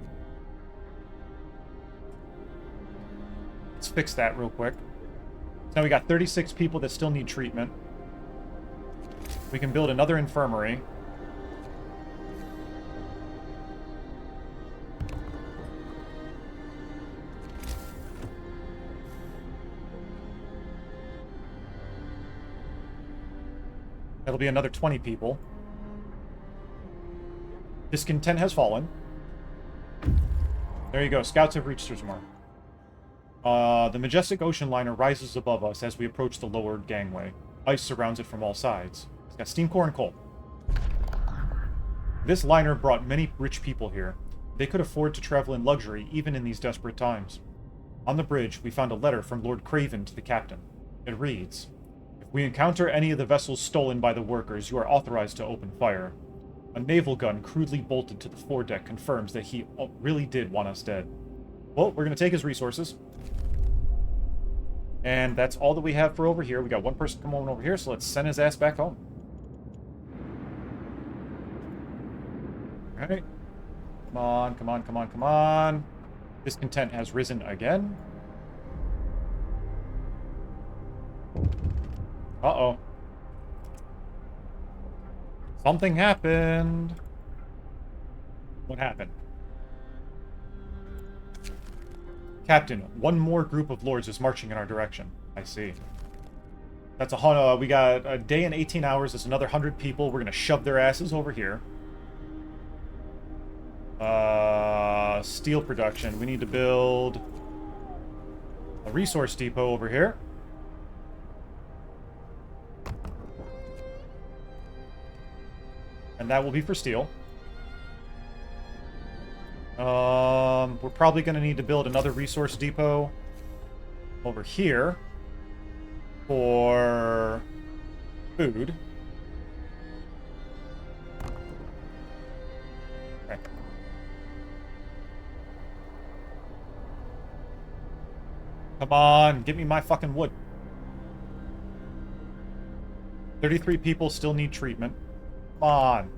Let's fix that real quick. So now we got 36 people that still need treatment. We can build another infirmary. That'll be another 20 people. Discontent has fallen. There you go. Scouts have reached Surzamar. The majestic ocean liner rises above us as we approach the lowered gangway. Ice surrounds it from all sides. It's got steam core and coal. This liner brought many rich people here. They could afford to travel in luxury even in these desperate times. On the bridge, we found a letter from Lord Craven to the captain. It reads, "If we encounter any of the vessels stolen by the workers, you are authorized to open fire. A naval gun crudely bolted to the foredeck confirms that he really did want us dead." Well, we're going to take his resources. And that's all that we have for over here. We got one person come on over here, so let's send his ass back home. Alright. Come on, come on, come on, come on. Discontent has risen again. Uh-oh. Something happened. What happened? Captain, one more group of lords is marching in our direction. I see. That's we got a day and 18 hours. That's another 100 people. We're going to shove their asses over here. Steel production. We need to build a resource depot over here. And that will be for steel. We're probably going to need to build another resource depot over here for food. Okay. Come on, give me my fucking wood. 33 people still need treatment. Come on.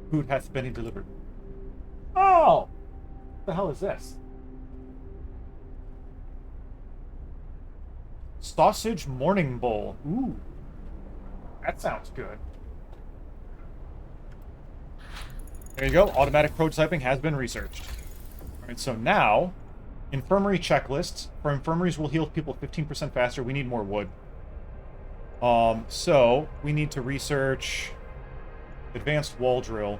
Food hath been delivered. Oh! What the hell is this? Sausage morning bowl. Ooh. That sounds good. There you go. Automatic prototyping has been researched. All right, so now, infirmary checklists. For infirmaries, will heal people 15% faster. We need more wood. So we need to research advanced wall drill.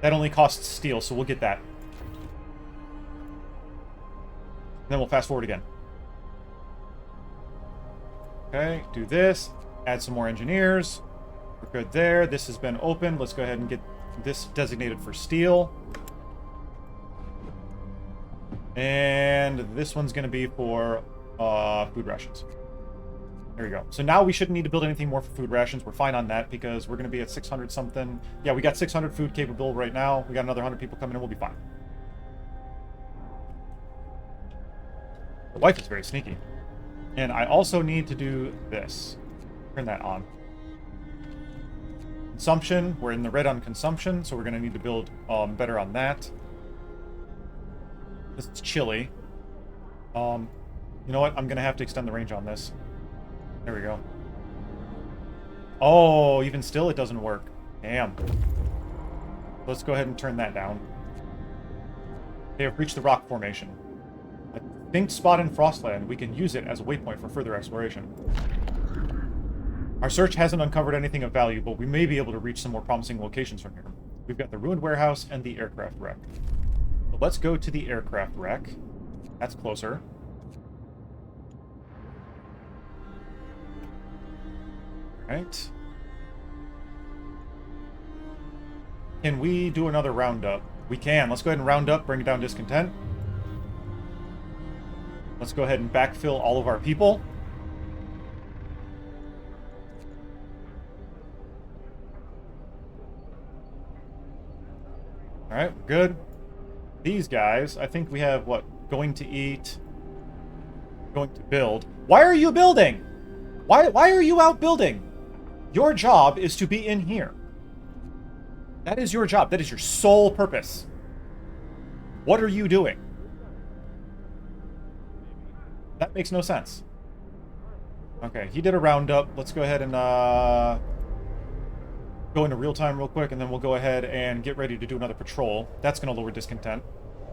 That only costs steel, so we'll get that. Then we'll fast forward again. Okay, do this. Add some more engineers. We're good there. This has been opened. Let's go ahead and get this designated for steel. And this one's going to be for food rations. There we go. So now we shouldn't need to build anything more for food rations. We're fine on that because we're going to be at 600 something. Yeah, we got 600 food capable right now. We got another 100 people coming in. We'll be fine. The wife is very sneaky. And I also need to do this. Turn that on. Consumption. We're in the red on consumption, so we're going to need to build better on that. This is chilly. You know what? I'm going to have to extend the range on this. There we go. Oh, even still, it doesn't work. Damn. Let's go ahead and turn that down. They have reached the rock formation. A distinct spot in Frostland. We can use it as a waypoint for further exploration. Our search hasn't uncovered anything of value, but we may be able to reach some more promising locations from here. We've got the ruined warehouse and the aircraft wreck. So let's go to the aircraft wreck. That's closer. Right. Can we do another roundup? We can. Let's go ahead and round up, bring down discontent. Let's go ahead and backfill all of our people. Alright, we're good. These guys, I think we have, what, going to eat, going to build. Why are you building? Why are you out building? Your job is to be in here. That is your job. That is your sole purpose. What are you doing? That makes no sense. Okay, he did a roundup. Let's go ahead and go into real time real quick, and then we'll go ahead and get ready to do another patrol. That's going to lower discontent.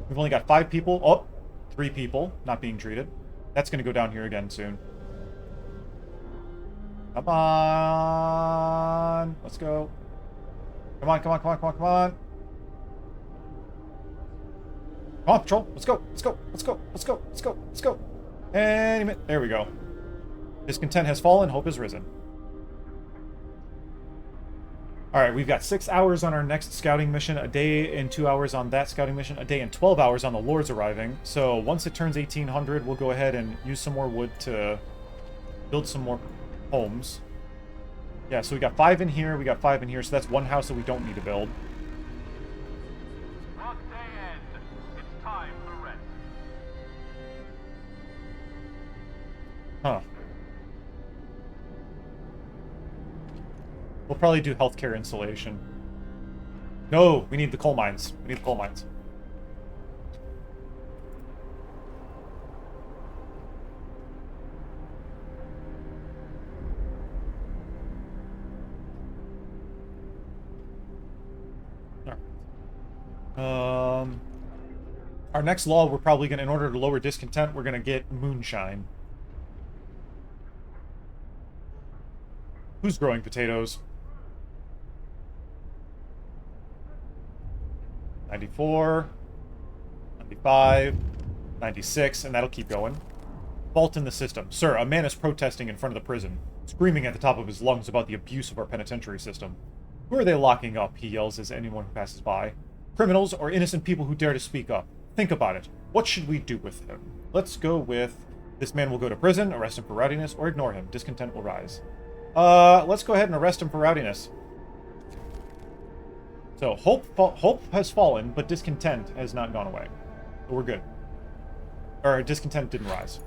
We've only got 5 people. Oh, 3 people not being treated. That's going to go down here again soon. Come on. Let's go. Come on, come on, come on, come on, come on. Come on, patrol. Let's go. Let's go. Let's go. Let's go. Let's go. Let's go. Any minute. There we go. Discontent has fallen. Hope has risen. Alright, we've got 6 hours on our next scouting mission, a day and 2 hours on that scouting mission, a day and 12 hours on the Lords arriving. So once it turns 1800, we'll go ahead and use some more wood to build some more homes. Yeah, so we got 5 in here, we got 5 in here, so that's 1 house that we don't need to build. Work day end. It's time for rest. Huh. We'll probably do healthcare installation. No, we need the coal mines. We need the coal mines. Our next law, we're probably going to, in order to lower discontent, we're going to get moonshine. Who's growing potatoes? 94, 95, 96, and that'll keep going. Fault in the system. Sir, a man is protesting in front of the prison, screaming at the top of his lungs about the abuse of our penitentiary system. Who are they locking up? He yells as anyone who passes by. Criminals or innocent people who dare to speak up. Think about it. What should we do with him? Let's go with... This man will go to prison, arrest him for rowdiness, or ignore him. Discontent will rise. Let's go ahead and arrest him for rowdiness. So, hope has fallen, but discontent has not gone away. So we're good. Or, discontent didn't rise.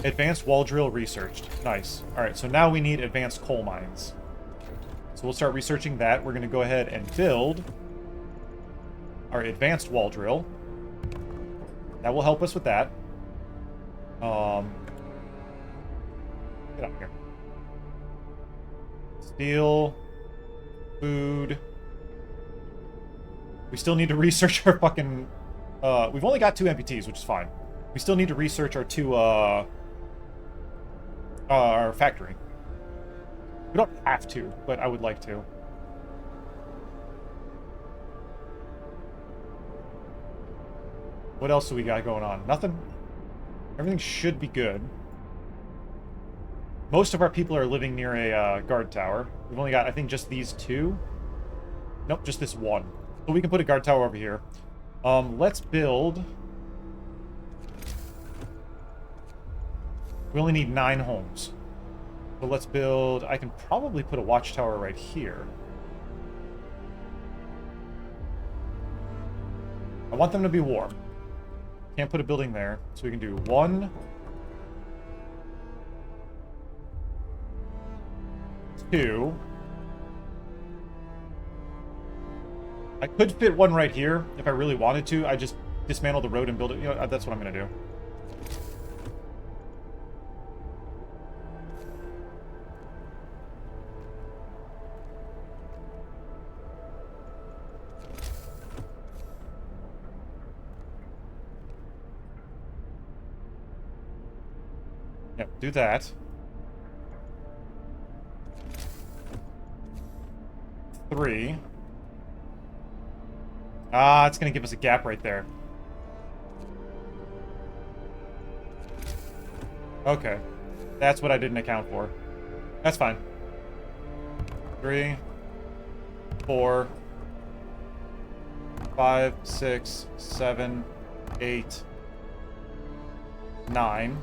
Advanced wall drill researched. Nice. Alright, so now we need advanced coal mines. So we'll start researching that. We're going to go ahead and build our advanced wall drill. That will help us with that. Get out here. Steel. Food. We still need to research our fucking... we've only got 2 amputees, which is fine. We still need to research our 2, our factory. We don't have to, but I would like to. What else do we got going on? Nothing? Everything should be good. Most of our people are living near a guard tower. We've only got, I think, just these 2. Nope, just this 1. So we can put a guard tower over here. Let's build... We only need 9 homes. So let's build... I can probably put a watchtower right here. I want them to be warm. Can't put a building there. So we can do 1... 2... I could fit 1 right here if I really wanted to. I just dismantle the road and build it. You know, that's what I'm going to do. Yep, do that. 3. Ah, it's going to give us a gap right there. Okay. That's what I didn't account for. That's fine. 3, 4, 5, 6, 7, 8, 9.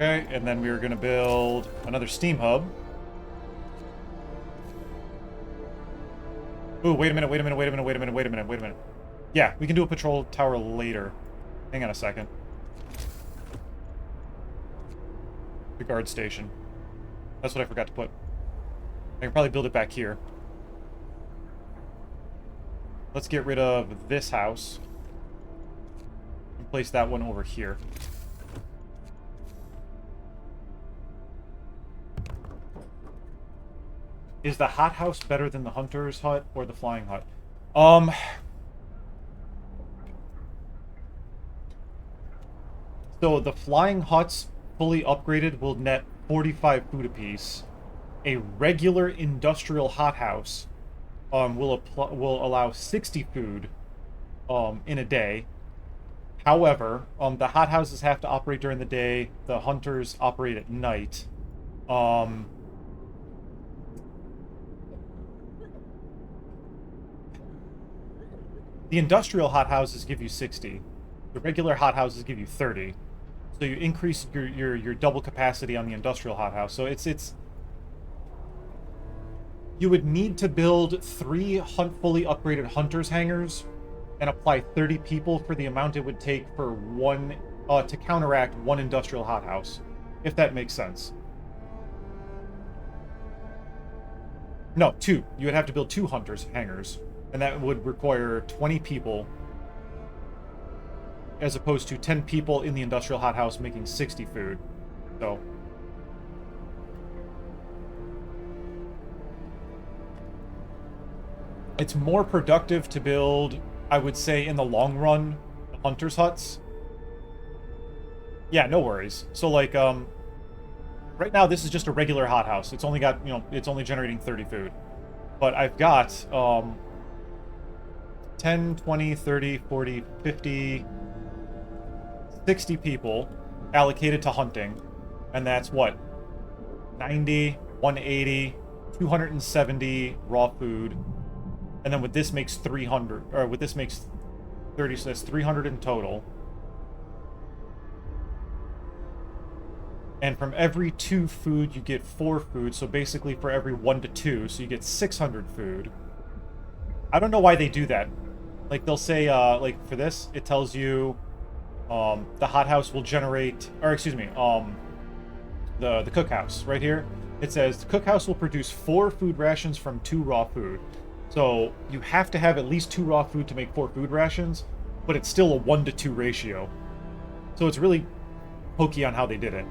Okay, and then we were going to build another steam hub. Ooh, wait a minute. Yeah, we can do a patrol tower later. Hang on a second. The guard station. That's what I forgot to put. I can probably build it back here. Let's get rid of this house. And place that one over here. Is the hothouse better than the hunter's hut or the flying hut? So the flying huts fully upgraded will net 45 food apiece. A regular industrial hothouse will allow 60 food in a day. However, the hothouses have to operate during the day. The hunters operate at night. The industrial hothouses give you 60. The regular hothouses give you 30. So you increase your double capacity on the industrial hothouse. So it's you would need to build 3 fully upgraded hunters hangars and apply 30 people for the amount it would take for one to counteract 1 industrial hothouse, if that makes sense. No, 2. You would have to build 2 hunters hangars. And that would require 20 people, as opposed to 10 people in the industrial hothouse making 60 food. So, it's more productive to build, I would say, in the long run, hunters' huts. Yeah, no worries. So, like, right now this is just a regular hothouse. It's only got, it's only generating 30 food. But I've got, 10, 20, 30, 40, 50, 60 people allocated to hunting. And that's what? 90, 180, 270 raw food. And then with this makes 300, or with this makes 30, so that's 300 in total. And from every 2 food, you get 4 food. So basically for every 1 to 2, so you get 600 food. I don't know why they do that. Like, they'll say, like, for this, it tells you, the hothouse will generate, or excuse me, the cookhouse, right here. It says, the cookhouse will produce 4 food rations from 2 raw food. So, you have to have at least 2 raw food to make 4 food rations, but it's still a 1 to 2 ratio. So it's really hokey on how they did it.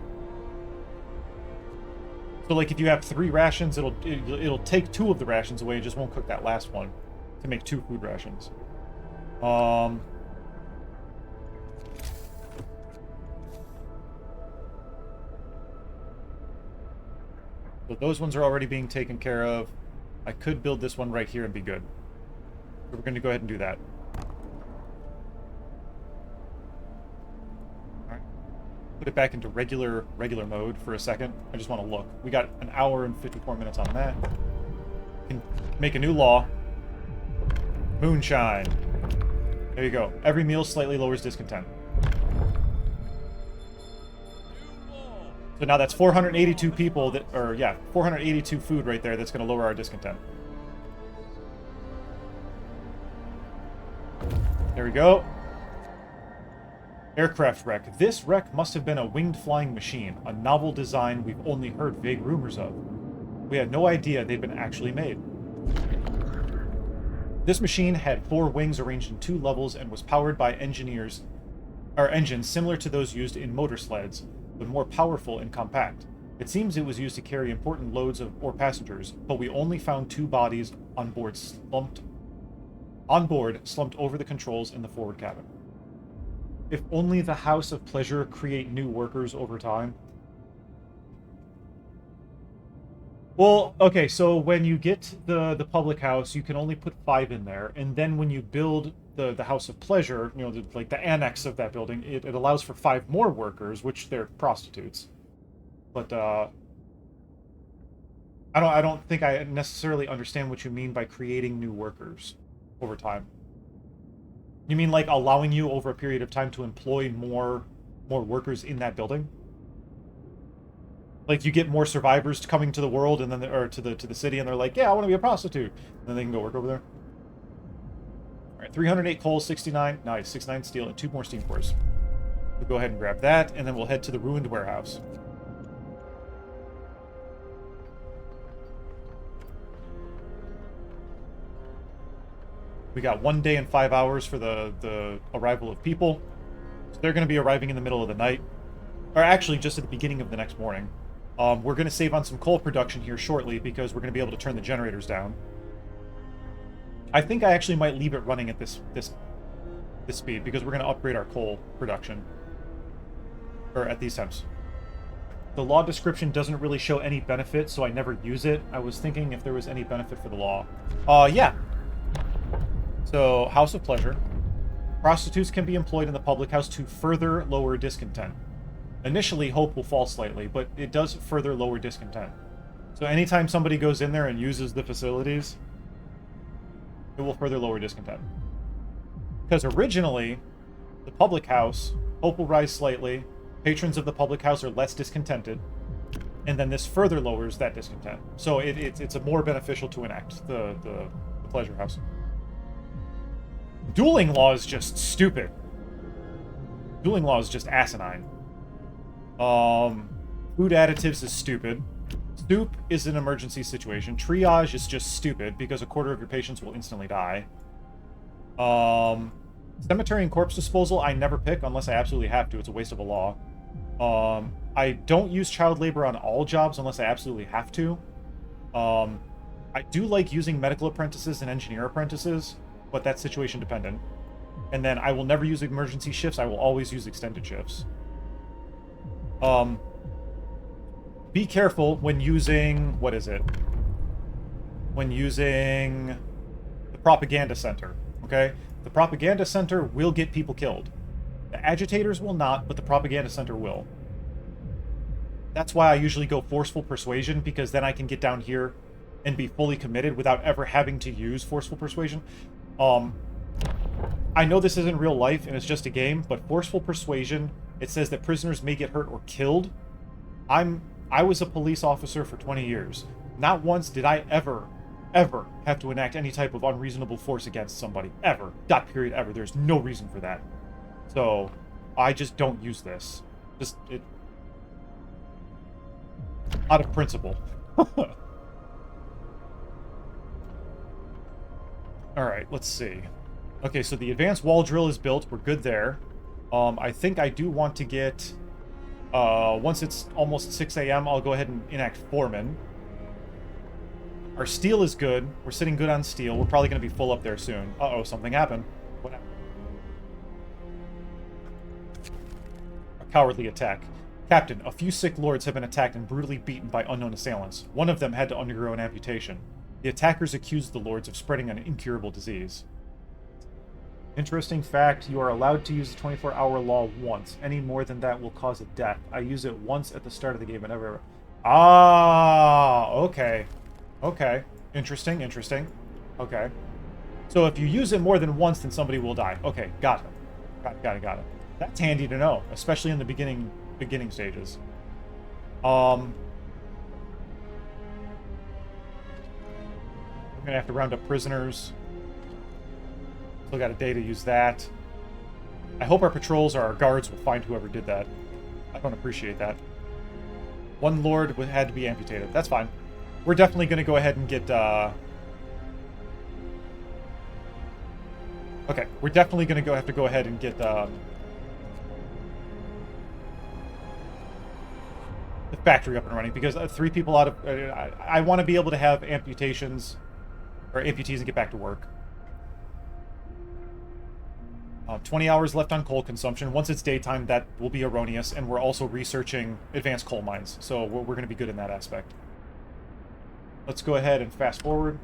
So like if you have 3 rations, it'll take 2 of the rations away. It just won't cook that last one to make 2 food rations. So those ones are already being taken care of. I could build this one right here and be good. So we're going to go ahead and do that. Alright. Put it back into regular mode for a second. I just want to look. We got an hour and 54 minutes on that. Can make a new law. Moonshine. There you go. Every meal slightly lowers discontent. So now that's 482 people that, or yeah, 482 food right there that's going to lower our discontent. There we go. Aircraft wreck. This wreck must have been a winged flying machine, a novel design we've only heard vague rumors of. We had no idea they'd been actually made. This machine had 4 wings arranged in 2 levels and was powered by engines similar to those used in motor sleds, but more powerful and compact. It seems it was used to carry important loads or passengers, but we only found 2 bodies on board slumped over the controls in the forward cabin. If only the House of Pleasure create new workers over time. Well, okay, so when you get the public house, you can only put 5 in there, and then when you build the House of Pleasure, you know, like the annex of that building, it allows for 5 more workers, which they're prostitutes. But I don't think I necessarily understand what you mean by creating new workers over time. You mean like allowing you over a period of time to employ more workers in that building? Like you get more survivors coming to the world and then or to the city, and they're like, yeah, I want to be a prostitute. And then they can go work over there. All right, 308 coal, 69, nice, 69 steel, and 2 more steam cores. We'll go ahead and grab that, and then we'll head to the ruined warehouse. We got 1 day and 5 hours for the arrival of people. So they're going to be arriving in the middle of the night. Or actually, just at the beginning of the next morning. We're going to save on some coal production here shortly because we're going to be able to turn the generators down. I think I actually might leave it running at this speed because we're going to upgrade our coal production. Or at these temps. The law description doesn't really show any benefit, so I never use it. I was thinking if there was any benefit for the law. Yeah. So, House of Pleasure. Prostitutes can be employed in the public house to further lower discontent. Initially, hope will fall slightly, but it does further lower discontent. So anytime somebody goes in there and uses the facilities, it will further lower discontent. Because originally, the public house, hope will rise slightly, patrons of the public house are less discontented, and then this further lowers that discontent. So it's a more beneficial to enact the pleasure house. Dueling law is just stupid. Dueling law is just asinine. Food additives is stupid. Soup is an emergency situation. Triage is just stupid because a quarter of your patients will instantly die. Cemetery and corpse disposal I never pick unless I absolutely have to. It's a waste of a law. I don't use child labor on all jobs unless I absolutely have to. I do like using medical apprentices and engineer apprentices, but that's situation dependent. And then I will never use emergency shifts. I will always use extended shifts. Be careful when using, what is it? When using the propaganda center, okay? The propaganda center will get people killed. The agitators will not, but the propaganda center will. That's why I usually go forceful persuasion, because then I can get down here and be fully committed without ever having to use forceful persuasion. I know this isn't real life and it's just a game, but forceful persuasion, it says that prisoners may get hurt or killed. I was a police officer for 20 years. Not once did I ever have to enact any type of unreasonable force against somebody. Ever. Dot period ever. There's no reason for that. So, I just don't use this. Out of principle. Alright, let's see. Okay, so the advanced wall drill is built. We're good there. I think I do want to get Once it's almost 6 a.m., I'll go ahead and enact Foreman. Our steel is good. We're sitting good on steel. We're probably going to be full up there soon. Uh-oh, something happened. What happened? A cowardly attack. Captain, a few sick lords have been attacked and brutally beaten by unknown assailants. One of them had to undergo an amputation. The attackers accused the lords of spreading an incurable disease. Interesting fact, you are allowed to use the 24-hour law once. Any more than that will cause a death. I use it once at the start of the game and never... Ah, okay. Okay. Interesting, interesting. Okay. So if you use it more than once, then somebody will die. Okay, got it. Got it. That's handy to know, especially in the beginning stages. I'm gonna have to round up prisoners. Still got a day to use that. I hope our patrols or our guards will find whoever did that. I don't appreciate that. One lord had to be amputated. That's fine. We're definitely going to go ahead and get... Okay, we're definitely going to have to go ahead and get... the factory up and running, because 3 people out of... I want to be able to have amputations, or amputees, and get back to work. 20 hours left on coal consumption. Once it's daytime, that will be erroneous, and we're also researching advanced coal mines, so we're going to be good in that aspect. Let's go ahead and fast forward.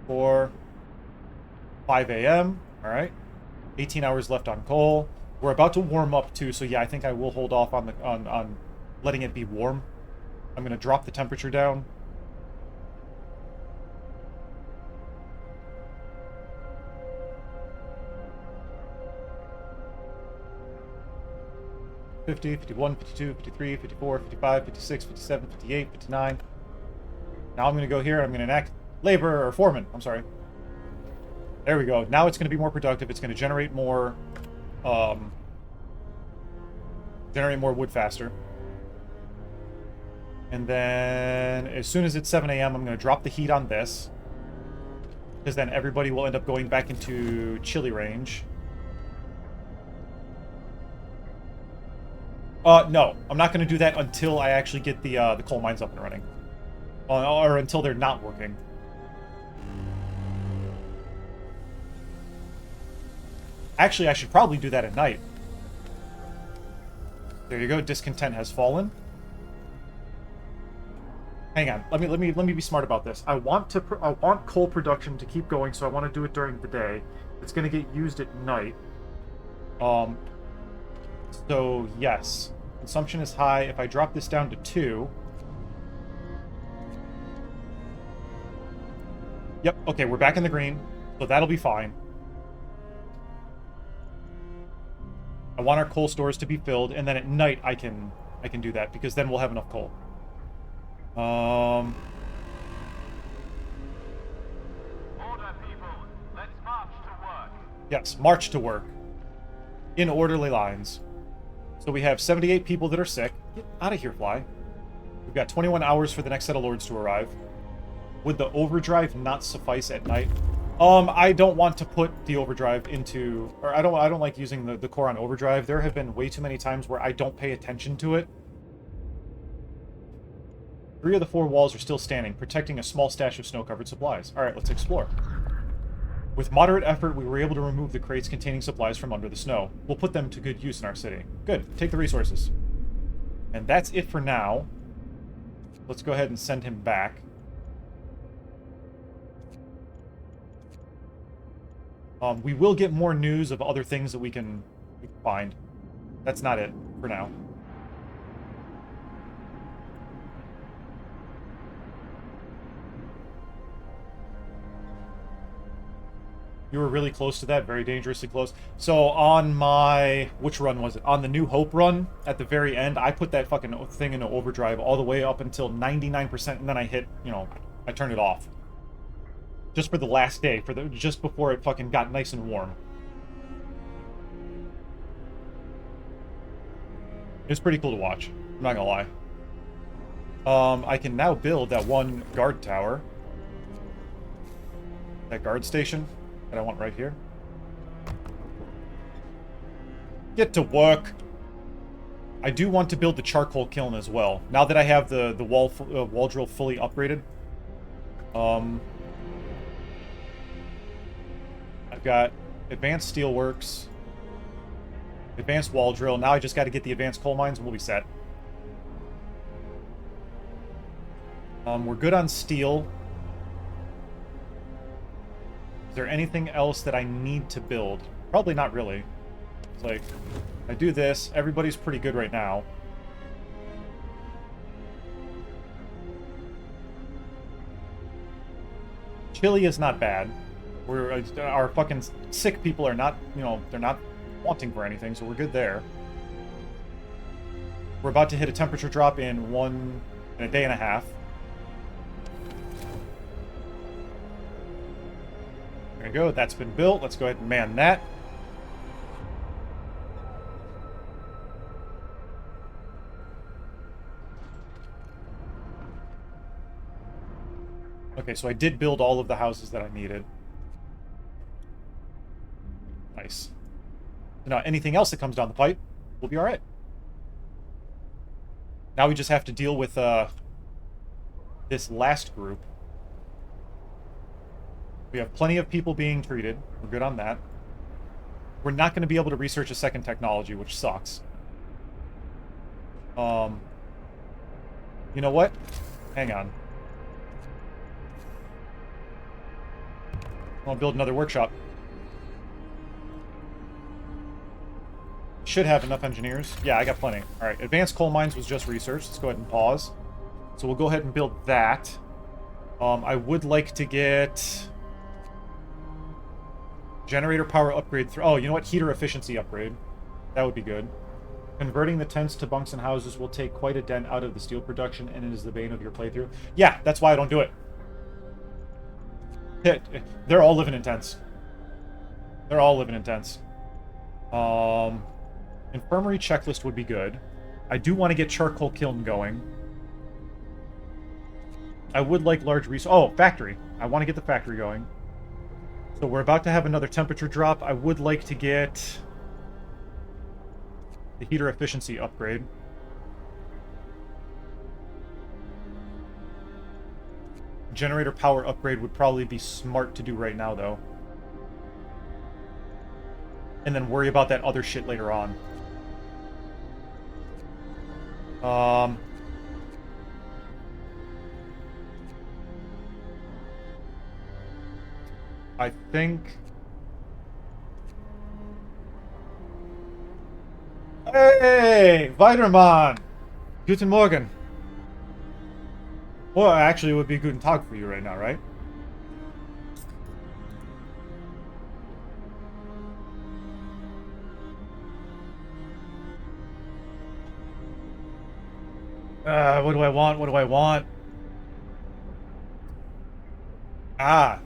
5 a.m. All right. 18 hours left on coal. We're about to warm up too, so yeah, I think I will hold off on on letting it be warm. I'm going to drop the temperature down. 50, 51, 52, 53, 54, 55, 56, 57, 58, 59. Now I'm going to go here. I'm going to enact labor or foreman. I'm sorry. There we go. Now it's going to be more productive. It's going to generate more wood faster. And then as soon as it's 7 a.m., I'm going to drop the heat on this, because then everybody will end up going back into chilly range. No, I'm not going to do that until I actually get the coal mines up and running. Or until they're not working. Actually, I should probably do that at night. There you go. Discontent has fallen. Hang on. Let me be smart about this. I want coal production to keep going, so I want to do it during the day. It's going to get used at night. So yes, consumption is high. If I drop this down to 2. Yep. Okay, we're back in the green, so that'll be fine. I want our coal stores to be filled, and then at night I can do that, because then we'll have enough coal. Order, people. Let's march to work. Yes, march to work. In orderly lines. So we have 78 people that are sick. Get out of here, fly. We've got 21 hours for the next set of lords to arrive. Would the overdrive not suffice at night? I don't want to put the overdrive into... Or I don't like using the core on overdrive. There have been way too many times where I don't pay attention to it. 3 of the 4 walls are still standing, protecting a small stash of snow-covered supplies. Alright, let's explore. With moderate effort, we were able to remove the crates containing supplies from under the snow. We'll put them to good use in our city. Good. Take the resources. And that's it for now. Let's go ahead and send him back. We will get more news of other things that we can find. That's not it for now. You were really close to that, very dangerously close. So on my... Which run was it? On the New Hope run, at the very end, I put that fucking thing into overdrive all the way up until 99%, and then I hit, I turned it off. Just for the last day, just before it fucking got nice and warm. It was pretty cool to watch, I'm not gonna lie. I can now build that one guard tower. That guard station that I want right here. Get to work. I do want to build the charcoal kiln as well. Now that I have the wall drill fully upgraded. I've got advanced steelworks, advanced wall drill. Now I just got to get the advanced coal mines and we'll be set. We're good on steel. Is there anything else that I need to build? Probably not really. It's like, I do this, everybody's pretty good right now. Chile is not bad. Our fucking sick people are not, you know, they're not wanting for anything, so we're good there. We're about to hit a temperature drop in a day and a half. There you go, that's been built. Let's go ahead and man that. Okay, so I did build all of the houses that I needed. Nice. So now anything else that comes down the pipe, we'll be alright. Now we just have to deal with this last group. We have plenty of people being treated. We're good on that. We're not going to be able to research a second technology, which sucks. You know what? Hang on. I'll build another workshop. Should have enough engineers. Yeah, I got plenty. Alright, advanced coal mines was just research. Let's go ahead and pause. So we'll go ahead and build that. I would like to get generator power upgrade through. Oh, you know what? Heater efficiency upgrade. That would be good. Converting the tents to bunks and houses will take quite a dent out of the steel production, and it is the bane of your playthrough. Yeah, that's why I don't do it. They're all living in tents. They're all living in tents. Infirmary checklist would be good. I do want to get charcoal kiln going. I would like large resource. Oh, factory. I want to get the factory going. So we're about to have another temperature drop. I would like to get the heater efficiency upgrade. Generator power upgrade would probably be smart to do right now, though. And then worry about that other shit later on. I think... Hey! Weidermann! Guten Morgen! Well, actually, it would be Guten Tag for you right now, right? What do I want? What do I want? Ah.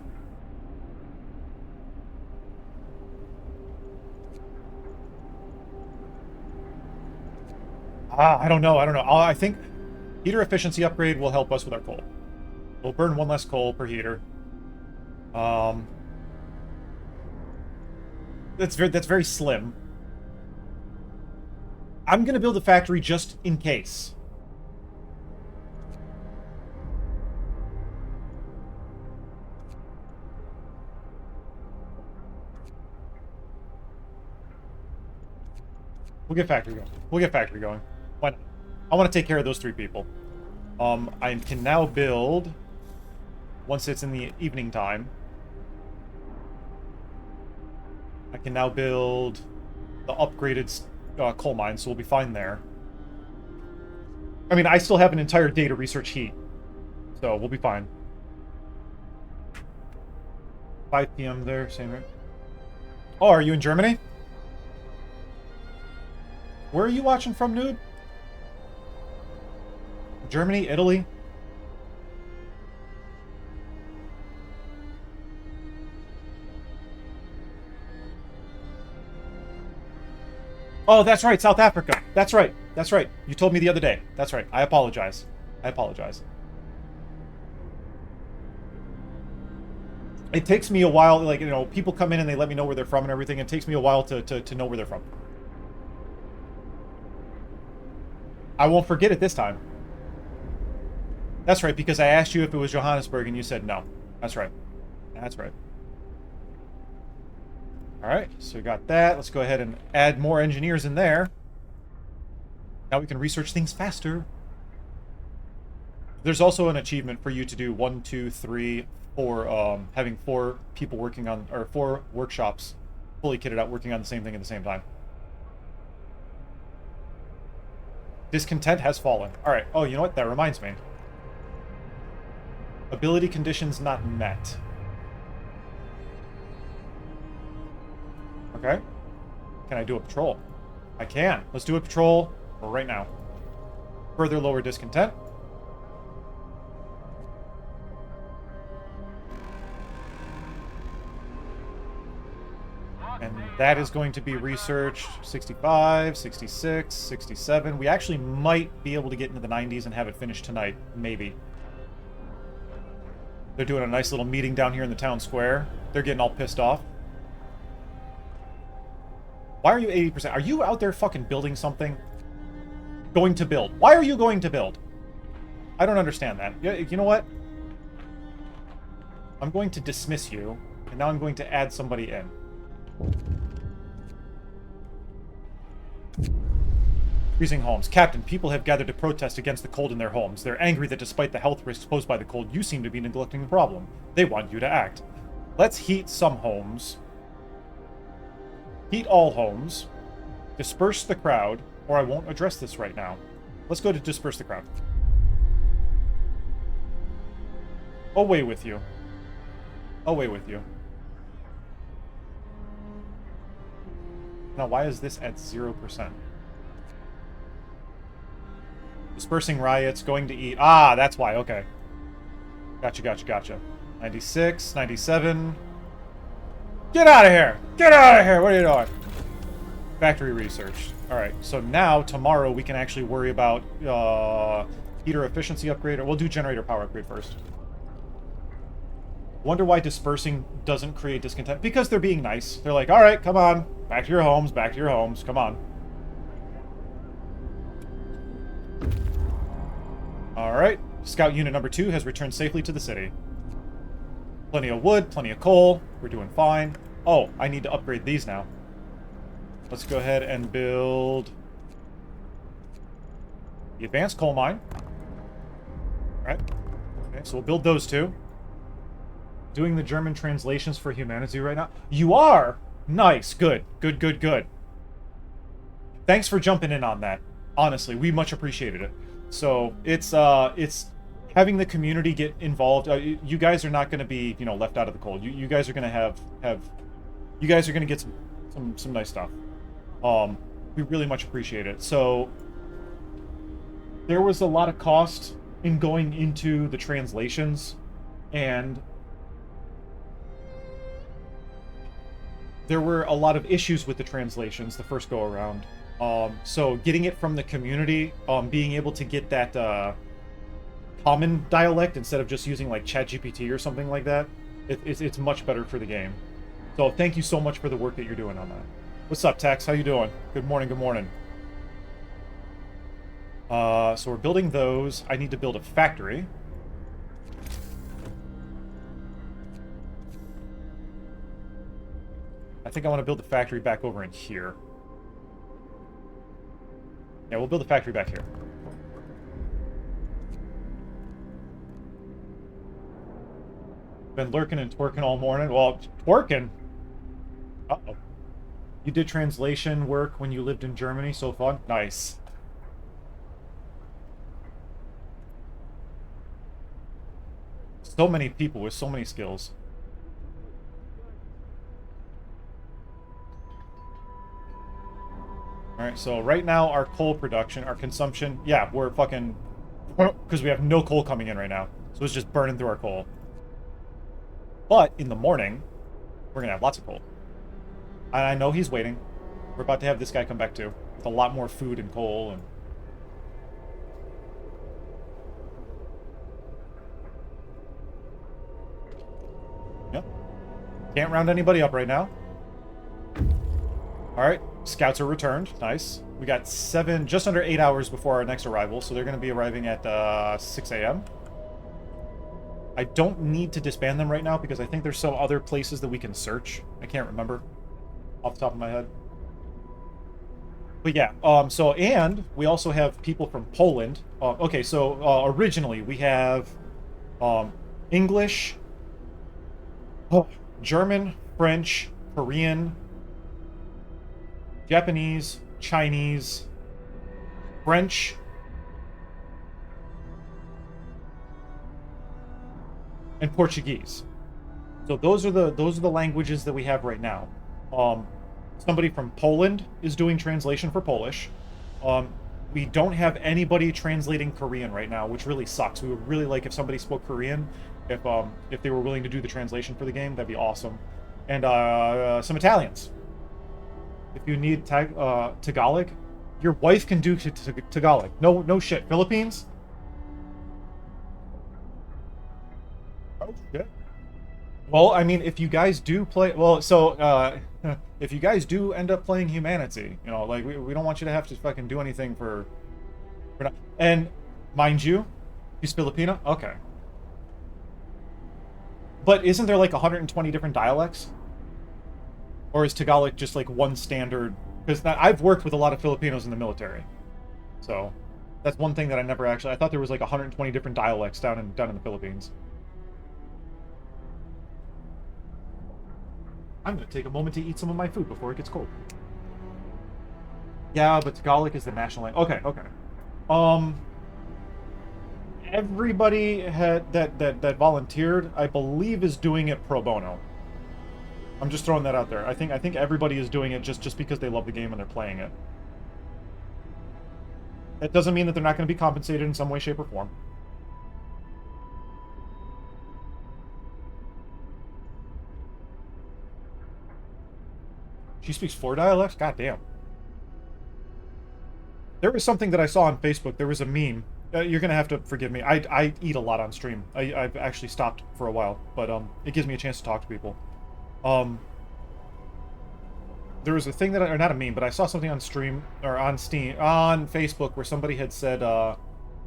I don't know. I don't know. I think heater efficiency upgrade will help us with our coal. We'll burn one less coal per heater. That's very slim. I'm gonna build a factory just in case. We'll get factory going. We'll get factory going. Why not? I want to take care of those 3 people. I can now build, once it's in the evening time, I can now build the upgraded coal mine, so we'll be fine there. I mean, I still have an entire day to research heat, so we'll be fine. 5 p.m. there, same right? Oh, are you in Germany? Where are you watching from, Nude? Germany? Italy? Oh, that's right, South Africa. That's right. That's right. You told me the other day. That's right. I apologize. I apologize. It takes me a while, like, you know, people come in and they let me know where they're from and everything. It takes me a while to know where they're from. I won't forget it this time. That's right, because I asked you if it was Johannesburg and you said no. That's right. That's right. Alright, so we got that. Let's go ahead and add more engineers in there. Now we can research things faster. There's also an achievement for you to do 1, 2, 3, 4, having 4 people working on, or 4 workshops fully kitted out working on the same thing at the same time. Discontent has fallen. Alright, oh, you know what? That reminds me. Ability conditions not met. Okay. Can I do a patrol? I can. Let's do a patrol right now. Further lower discontent. And that is going to be researched 65, 66, 67. We actually might be able to get into the 90s and have it finished tonight. Maybe. They're doing a nice little meeting down here in the town square. They're getting all pissed off. Why are you 80%? Are you out there fucking building something? Going to build. Why are you going to build? I don't understand that. You know what? I'm going to dismiss you, and now I'm going to add somebody in. Freezing homes. Captain, people have gathered to protest against the cold in their homes. They're angry that despite the health risks posed by the cold, you seem to be neglecting the problem. They want you to act. Let's heat some homes. Heat all homes. Disperse the crowd, or I won't address this right now. Let's go to disperse the crowd. Away with you. Away with you. Now, why is this at 0%? Dispersing riots, going to eat. Ah, that's why. Okay. Gotcha, gotcha, gotcha. 96, 97. Get out of here! Get out of here! What are you doing? Factory research. Alright, so now, tomorrow, we can actually worry about heater efficiency upgrade. Or we'll do generator power upgrade first. Wonder why dispersing doesn't create discontent. Because they're being nice. They're like, alright, come on. Back to your homes, back to your homes. Come on. Alright. Scout unit number 2 has returned safely to the city. Plenty of wood, plenty of coal. We're doing fine. Oh, I need to upgrade these now. Let's go ahead and build the advanced coal mine. Alright. Okay, so we'll build those two. Doing the German translations for humanity right now. You are? Nice. Good. Good, good, good. Thanks for jumping in on that. Honestly, we much appreciated it. So, it's having the community get involved. You guys are not going to be, you know, left out of the cold. You guys are going to have you guys are going to get some nice stuff. We really much appreciate it. So, there was a lot of cost in going into the translations, and there were a lot of issues with the translations the first go around. So getting it from the community, being able to get that common dialect instead of just using like ChatGPT or something like that, it's much better for the game. So thank you so much for the work that you're doing on that. What's up, Tex? How you doing? Good morning, good morning. So we're building those. I need to build a factory. I think I want to build the factory back over in here. Yeah, we'll build the factory back here. Been lurking and twerking all morning. Well, twerking? Uh-oh. You did translation work when you lived in Germany? So fun? Nice. So many people with so many skills. Alright, so right now our coal production, our consumption, yeah, we're fucking... because we have no coal coming in right now. So it's just burning through our coal. But in the morning, we're gonna have lots of coal. And I know he's waiting. We're about to have this guy come back too. With a lot more food and coal and... Yep. Can't round anybody up right now. Alright. Scouts are returned. Nice. We got just under 8 hours before our next arrival, so they're going to be arriving at 6 a.m. I don't need to disband them right now because I think there's some other places that we can search. I can't remember off the top of my head. But yeah, and we also have people from Poland. Okay, so originally we have English, German, French, Korean, Japanese, Chinese, French, and Portuguese. So those are the languages that we have right now. Somebody from Poland is doing translation for Polish. We don't have anybody translating Korean right now, which really sucks. We would really like if somebody spoke Korean, if they were willing to do the translation for the game, that'd be awesome. And some Italians. If you need Tagalog, your wife can do Tagalog. No shit. Philippines? Oh shit. Well, I mean, if you guys do play, if you guys do end up playing Humanity, you know, like we don't want you to have to fucking do anything for not, and mind you, he's Filipino. Okay. But isn't there like 120 different dialects? Or is Tagalog just like one standard? Because I've worked with a lot of Filipinos in the military, so that's one thing that I thought there was like 120 different dialects down in the Philippines. I'm gonna take a moment to eat some of my food before it gets cold. Yeah, but Tagalog is the national language. Okay. Everybody that volunteered, I believe, is doing it pro bono. I'm just throwing that out there. I think everybody is doing it just because they love the game and they're playing it. That doesn't mean that they're not going to be compensated in some way, shape, or form. She speaks 4 dialects? God damn. There was something that I saw on Facebook. There was a meme. You're going to have to forgive me. I eat a lot on stream. I've actually stopped for a while, but it gives me a chance to talk to people. There was a thing or not a meme, but I saw something on stream, or on Facebook, where somebody had said,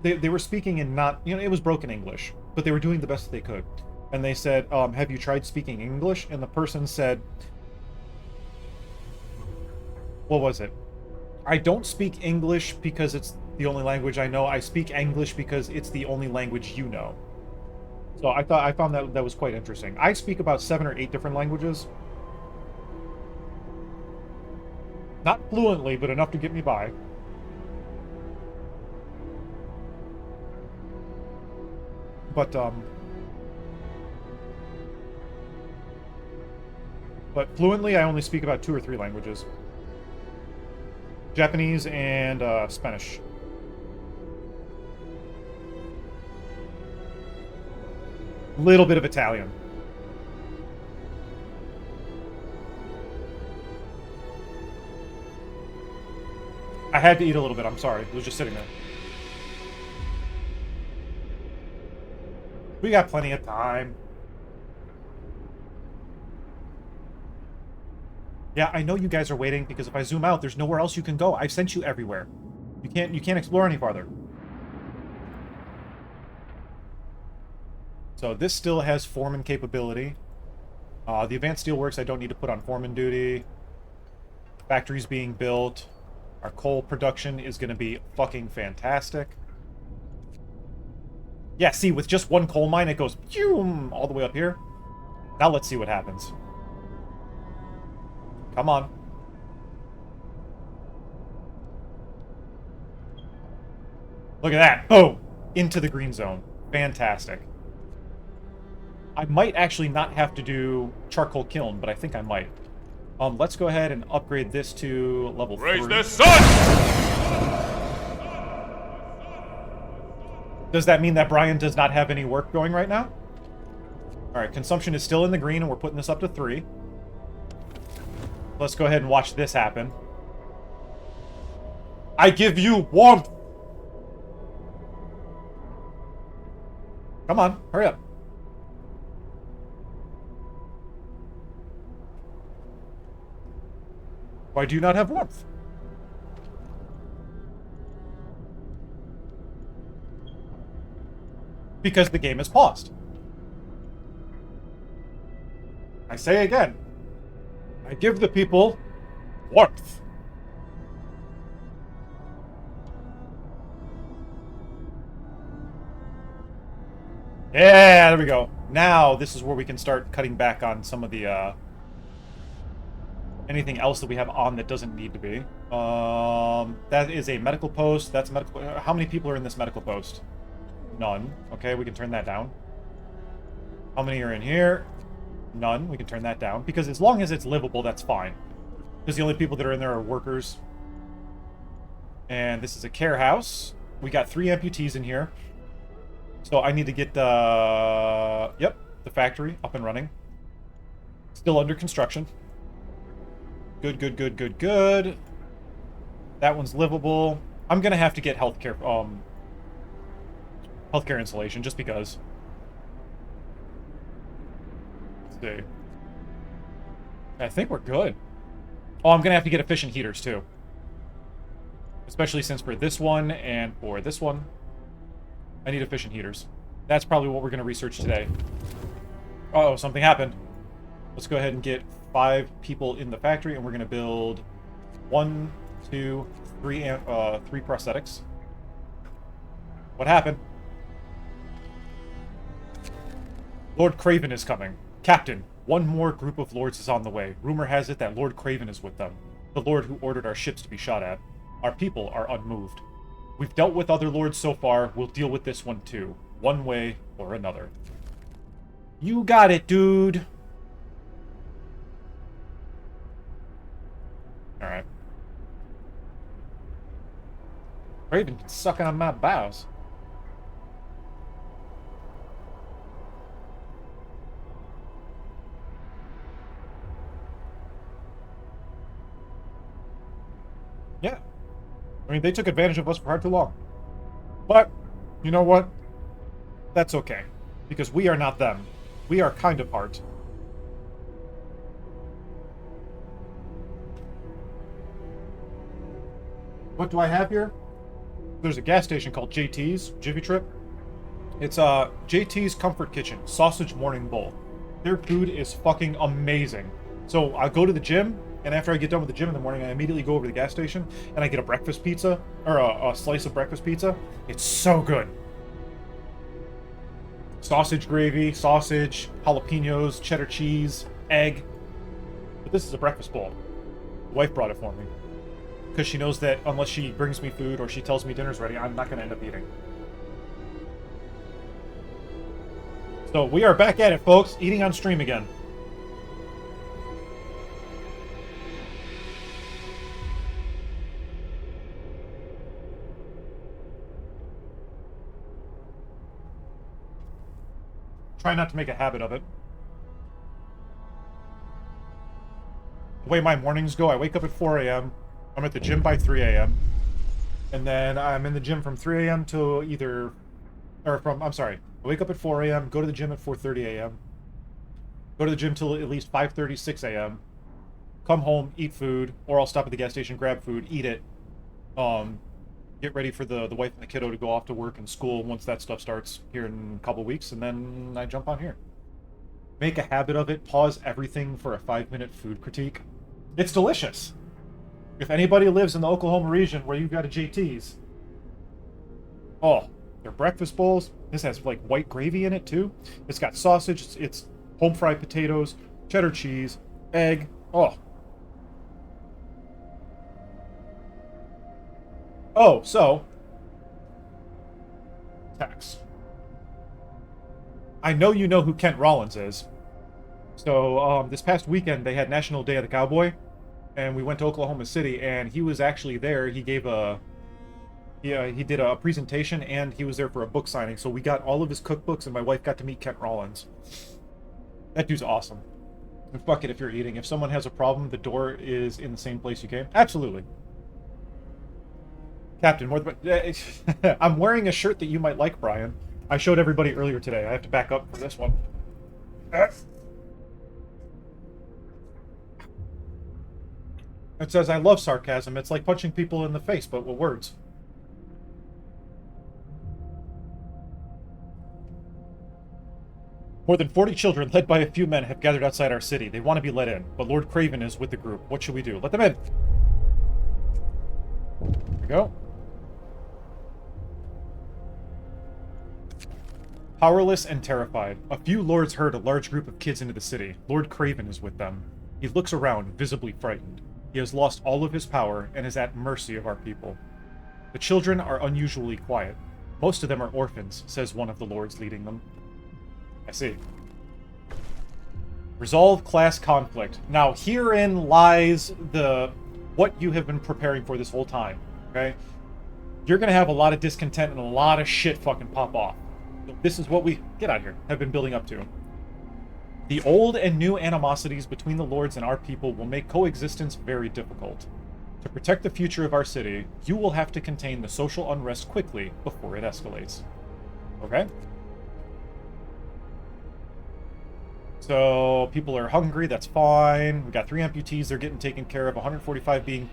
they were speaking in it was broken English, but they were doing the best that they could. And they said, have you tried speaking English? And the person said, what was it? I don't speak English because it's the only language I know. I speak English because it's the only language you know. So I found that was quite interesting. I speak about 7 or 8 different languages. Not fluently, but enough to get me by. But fluently, I only speak about 2 or 3 languages. Japanese and Spanish. Little bit of Italian. I had to eat a little bit, I'm sorry. It was just sitting there. We got plenty of time. Yeah, I know you guys are waiting, because if I zoom out, there's nowhere else you can go. I've sent you everywhere. You can't explore any farther. So this still has foreman capability. The advanced steelworks I don't need to put on foreman duty. Factories being built. Our coal production is going to be fucking fantastic. Yeah, see, with just one coal mine, it goes all the way up here. Now let's see what happens. Come on. Look at that. Boom! Into the green zone. Fantastic. I might actually not have to do charcoal kiln, but I think I might. Let's go ahead and upgrade this to level 3. Raise the sun! Does that mean that Brian does not have any work going right now? Alright, consumption is still in the green, and we're putting this up to 3. Let's go ahead and watch this happen. I give you warmth! Come on, hurry up. Why do you not have warmth? Because the game is paused. I say again, I give the people warmth. Yeah, there we go. Now, this is where we can start cutting back on some of the, anything else that we have on that doesn't need to be. That is a medical post. That's medical. How many people are in this medical post? None. Okay, we can turn that down. How many are in here? None. We can turn that down. Because as long as it's livable, that's fine. Because the only people that are in there are workers. And this is a care house. We got 3 amputees in here. So I need to get the... Yep, the factory up and running. Still under construction. Good, good, good, good, good. That one's livable. I'm gonna have to get healthcare insulation, just because. Let's see. I think we're good. Oh, I'm gonna have to get efficient heaters, too. Especially since for this one and for this one, I need efficient heaters. That's probably what we're gonna research today. Uh-oh, something happened. Let's go ahead and get 5 people in the factory, and we're gonna build 1, 2, 3 prosthetics. What happened? Lord Craven is coming. Captain, one more group of lords is on the way. Rumor has it that Lord Craven is with them. The lord who ordered our ships to be shot at. Our people are unmoved. We've dealt with other lords so far, we'll deal with this one too. One way or another. You got it, dude! Alright. Craven can suck on my bows. Yeah. I mean, they took advantage of us for far too long. But, you know what? That's okay. Because we are not them. We are kind of art. What do I have here? There's a gas station called JT's, Jiffy Trip. It's JT's Comfort Kitchen, Sausage Morning Bowl. Their food is fucking amazing. So I go to the gym, and after I get done with the gym in the morning, I immediately go over to the gas station, and I get a breakfast pizza, or a slice of breakfast pizza. It's so good. Sausage gravy, sausage, jalapenos, cheddar cheese, egg. But this is a breakfast bowl. The wife brought it for me. Because she knows that unless she brings me food or she tells me dinner's ready, I'm not going to end up eating. So we are back at it, folks. Eating on stream again. Try not to make a habit of it. The way my mornings go, I wake up at 4 a.m., I'm at the gym by 3 a.m., and then I'm in the gym from 3 a.m. to I wake up at 4 a.m., go to the gym at 4:30 a.m., go to the gym till at least 5:30, 6 a.m., come home, eat food, or I'll stop at the gas station, grab food, eat it, get ready for the wife and the kiddo to go off to work and school once that stuff starts here in a couple weeks, and then I jump on here. Make a habit of it, pause everything for a 5-minute food critique. It's delicious. If anybody lives in the Oklahoma region where you've got a JT's, oh, their breakfast bowls, this has like white gravy in it too. It's got sausage, it's home fried potatoes, cheddar cheese, egg, oh. Oh, so, tax. I know you know who Kent Rollins is. So, this past weekend, they had National Day of the Cowboy, and we went to Oklahoma City, and he was actually there. He gave he did a presentation, and he was there for a book signing, so we got all of his cookbooks, and my wife got to meet Kent Rollins. That dude's awesome. And fuck it if you're eating. If someone has a problem, the door is in the same place you came. Absolutely. Captain, I'm wearing a shirt that you might like, Brian. I showed everybody earlier today. I have to back up for this one. It says, I love sarcasm. It's like punching people in the face, but with words. More than 40 children, led by a few men, have gathered outside our city. They want to be let in, but Lord Craven is with the group. What should we do? Let them in! There we go. Powerless and terrified, a few lords herd a large group of kids into the city. Lord Craven is with them. He looks around, visibly frightened. He has lost all of his power and is at mercy of our people. The children are unusually quiet. Most of them are orphans, says one of the lords leading them. I see. Resolve class conflict. Now, herein lies what you have been preparing for this whole time, okay? You're gonna have a lot of discontent and a lot of shit fucking pop off. So this is what we, get out of here, have been building up to. The old and new animosities between the lords and our people will make coexistence very difficult. To protect the future of our city, you will have to contain the social unrest quickly before it escalates. Okay? So, people are hungry, that's fine. We got 3 amputees, they're getting taken care of. 145 being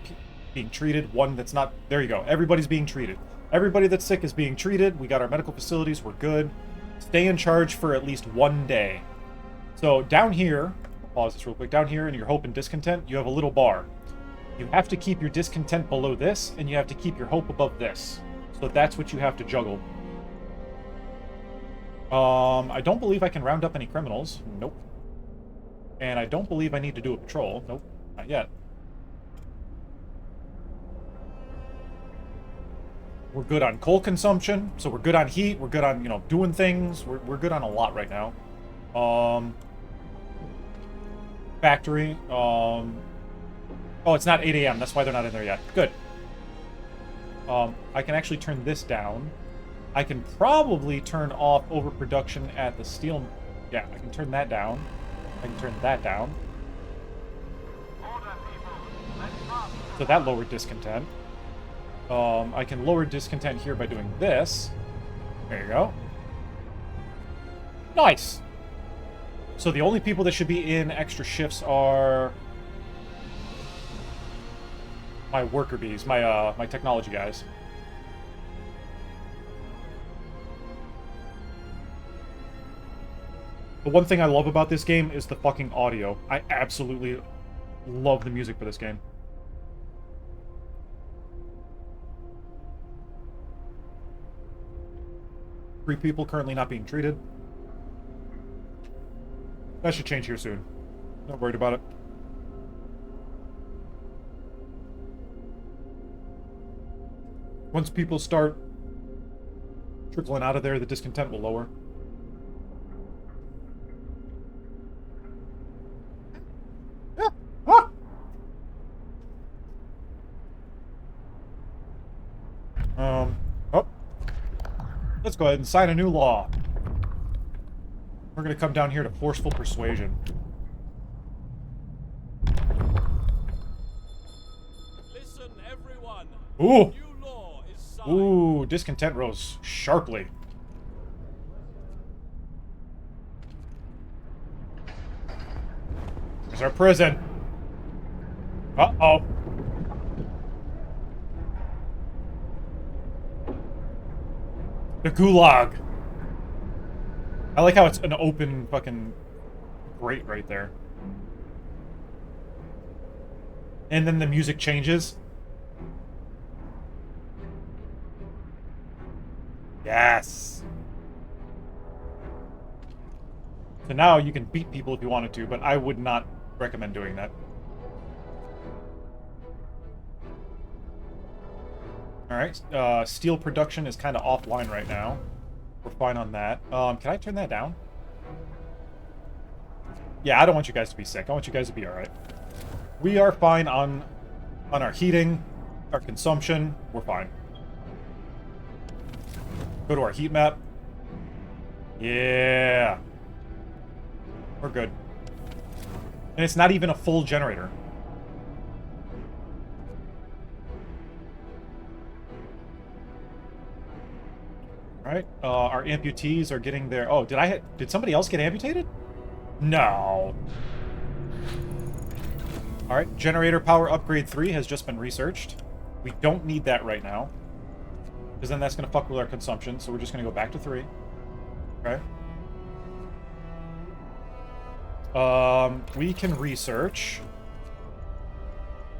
treated, 1 that's not... There you go, everybody's being treated. Everybody that's sick is being treated. We got our medical facilities, we're good. Stay in charge for at least 1 day. So, down here, I'll pause this real quick. Down here in your hope and discontent, you have a little bar. You have to keep your discontent below this, and you have to keep your hope above this. So that's what you have to juggle. I don't believe I can round up any criminals. Nope. And I don't believe I need to do a patrol. Nope, not yet. We're good on coal consumption, so we're good on heat, we're good on, you know, doing things. We're good on a lot right now. Factory. Oh, it's not 8 a.m. That's why they're not in there yet. Good. I can actually turn this down. I can probably turn off overproduction at the steel... Yeah, I can turn that down. I can turn that down. So that lowered discontent. I can lower discontent here by doing this. There you go. Nice! So the only people that should be in extra shifts are... my worker bees, my technology guys. The one thing I love about this game is the fucking audio. I absolutely love the music for this game. Three people currently not being treated. That should change here soon. Not worried about it. Once people start trickling out of there, the discontent will lower. Oh. Let's go ahead and sign a new law. We're going to come down here to forceful persuasion. Listen, everyone. Ooh. New law is signed. Ooh, discontent rose sharply. There's our prison. Uh-oh. The gulag. I like how it's an open fucking grate right there. And then the music changes. Yes. So now you can beat people if you wanted to, but I would not recommend doing that. Alright, steel production is kind of offline right now. We're fine on that. Can I turn that down? Yeah, I don't want you guys to be sick. I want you guys to be alright. We are fine on our heating, our consumption. We're fine. Go to our heat map. Yeah. We're good. And it's not even a full generator. Alright, our amputees are getting their... Oh, did somebody else get amputated? No. Alright, generator power upgrade 3 has just been researched. We don't need that right now. Because then that's going to fuck with our consumption, so we're just going to go back to 3. Okay. We can research.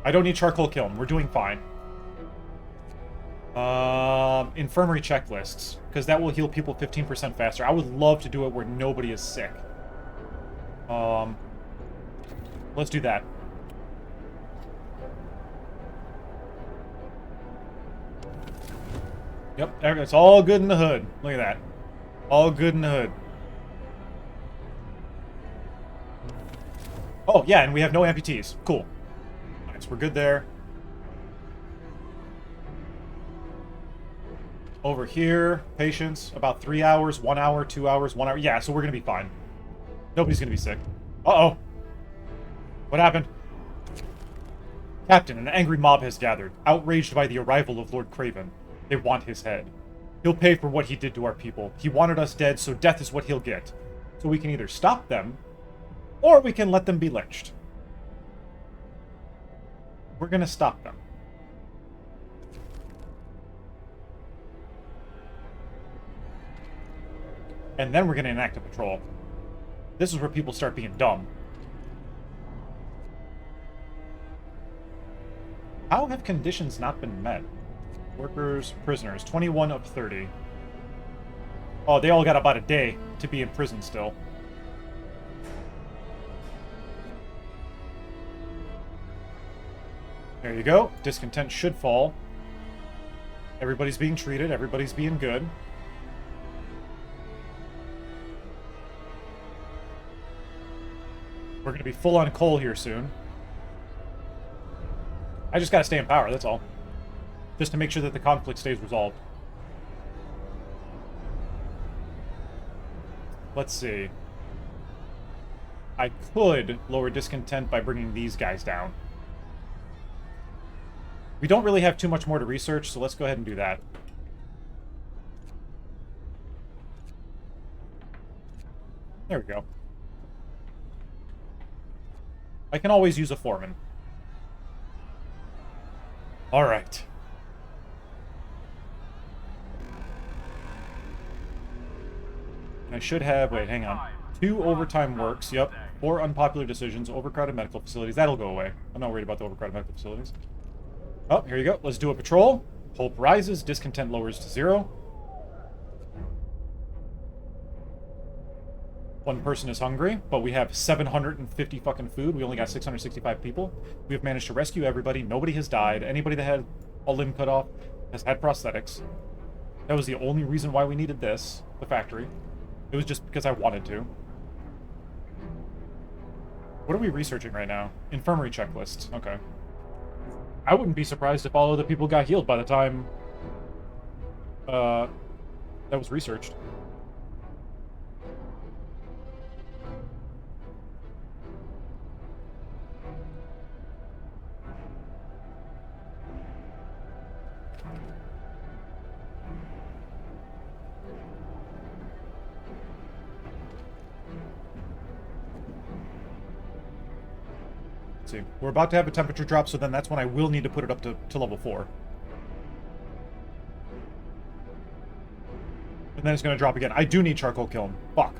I don't need charcoal kiln. We're doing fine. Infirmary checklists, because that will heal people 15% faster. I would love to do it where nobody is sick. Let's do that. Yep, it's all good in the hood. Look at that. All good in the hood. Oh, yeah, and we have no amputees. Cool. Alright, so we're good there. Over here, patients, about 3 hours, 1 hour, 2 hours, 1 hour. Yeah, so we're gonna be fine. Nobody's gonna be sick. Uh-oh. What happened? Captain, an angry mob has gathered, outraged by the arrival of Lord Craven. They want his head. He'll pay for what he did to our people. He wanted us dead, so death is what he'll get. So we can either stop them, or we can let them be lynched. We're gonna stop them. And then we're gonna enact a patrol. This is where people start being dumb. How have conditions not been met? Workers, prisoners, 21 of 30. Oh, they all got about a day to be in prison still. There you go. Discontent should fall. Everybody's being treated. Everybody's being good. We're going to be full on coal here soon. I just got to stay in power, that's all. Just to make sure that the conflict stays resolved. Let's see. I could lower discontent by bringing these guys down. We don't really have too much more to research, so let's go ahead and do that. There we go. I can always use a foreman. Alright. I should have... Wait, hang on. 2 overtime works, yep. 4 unpopular decisions, overcrowded medical facilities. That'll go away. I'm not worried about the overcrowded medical facilities. Oh, here you go. Let's do a patrol. Hope rises, discontent lowers to 0. 1 person is hungry, but we have 750 fucking food. We only got 665 people. We have managed to rescue everybody. Nobody has died. Anybody that had a limb cut off has had prosthetics. That was the only reason why we needed this, the factory. It was just because I wanted to. What are we researching right now? Infirmary checklists. Okay. I wouldn't be surprised if all of the people got healed by the time that was researched. See, we're about to have a temperature drop, so then that's when I will need to put it up to level 4. And then it's going to drop again. I do need charcoal kiln. Fuck.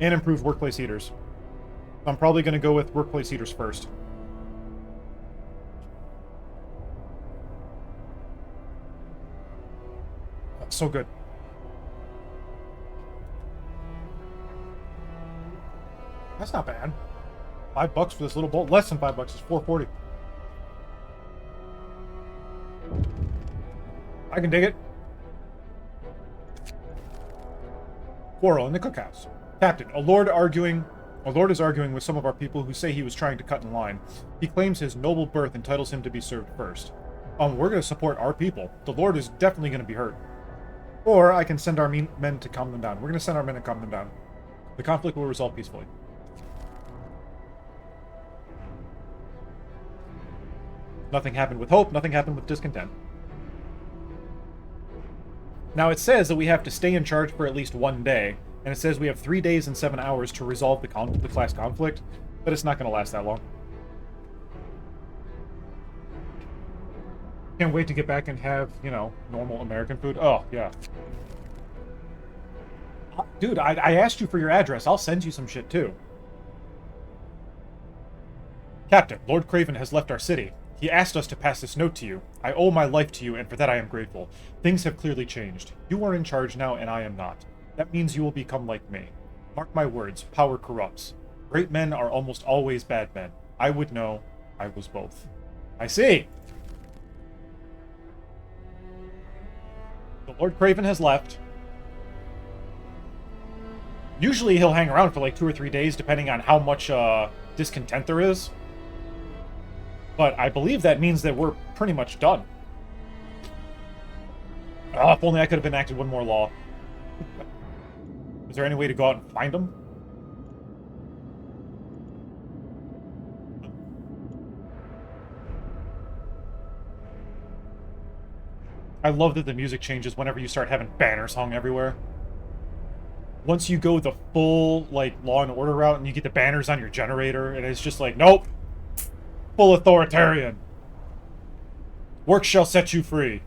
And improved workplace heaters. I'm probably going to go with workplace heaters first. That's so good. That's not bad. $5 for this little bolt. Less than $5 is $4.40. I can dig it. Quarrel in the cookhouse. Captain, a lord is arguing with some of our people who say he was trying to cut in line. He claims his noble birth entitles him to be served first. We're going to support our people. The lord is definitely going to be hurt. Or I can send our men to calm them down. We're going to send our men to calm them down. The conflict will resolve peacefully. Nothing happened with hope, nothing happened with discontent. Now it says that we have to stay in charge for at least 1 day, and it says we have 3 days and 7 hours to resolve the class conflict, but it's not going to last that long. Can't wait to get back and have, you know, normal American food. Oh, yeah. Dude, I asked you for your address. I'll send you some shit, too. Captain, Lord Craven has left our city. He asked us to pass this note to you. I owe my life to you, and for that I am grateful. Things have clearly changed. You are in charge now, and I am not. That means you will become like me. Mark my words, power corrupts. Great men are almost always bad men. I would know. I was both. I see! The Lord Craven has left. Usually he'll hang around for like 2 or 3 days, depending on how much discontent there is. But I believe that means that we're pretty much done. Oh, if only I could have enacted one more law. Is there any way to go out and find them? I love that the music changes whenever you start having banners hung everywhere. Once you go the full, like, Law and Order route and you get the banners on your generator, and it's just like, nope! Full authoritarian. Work shall set you free.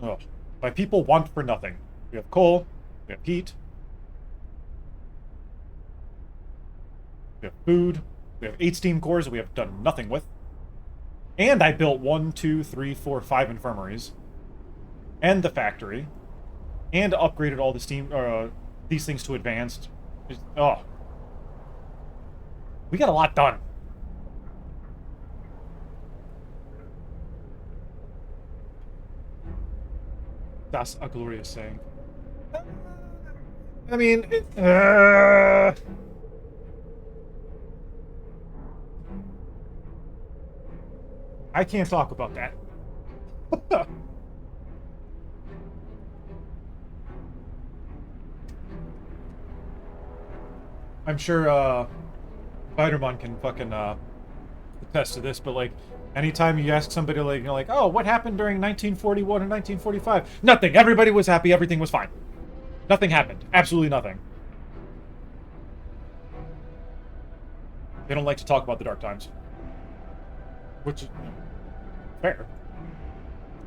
Oh. My people want for nothing. We have coal. We have heat. We have food. We have 8 steam cores that we have done nothing with. And I built 1, 2, 3, 4, 5 infirmaries. And the factory. And upgraded all the steam, these things to advanced. Oh. We got a lot done. That's a glorious saying. I mean, I can't talk about that. I'm sure, Spider-Man can fucking, attest to this, but, like, anytime you ask somebody, like, you know, like, oh, what happened during 1941 and 1945? Nothing! Everybody was happy, everything was fine. Nothing happened. Absolutely nothing. They don't like to talk about the dark times. Which is fair.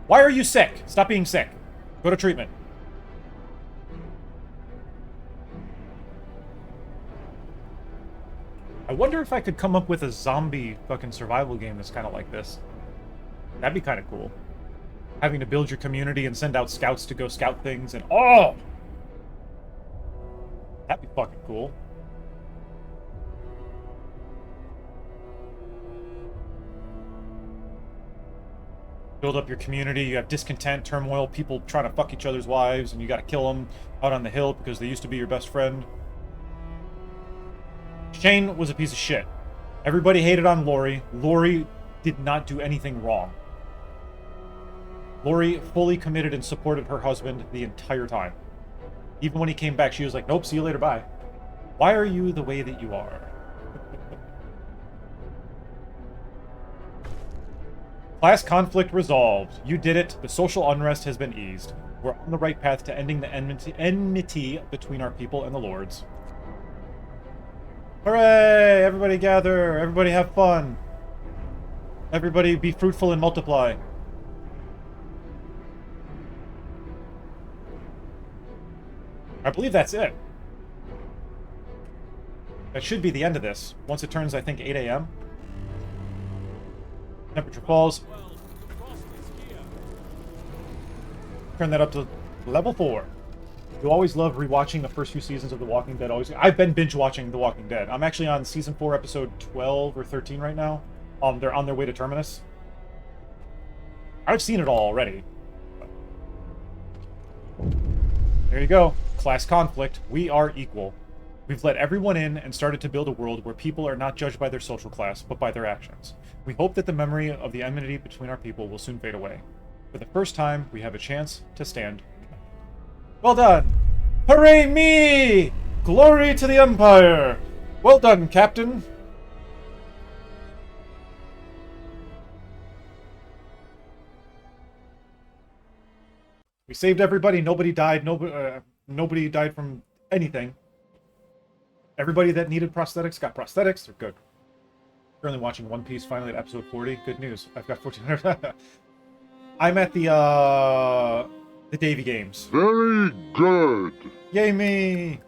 Why are you sick? Stop being sick. Go to treatment. I wonder if I could come up with a zombie fucking survival game that's kind of like this. That'd be kind of cool. Having to build your community and send out scouts to go scout things and... Oh! That'd be fucking cool. Build up your community, you have discontent, turmoil, people trying to fuck each other's wives, and you gotta kill them out on the hill because they used to be your best friend. Shane was a piece of shit. Everybody hated on Lori. Lori did not do anything wrong. Lori fully committed and supported her husband the entire time. Even when he came back, she was like, nope, see you later, bye. Why are you the way that you are? Class conflict resolved. You did it. The social unrest has been eased. We're on the right path to ending the enmity between our people and the Lords. Hooray! Everybody gather! Everybody have fun! Everybody be fruitful and multiply. I believe that's it. That should be the end of this. Once it turns, I think, 8 a.m. Temperature falls. Turn that up to level 4. You always love rewatching the first few seasons of The Walking Dead. I've been binge watching The Walking Dead. I'm actually on season 4, episode 12 or 13 right now. They're on their way to Terminus. I've seen it all already. There you go. Class conflict. We are equal. We've let everyone in and started to build a world where people are not judged by their social class, but by their actions. We hope that the memory of the enmity between our people will soon fade away. For the first time, we have a chance to stand. Well done! Hooray me! Glory to the Empire! Well done, Captain! We saved everybody. Nobody died. Nobody died from anything. Everybody that needed prosthetics got prosthetics. They're good. Currently watching One Piece, finally at episode 40. Good news. I've got 1,400. I'm at the Davy Games. Very good. Yay me!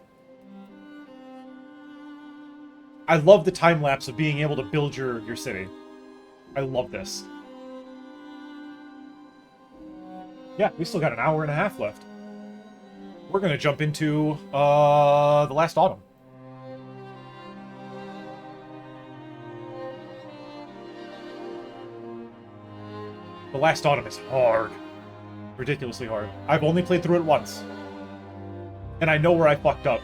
I love the time lapse of being able to build your city. I love this. Yeah, we still got an hour and a half left. We're gonna jump into the last autumn. The last autumn is hard. Ridiculously hard. I've only played through it once. And I know where I fucked up.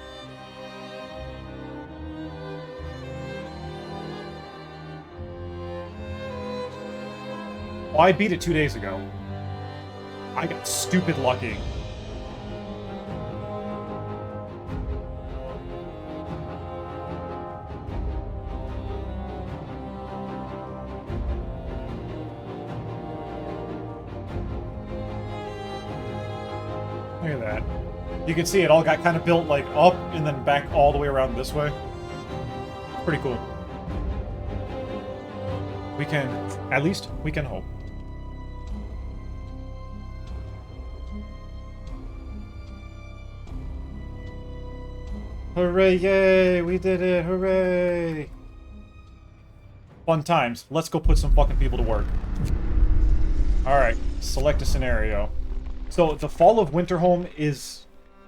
Oh, I beat it 2 days ago. I got stupid lucky. Look at that. You can see it all got kind of built like up and then back all the way around this way. Pretty cool. We can, at least, we can hope. Hooray, yay! We did it, hooray! Fun times. Let's go put some fucking people to work. Alright, select a scenario. So, the Fall of Winterhome is...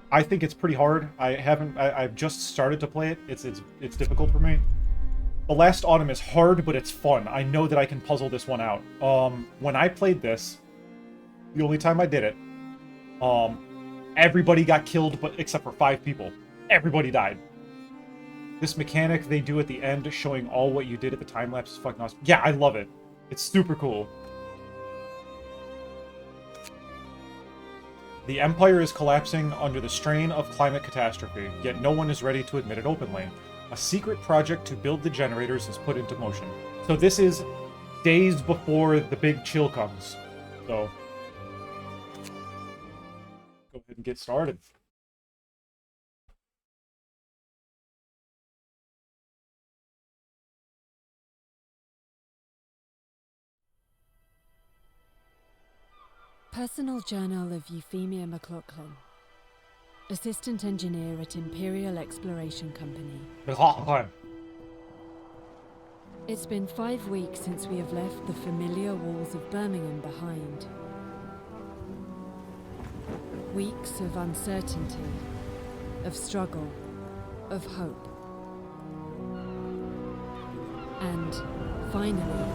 I think it's pretty hard. I've just started to play it. It's difficult for me. The Last Autumn is hard, but it's fun. I know that I can puzzle this one out. When I played this, the only time I did it, everybody got killed, but except for 5 people. Everybody died. This mechanic they do at the end, showing all what you did at the time lapse, is fucking awesome. Yeah, I love it. It's super cool. The Empire is collapsing under the strain of climate catastrophe, yet no one is ready to admit it openly. A secret project to build the generators is put into motion. So this is days before the big chill comes. So, go ahead and get started. Personal Journal of Euphemia McLaughlin, Assistant Engineer at Imperial Exploration Company. It's been 5 weeks since we have left the familiar walls of Birmingham behind. Weeks of uncertainty, of struggle, of hope. And finally,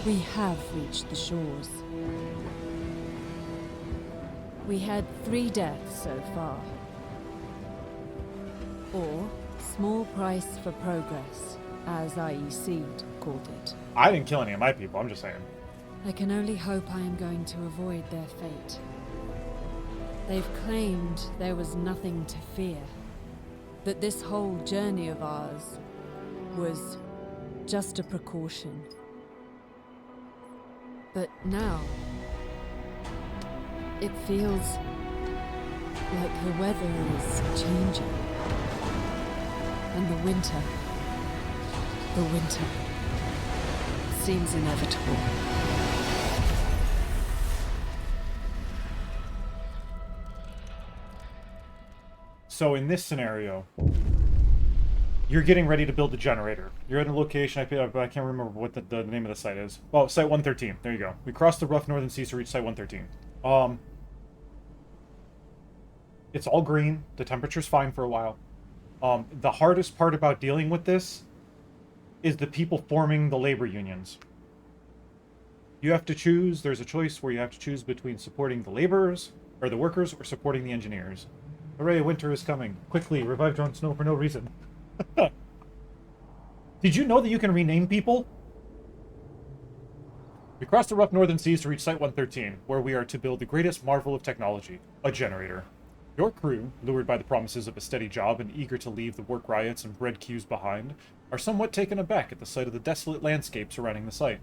we have reached the shores. We had 3 deaths so far. Or, small price for progress, as IEC called it. I didn't kill any of my people, I'm just saying. I can only hope I am going to avoid their fate. They've claimed there was nothing to fear. That this whole journey of ours was just a precaution. But now, it feels like the weather is changing. And the winter seems inevitable. So in this scenario, you're getting ready to build the generator. You're at a location, I can't remember what the name of the site is. Oh, Site 113. There you go. We crossed the rough northern seas to reach Site 113. It's all green. The temperature's fine for a while. The hardest part about dealing with this is the people forming the labor unions. You have to choose, there's a choice where you have to choose between supporting the laborers, or the workers, or supporting the engineers. Hooray, winter is coming. Quickly, revive Jon Snow for no reason. Did you know that you can rename people? We crossed the rough northern seas to reach Site 113, where we are to build the greatest marvel of technology, a generator. Your crew, lured by the promises of a steady job and eager to leave the work riots and bread queues behind, are somewhat taken aback at the sight of the desolate landscape surrounding the site.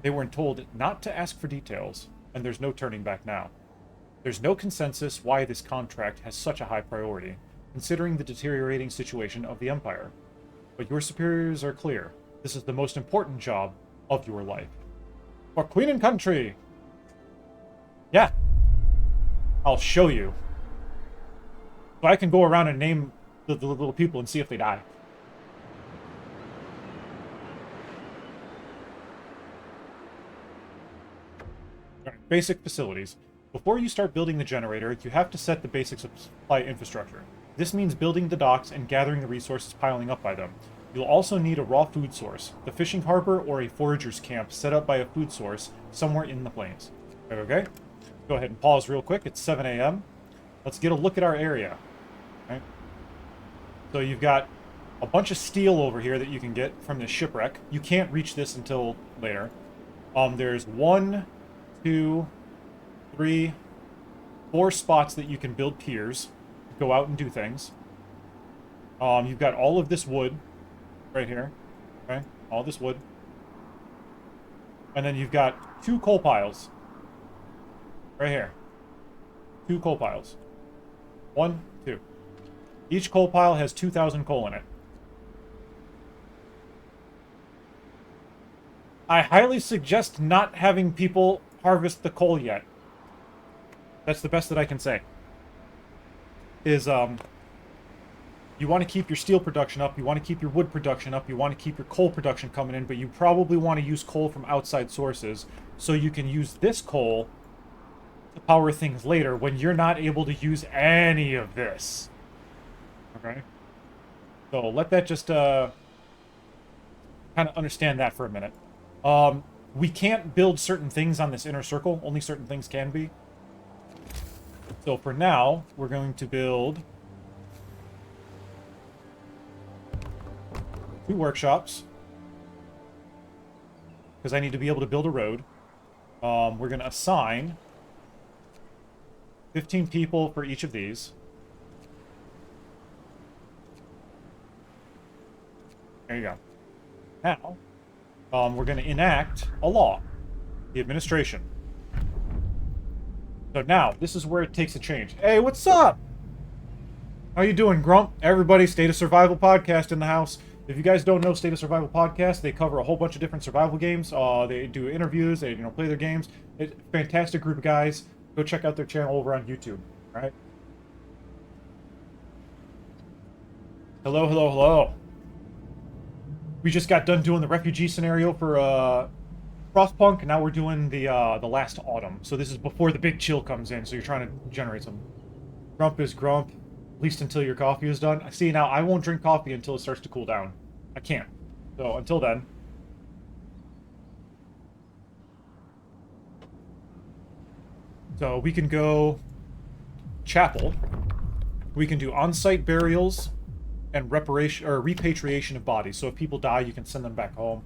They weren't told not to ask for details, and there's no turning back now. There's no consensus why this contract has such a high priority, considering the deteriorating situation of the Empire. But your superiors are clear. This is the most important job of your life. For Queen and Country! Yeah. I'll show you. So I can go around and name the little people and see if they die. Alright, basic facilities. Before you start building the generator, you have to set the basics of supply infrastructure. This means building the docks and gathering the resources piling up by them. You'll also need a raw food source, the fishing harbor, or a forager's camp set up by a food source somewhere in the plains. Okay? Go ahead and pause real quick. It's 7 a.m. Let's get a look at our area. Okay? So you've got a bunch of steel over here that you can get from this shipwreck. You can't reach this until later. There's 1, 2, 3, 4 spots that you can build piers, go out and do things. You've got all of this wood right here, okay? All this wood. And then you've got 2 coal piles right here. 2 coal piles. 1, 2. Each coal pile has 2,000 coal in it. I highly suggest not having people harvest the coal yet. That's the best that I can say. Is, you want to keep your steel production up, you want to keep your wood production up, you want to keep your coal production coming in, but you probably want to use coal from outside sources, so you can use this coal to power things later when you're not able to use any of this. Okay? So let that just, kind of understand that for a minute. We can't build certain things on this inner circle, only certain things can be. So for now, we're going to build 2 workshops, because I need to be able to build a road. We're going to assign 15 people for each of these. There you go. Now, we're going to enact a law, the administration. So now, this is where it takes a change. Hey, what's up? How you doing, Grump? Everybody, State of Survival Podcast in the house. If you guys don't know State of Survival Podcast, they cover a whole bunch of different survival games. They do interviews, they play their games. It's a fantastic group of guys. Go check out their channel over on YouTube, all right? Hello, hello, hello. We just got done doing the refugee scenario for Frostpunk, and now we're doing the last autumn. So this is before the big chill comes in, so you're trying to generate some. Grump is grump, at least until your coffee is done. See, now I won't drink coffee until it starts to cool down. I can't. So until then. So we can go chapel. We can do on-site burials and repatriation of bodies. So if people die, you can send them back home.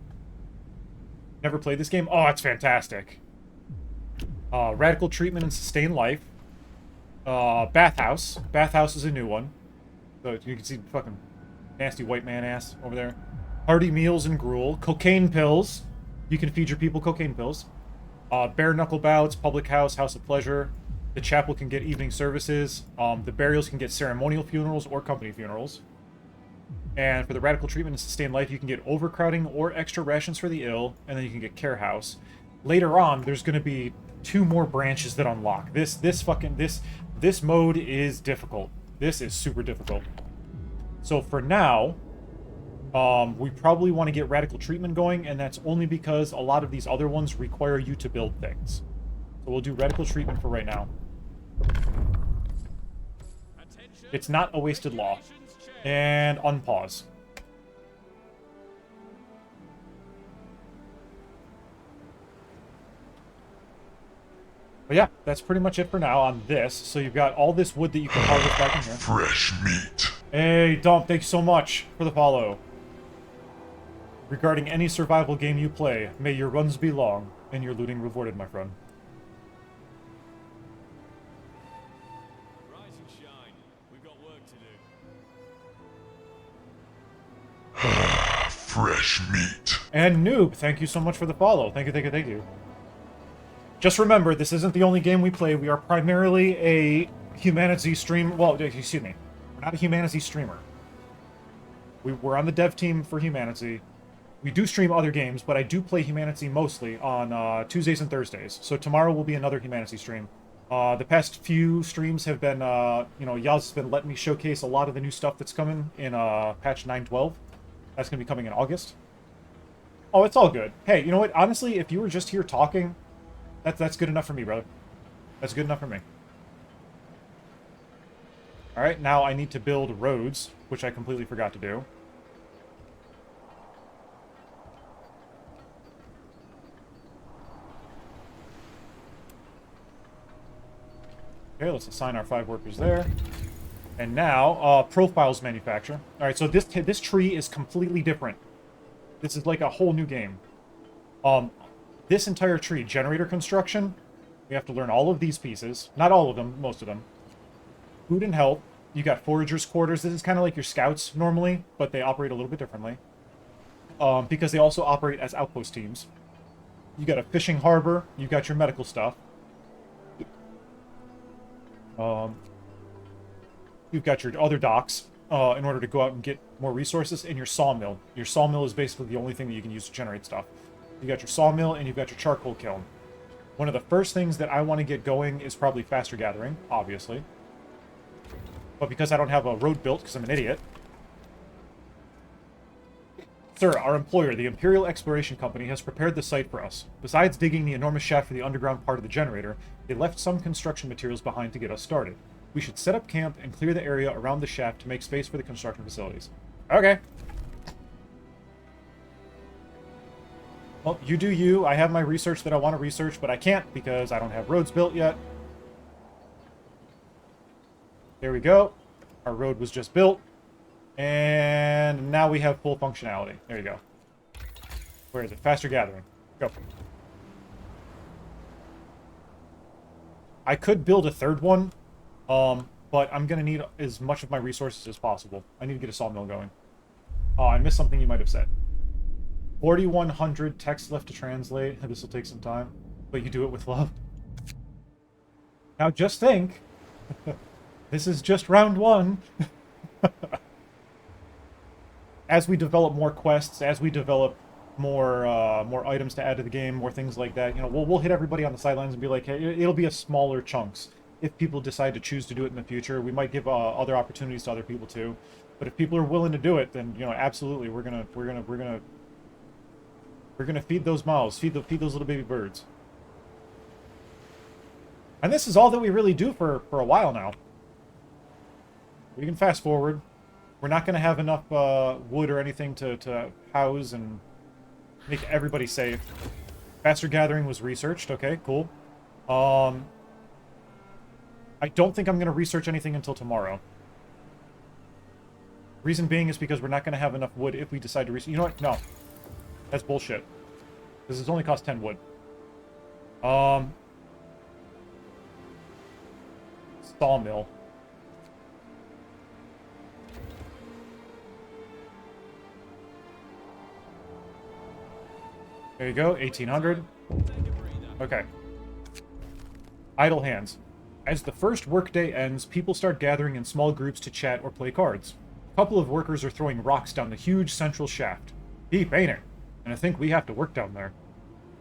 Never played this game? Oh, it's fantastic. Radical treatment and sustain life. Bathhouse. Bathhouse is a new one. So you can see fucking nasty white man ass over there. Hearty meals and gruel. Cocaine pills. You can feed your people cocaine pills. Bare knuckle bouts. Public house. House of pleasure. The chapel can get evening services. The burials can get ceremonial funerals or company funerals. And for the radical treatment and sustain life, you can get overcrowding or extra rations for the ill, and then you can get care house. Later on, there's going to be 2 more branches that unlock. This mode is difficult. This is super difficult. So for now, we probably want to get radical treatment going, and that's only because a lot of these other ones require you to build things. So we'll do radical treatment for right now. It's not a wasted law. And unpause. But yeah, that's pretty much it for now on this. So you've got all this wood that you can harvest back in here. Fresh meat. Hey, Dump, thanks so much for the follow. Regarding any survival game you play, may your runs be long and your looting rewarded, my friend. Rise and shine. We've got work to do. fresh meat. And Noob, thank you so much for the follow. Thank you, thank you, thank you. Just remember, this isn't the only game we play. We are primarily a Humanity stream. Well, excuse me. We're not a Humanity streamer. We're on the dev team for Humanity. We do stream other games, but I do play Humanity mostly on Tuesdays and Thursdays. So tomorrow will be another Humanity stream. The past few streams have been, you know, Yaz has been letting me showcase a lot of the new stuff that's coming in patch 9.12. That's going to be coming in August. Oh, it's all good. Hey, you know what? Honestly, if you were just here talking, that's good enough for me, brother. That's good enough for me. Alright, now I need to build roads, which I completely forgot to do. Okay, let's assign our 5 workers there. And now, profiles manufacture. Alright, so this tree is completely different. This is like a whole new game. This entire tree, generator construction, we have to learn all of these pieces. Not all of them, most of them. Food and health. You got foragers' quarters. This is kind of like your scouts normally, but they operate a little bit differently. Because they also operate as outpost teams. You got a fishing harbor. You got your medical stuff. You've got your other docks in order to go out and get more resources, and your sawmill. Your sawmill is basically the only thing that you can use to generate stuff. You got your sawmill, and you've got your charcoal kiln. One of the first things that I want to get going is probably faster gathering, obviously. But because I don't have a road built, because I'm an idiot... Sir, our employer, the Imperial Exploration Company, has prepared the site for us. Besides digging the enormous shaft for the underground part of the generator, they left some construction materials behind to get us started. We should set up camp and clear the area around the shaft to make space for the construction facilities. Okay. Well, you do you. I have my research that I want to research, but I can't because I don't have roads built yet. There we go. Our road was just built. And now we have full functionality. There you go. Where is it? Faster gathering. Go. I could build a third one, but I'm going to need as much of my resources as possible. I need to get a sawmill going. Oh, I missed something you might have said. 4,100 text left to translate. This will take some time, but you do it with love. Now just think, this is just round 1. As we develop more quests, as we develop more items to add to the game, more things like that, you know, we'll hit everybody on the sidelines and be like, hey, it'll be a smaller chunks. If people decide to choose to do it in the future, we might give other opportunities to other people too. But if people are willing to do it, then you know, absolutely, we're gonna feed those mouths, feed those little baby birds. And this is all that we really do for a while now. We can fast forward. We're not going to have enough wood or anything to house and make everybody safe. Faster gathering was researched. Okay, cool. I don't think I'm going to research anything until tomorrow. Reason being is because we're not going to have enough wood if we decide to research. You know what? No. That's bullshit. This has only cost 10 wood. Sawmill. There you go, 1,800. Okay. Idle hands. As the first workday ends, people start gathering in small groups to chat or play cards. A couple of workers are throwing rocks down the huge central shaft. Deep, ain't it? And I think we have to work down there.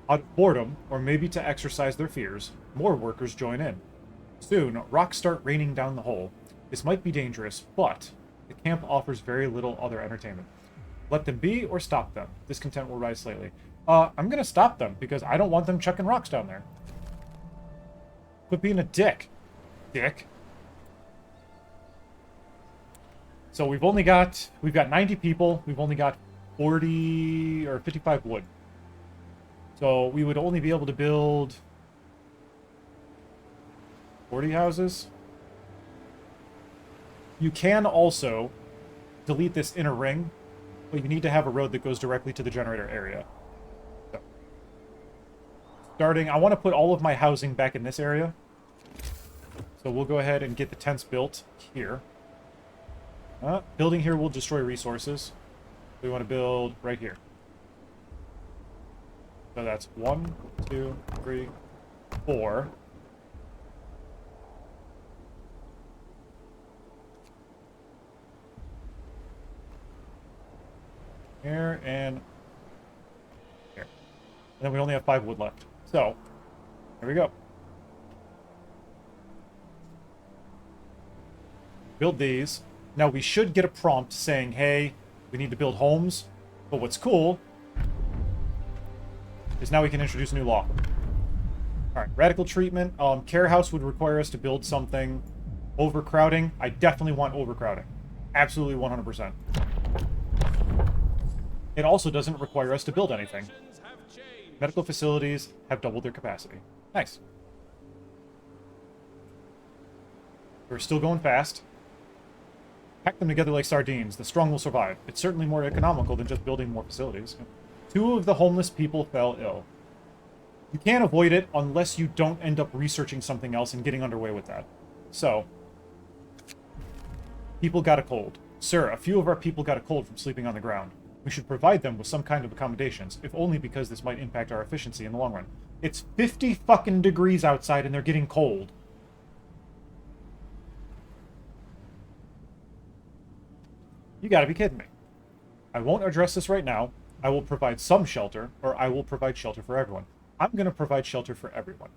Out of boredom, or maybe to exercise their fears, more workers join in. Soon, rocks start raining down the hole. This might be dangerous, but the camp offers very little other entertainment. Let them be or stop them. Discontent will rise slightly. I'm gonna stop them, because I don't want them chucking rocks down there. Quit being a dick. Dick. So we've got 90 people, we've only got 40 or 55 wood. So we would only be able to build 40 houses. You can also delete this inner ring, but you need to have a road that goes directly to the generator area. I want to put all of my housing back in this area. So we'll go ahead and get the tents built here. Building here will destroy resources. We want to build right here. So that's 1, 2, 3, 4. Here and here. And then we only have 5 wood left. So, here we go. Build these. Now we should get a prompt saying, hey, we need to build homes. But what's cool is now we can introduce a new law. Alright, radical treatment. Care house would require us to build something. Overcrowding. I definitely want overcrowding. Absolutely 100%. It also doesn't require us to build anything. Medical facilities have doubled their capacity. Nice. We're still going fast. Pack them together like sardines. The strong will survive. It's certainly more economical than just building more facilities. 2 of the homeless people fell ill. You can't avoid it unless you don't end up researching something else and getting underway with that. So, people got a cold. Sir, a few of our people got a cold from sleeping on the ground. We should provide them with some kind of accommodations, if only because this might impact our efficiency in the long run. It's 50 fucking degrees outside and they're getting cold. You gotta be kidding me. I won't address this right now. I will provide some shelter, or I will provide shelter for everyone. I'm gonna provide shelter for everyone.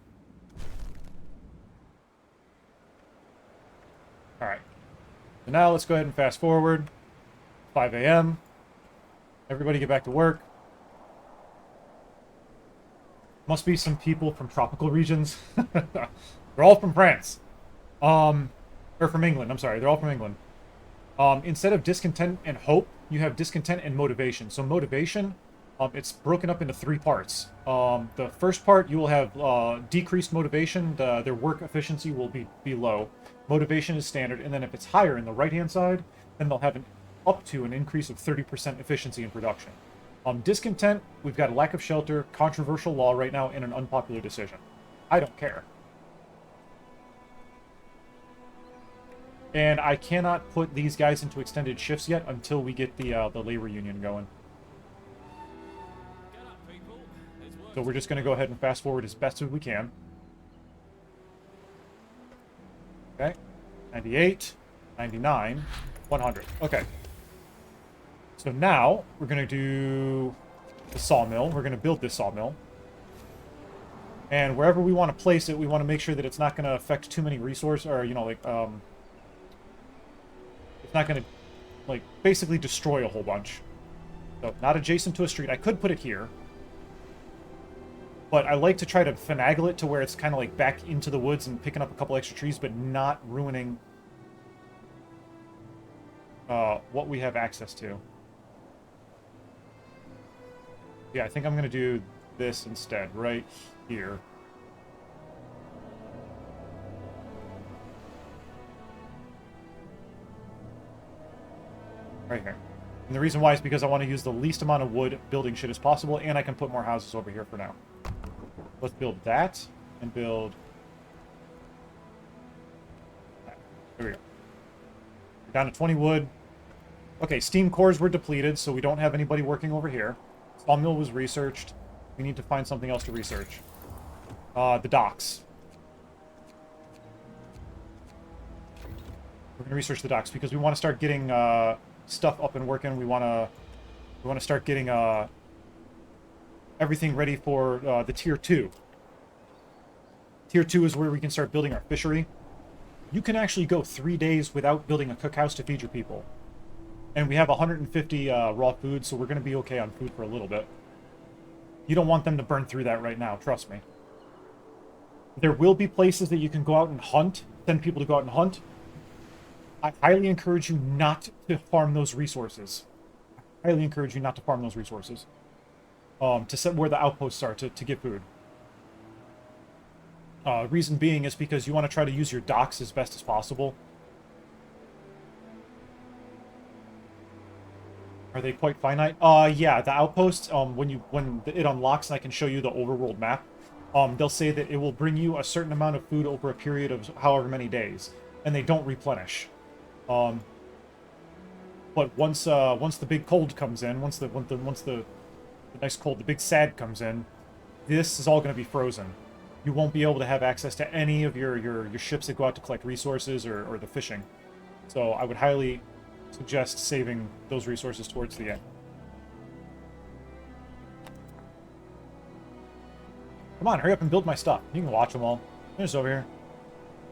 Alright. So now let's go ahead and fast forward. 5 a.m. Everybody get back to work. Must be some people from tropical regions. They're all from France. Or from England, I'm sorry. They're all from England. Instead of discontent and hope, you have discontent and motivation. So motivation, it's broken up into 3 parts. The first part, you will have decreased motivation. Their work efficiency will be low. Motivation is standard. And then if it's higher in the right-hand side, then they'll have up to an increase of 30% efficiency in production. Discontent, we've got a lack of shelter, controversial law right now, and an unpopular decision. I don't care. And I cannot put these guys into extended shifts yet until we get the labor union going. So we're just going to go ahead and fast forward as best as we can. Okay. 98, 99, 100. Okay. So now we're going to do the sawmill. We're going to build this sawmill. And wherever we want to place it, we want to make sure that it's not going to affect too many resources, or, you know, like, it's not going to, like, basically destroy a whole bunch. So, not adjacent to a street. I could put it here. But I like to try to finagle it to where it's kind of, like, back into the woods and picking up a couple extra trees, but not ruining what we have access to. Yeah, I think I'm going to do this instead, right here. Right here. And the reason why is because I want to use the least amount of wood building shit as possible, and I can put more houses over here for now. Let's build that, and build that. There we go. We're down to 20 wood. Okay, steam cores were depleted, so we don't have anybody working over here. Sawmill was researched. We need to find something else to research. The docks. We're going to research the docks because we want to start getting stuff up and working. We want to start getting everything ready for the Tier 2. Tier 2 is where we can start building our fishery. You can actually go 3 days without building a cookhouse to feed your people. And we have 150 raw food, so we're going to be okay on food for a little bit. You don't want them to burn through that right now, trust me. There will be places that you can go out and hunt, send people to go out and hunt. I highly encourage you not to farm those resources. I highly encourage you not to farm those resources. To set where the outposts are to get food. Reason being is because you want to try to use your docks as best as possible. Are they quite finite? Yeah, the outposts, when it unlocks and I can show you the overworld map, they'll say that it will bring you a certain amount of food over a period of however many days, and they don't replenish. But once the big cold comes in, once the nice cold, the big sad comes in, this is all going to be frozen. You won't be able to have access to any of your ships that go out to collect resources or the fishing. So I would highly suggest saving those resources towards the end. Come on, hurry up and build my stuff. You can watch them all. They're just over here.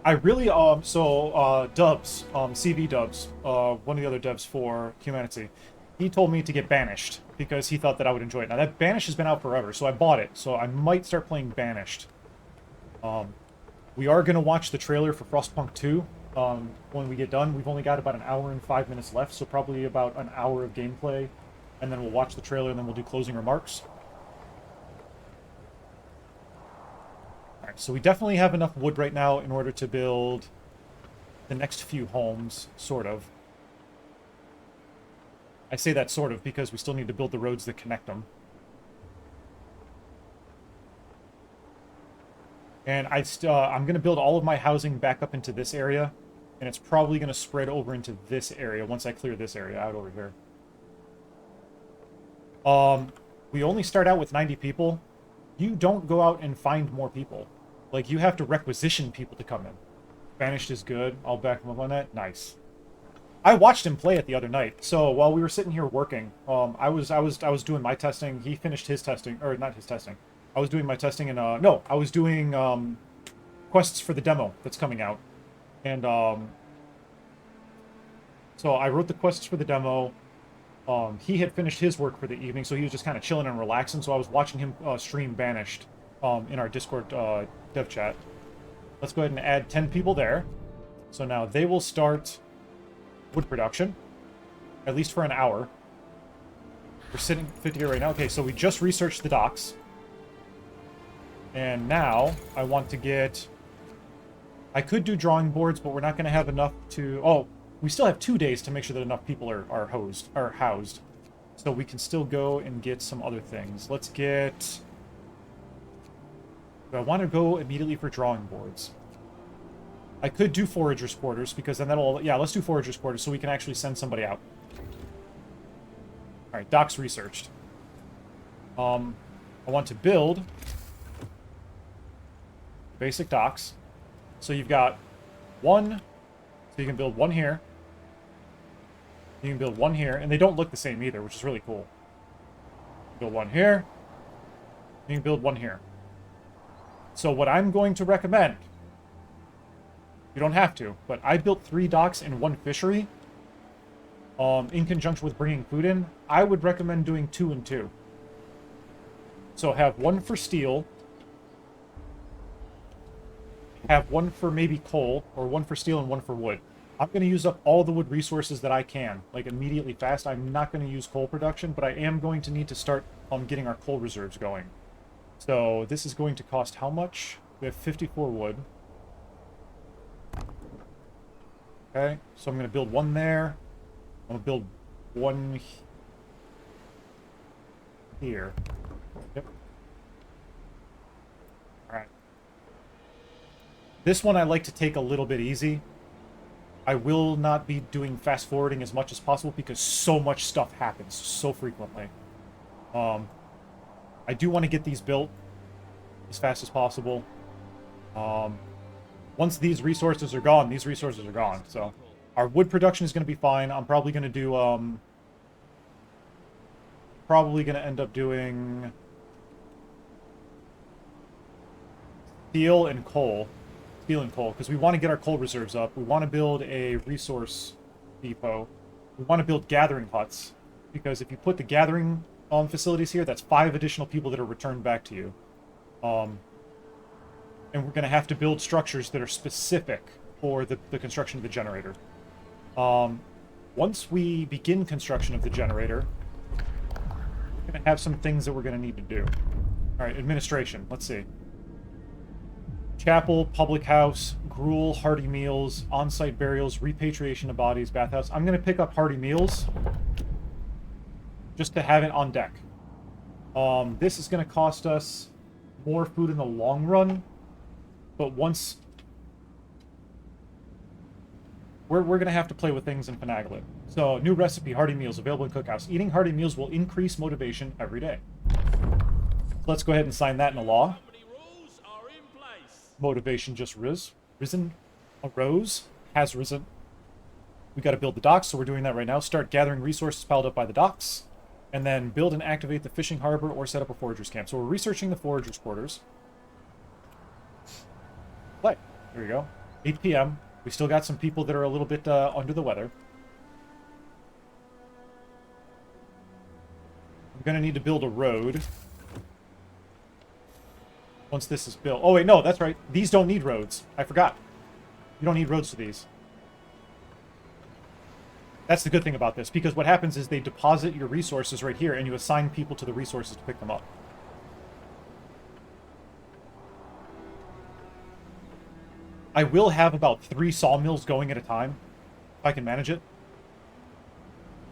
I really, Dubs, CV Dubs, one of the other devs for Humanity, he told me to get Banished, because he thought that I would enjoy it. Now, that Banished has been out forever, so I bought it, so I might start playing Banished. We are going to watch the trailer for Frostpunk 2 when we get done. We've only got about an hour and 5 minutes left, so probably about an hour of gameplay, and then we'll watch the trailer, and then we'll do closing remarks. Alright, so we definitely have enough wood right now in order to build the next few homes, sort of. I say that sort of because we still need to build the roads that connect them. And I'm going to build all of my housing back up into this area, and it's probably going to spread over into this area once I clear this area out over here. We only start out with 90 people. You don't go out and find more people. Like, you have to requisition people to come in. Banished is good. I'll back him up on that. Nice. I watched him play it the other night. So while we were sitting here working, I was doing my testing. He finished his testing, or not his testing. I was doing my testing, and no, I was doing quests for the demo that's coming out, and so I wrote the quests for the demo. He had finished his work for the evening, so he was just kind of chilling and relaxing. So I was watching him stream Banished in our Discord dev chat. Let's go ahead and add 10 people there. So now they will start wood production, at least for an hour. We're sitting 50 here right now. Okay, so we just researched the docks. And now I want to get... I could do drawing boards, but we're not going to have enough to... Oh, we still have 2 days to make sure that enough people are housed. So we can still go and get some other things. Let's get... I want to go immediately for drawing boards. I could do foragers' quarters, because then that'll... Yeah, let's do foragers' quarters so we can actually send somebody out. Alright, docks researched. I want to build... basic docks. So you've got one... So you can build one here. You can build one here. And they don't look the same either, which is really cool. Build one here. You can build one here. So what I'm going to recommend... You don't have to, but I built 3 docks and 1 fishery. In conjunction with bringing food in. I would recommend doing 2 and 2. So have 1 for steel. Have 1 for maybe coal, or 1 for steel and 1 for wood. I'm going to use up all the wood resources that I can, like immediately fast. I'm not going to use coal production, but I am going to need to start getting our coal reserves going. So this is going to cost how much? We have 54 wood. Okay, so I'm going to build 1 there. I'm going to build 1 here. Yep. Alright. This one I like to take a little bit easy. I will not be doing fast forwarding as much as possible because so much stuff happens so frequently. I do want to get these built as fast as possible. Once these resources are gone, these resources are gone. So our wood production is going to be fine. I'm probably going to do probably going to end up doing steel and coal. Steel and coal, because we want to get our coal reserves up. We want to build a resource depot. We want to build gathering huts, because if you put the gathering facilities here, that's 5 additional people that are returned back to you. And we're going to have to build structures that are specific for the construction of the generator. Once we begin construction of the generator, we're going to have some things that we're going to need to do. Alright, administration. Let's see. Chapel, public house, gruel, hearty meals, on-site burials, repatriation of bodies, bathhouse. I'm going to pick up hearty meals just to have it on deck. This is going to cost us more food in the long run, but once... We're going to have to play with things and finagle it. So, new recipe, hearty meals, available in Cookhouse. Eating hearty meals will increase motivation every day. Let's go ahead and sign that into law. Company rules are in place. Motivation just risen, arose, has risen. We got to build the docks, so we're doing that right now. Start gathering resources piled up by the docks, and then build and activate the fishing harbor or set up a foragers camp. So we're researching the foragers quarters. Play. There we go. 8 p.m. We still got some people that are a little bit under the weather. I'm going to need to build a road. Once this is built. Oh, wait, no, that's right. These don't need roads. I forgot. You don't need roads for these. That's the good thing about this, because what happens is they deposit your resources right here, and you assign people to the resources to pick them up. I will have about 3 sawmills going at a time, if I can manage it.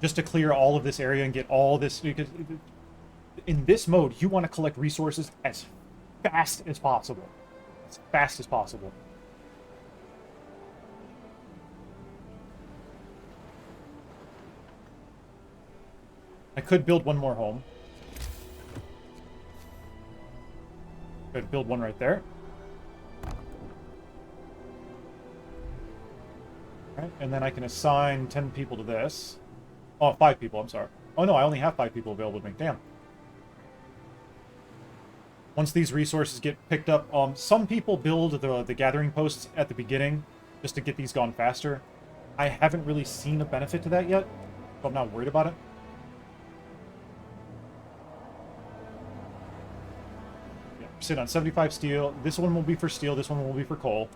Just to clear all of this area and get all this, because in this mode, you want to collect resources as fast as possible. As fast as possible. I could build one more home. Could build one right there. Alright, and then I can assign 10 people to this. Oh, 5 people, I'm sorry. Oh no, I only have 5 people available to me. Damn. Once these resources get picked up, some people build the gathering posts at the beginning just to get these gone faster. I haven't really seen a benefit to that yet, so I'm not worried about it. Yeah, sit on 75 steel. This one will be for steel, this one will be for coal.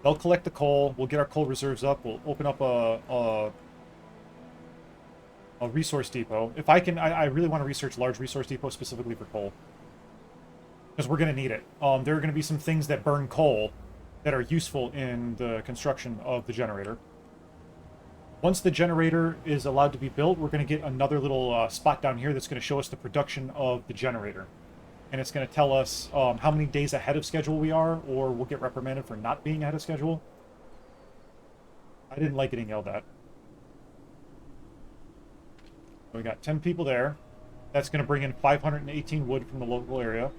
They'll collect the coal, we'll get our coal reserves up, we'll open up a resource depot. If I can, I really want to research large resource depot specifically for coal. Because we're going to need it. There are going to be some things that burn coal that are useful in the construction of the generator. Once the generator is allowed to be built, we're going to get another little spot down here that's going to show us the production of the generator. And it's going to tell us how many days ahead of schedule we are, or we'll get reprimanded for not being ahead of schedule. I didn't like getting yelled at. We got 10 people there. That's going to bring in 518 wood from the local area.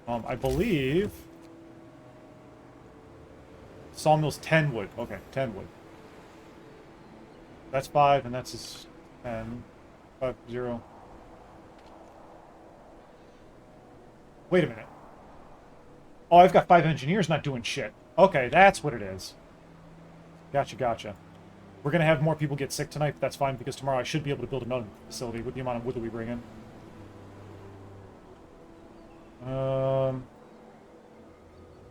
I believe sawmill's 10 wood. Okay, 10 wood. That's 5, and that's 10. 5, 0. Wait a minute. Oh, I've got 5 engineers not doing shit. Okay, that's what it is. Gotcha, gotcha. We're going to have more people get sick tonight, but that's fine, because tomorrow I should be able to build another facility with the amount of wood that we bring in.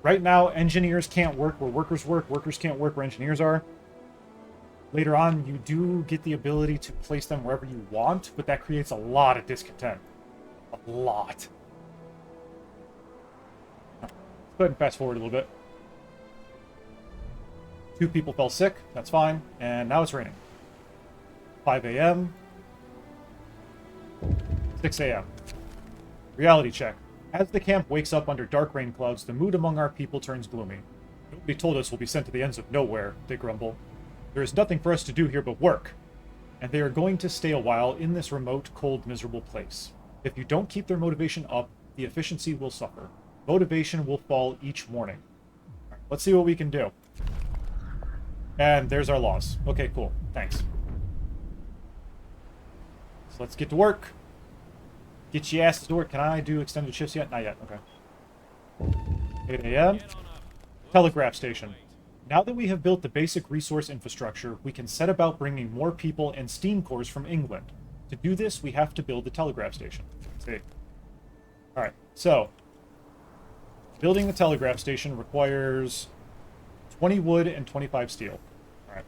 Right now, engineers can't work where workers work. Workers can't work where engineers are. Later on, you do get the ability to place them wherever you want, but that creates a lot of discontent. A lot. Let's go ahead and fast forward a little bit. 2 people fell sick. That's fine. And now it's raining. 5 a.m. 6 a.m. Reality check. As the camp wakes up under dark rain clouds, the mood among our people turns gloomy. Nobody told us we'll be sent to the ends of nowhere, they grumble. There is nothing for us to do here but work. And they are going to stay a while in this remote, cold, miserable place. If you don't keep their motivation up, the efficiency will suffer. Motivation will fall each morning. All right, let's see what we can do. And there's our laws. Okay, cool. Thanks. So let's get to work. Get your asses to work. Can I do extended shifts yet? Not yet. Okay. 8 a.m. Telegraph station. Now that we have built the basic resource infrastructure, we can set about bringing more people and steam cores from England. To do this, we have to build the telegraph station. Let's see. Alright, so building the telegraph station requires 20 wood and 25 steel. Alright.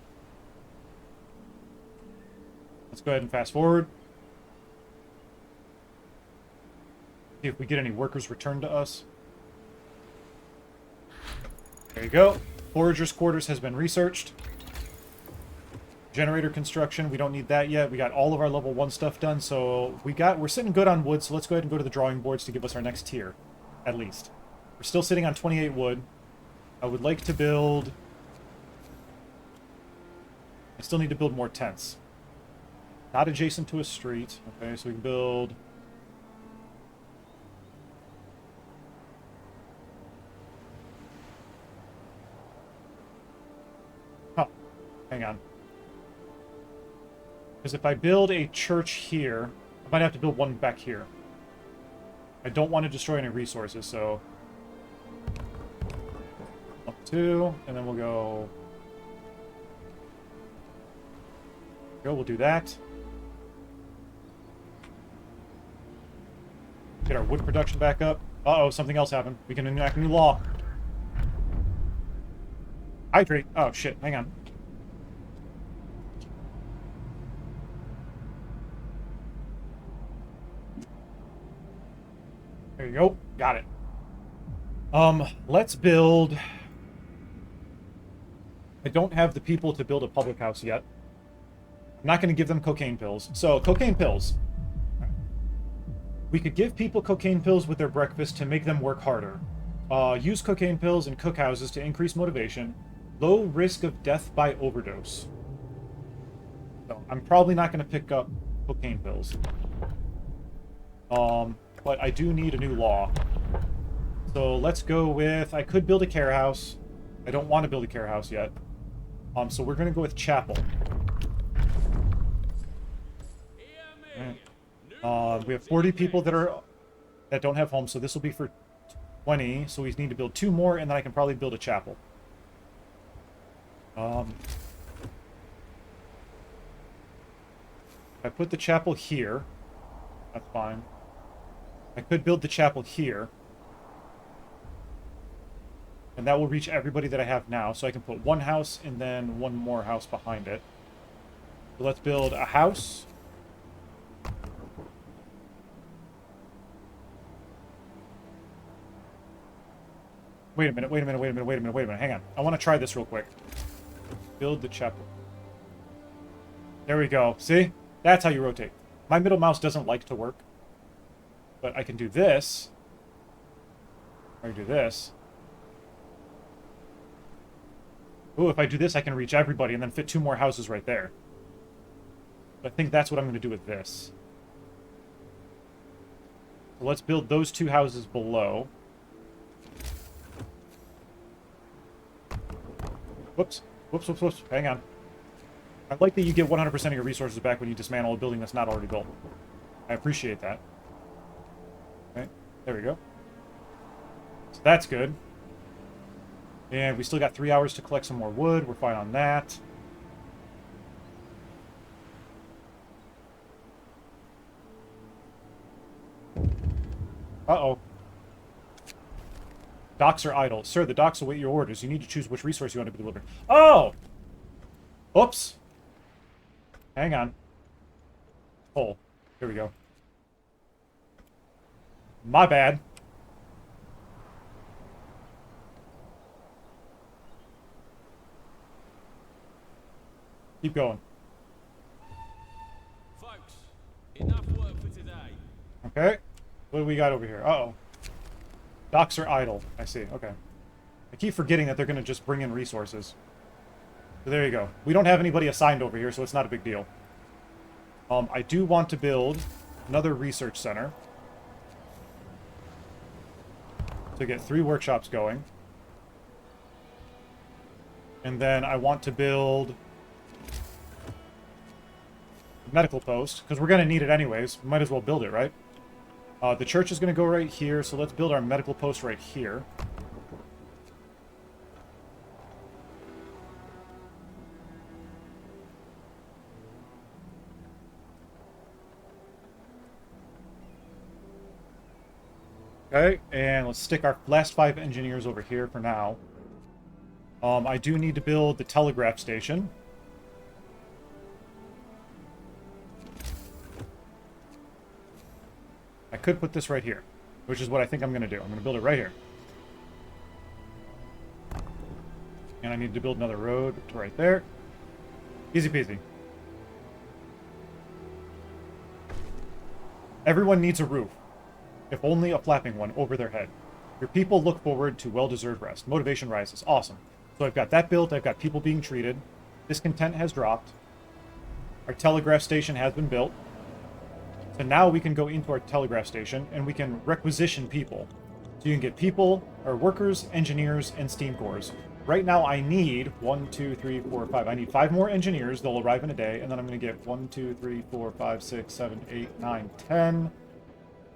Let's go ahead and fast forward. See if we get any workers returned to us. There you go. Foragers' quarters has been researched. Generator construction, we don't need that yet. We got all of our level 1 stuff done, so we're sitting good on wood, so let's go ahead and go to the drawing boards to give us our next tier, at least. We're still sitting on 28 wood. I would like to build I still need to build more tents. Not adjacent to a street. Okay, so we can build... Huh. Hang on. Because if I build a church here, I might have to build one back here. I don't want to destroy any resources, so... Up 2, and then we'll go... We'll do that. Get our wood production back up. Uh-oh, something else happened. We can enact a new law. Hydrate. Oh, shit. Hang on. There you go. Got it. Let's build... I don't have the people to build a public house yet. I'm not going to give them cocaine pills. So, cocaine pills. We could give people cocaine pills with their breakfast to make them work harder. Use cocaine pills in cookhouses to increase motivation. Low risk of death by overdose. So, I'm probably not going to pick up cocaine pills. But I do need a new law. So let's go with... I could build a care house. I don't want to build a care house yet. So we're going to go with chapel. Right. We have 40 people that don't have homes, so this will be for 20. So we need to build 2 more, and then I can probably build a chapel. If I put the chapel here, that's fine. I could build the chapel here. And that will reach everybody that I have now. So I can put one house and then one more house behind it. So let's build a house. Wait a minute. Hang on. I want to try this real quick. Build the chapel. There we go. See? That's how you rotate. My middle mouse doesn't like to work. But I can do this. Or do this. Ooh, if I do this, I can reach everybody and then fit 2 more houses right there. But I think that's what I'm going to do with this. So let's build those 2 houses below. Whoops. Whoops. Hang on. I like that you get 100% of your resources back when you dismantle a building that's not already built. I appreciate that. Okay, there we go. So that's good. And we still got 3 hours to collect some more wood. We're fine on that. Uh-oh. Docks are idle. Sir, the docks await your orders. You need to choose which resource you want to be delivered. Oh! Oops. Hang on. Pull. Here we go. My bad. Keep going. Folks, enough work for today. Okay. What do we got over here? Uh-oh. Docks are idle. I see. Okay. I keep forgetting that they're going to just bring in resources. So there you go. We don't have anybody assigned over here, so it's not a big deal. I do want to build another research center. To get 3 workshops going. And then I want to build a medical post, because we're going to need it anyways. We might as well build it, right? The church is going to go right here, so let's build our medical post right here. Okay, and let's stick our last 5 engineers over here for now. I do need to build the telegraph station. I could put this right here, which is what I think I'm going to do. I'm going to build it right here. And I need to build another road to right there. Easy peasy. Everyone needs a roof, if only a flapping one, over their head. Your people look forward to well-deserved rest. Motivation rises. Awesome. So I've got that built. I've got people being treated. Discontent has dropped. Our telegraph station has been built. So now we can go into our telegraph station and we can requisition people. So you can get people, or workers, engineers, and steam cores. Right now I need 1, 2, 3, 4, 5. I need 5 more engineers. They'll arrive in a day. And then I'm going to get 1, 2, 3, 4, 5, 6, 7, 8, 9, 10.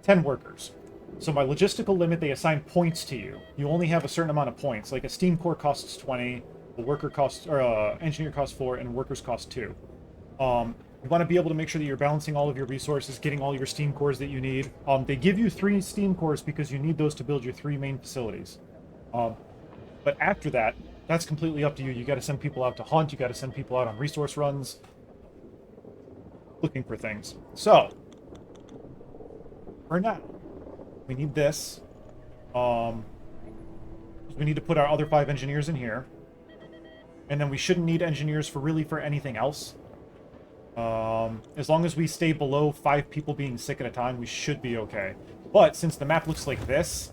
10 workers. So my logistical limit, they assign points to you. You only have a certain amount of points. Like a steam core costs 20, a worker costs, or engineer costs 4, and workers cost 2. You want to be able to make sure that you're balancing all of your resources, getting all your steam cores that you need. They give you 3 steam cores because you need those to build your 3 main facilities. But after that, that's completely up to you. You got to send people out to hunt. You got to send people out on resource runs, looking for things. So, for now, we need this. We need to put our other 5 engineers in here. And then we shouldn't need engineers for anything else. As long as we stay below 5 people being sick at a time, we should be okay. But since the map looks like this,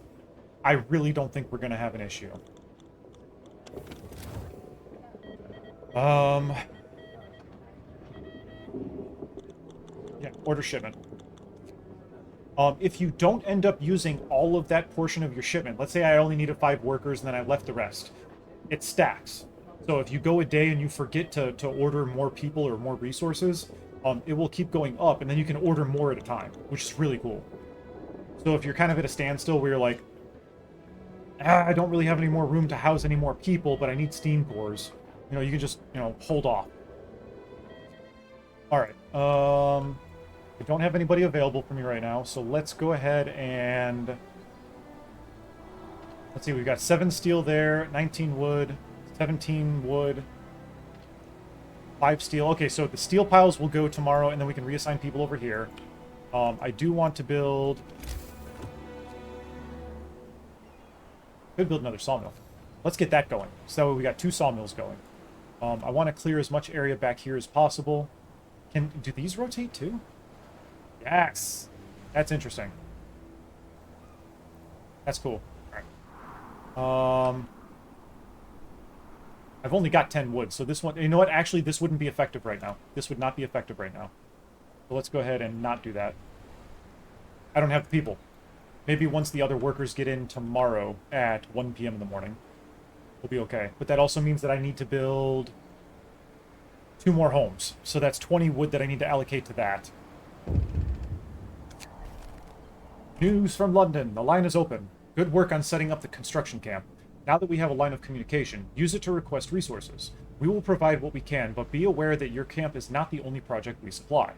I really don't think we're going to have an issue. Yeah, order shipment. If you don't end up using all of that portion of your shipment, let's say I only needed 5 workers and then I left the rest, it stacks. So if you go a day and you forget to order more people or more resources, it will keep going up, and then you can order more at a time, which is really cool. So if you're kind of at a standstill where you're like, I don't really have any more room to house any more people, but I need steam cores, you can just, hold off. All right. I don't have anybody available for me right now, so let's go ahead and... Let's see, we've got 7 steel there, 19 wood, 17 wood, 5 steel. Okay, so the steel piles will go tomorrow, and then we can reassign people over here. I do want to build... Could build another sawmill. Let's get that going. So that way we got 2 sawmills going. I want to clear as much area back here as possible. Do these rotate too? Yes! That's interesting. That's cool. Alright. I've only got 10 wood, so this one... You know what? Actually, this wouldn't be effective right now. This would not be effective right now. So let's go ahead and not do that. I don't have the people. Maybe once the other workers get in tomorrow at 1 p.m. in the morning, we'll be okay. But that also means that I need to build 2 more homes. So that's 20 wood that I need to allocate to that. News from London. The line is open. Good work on setting up the construction camp. Now that we have a line of communication, use it to request resources. We will provide what we can, but be aware that your camp is not the only project we supply.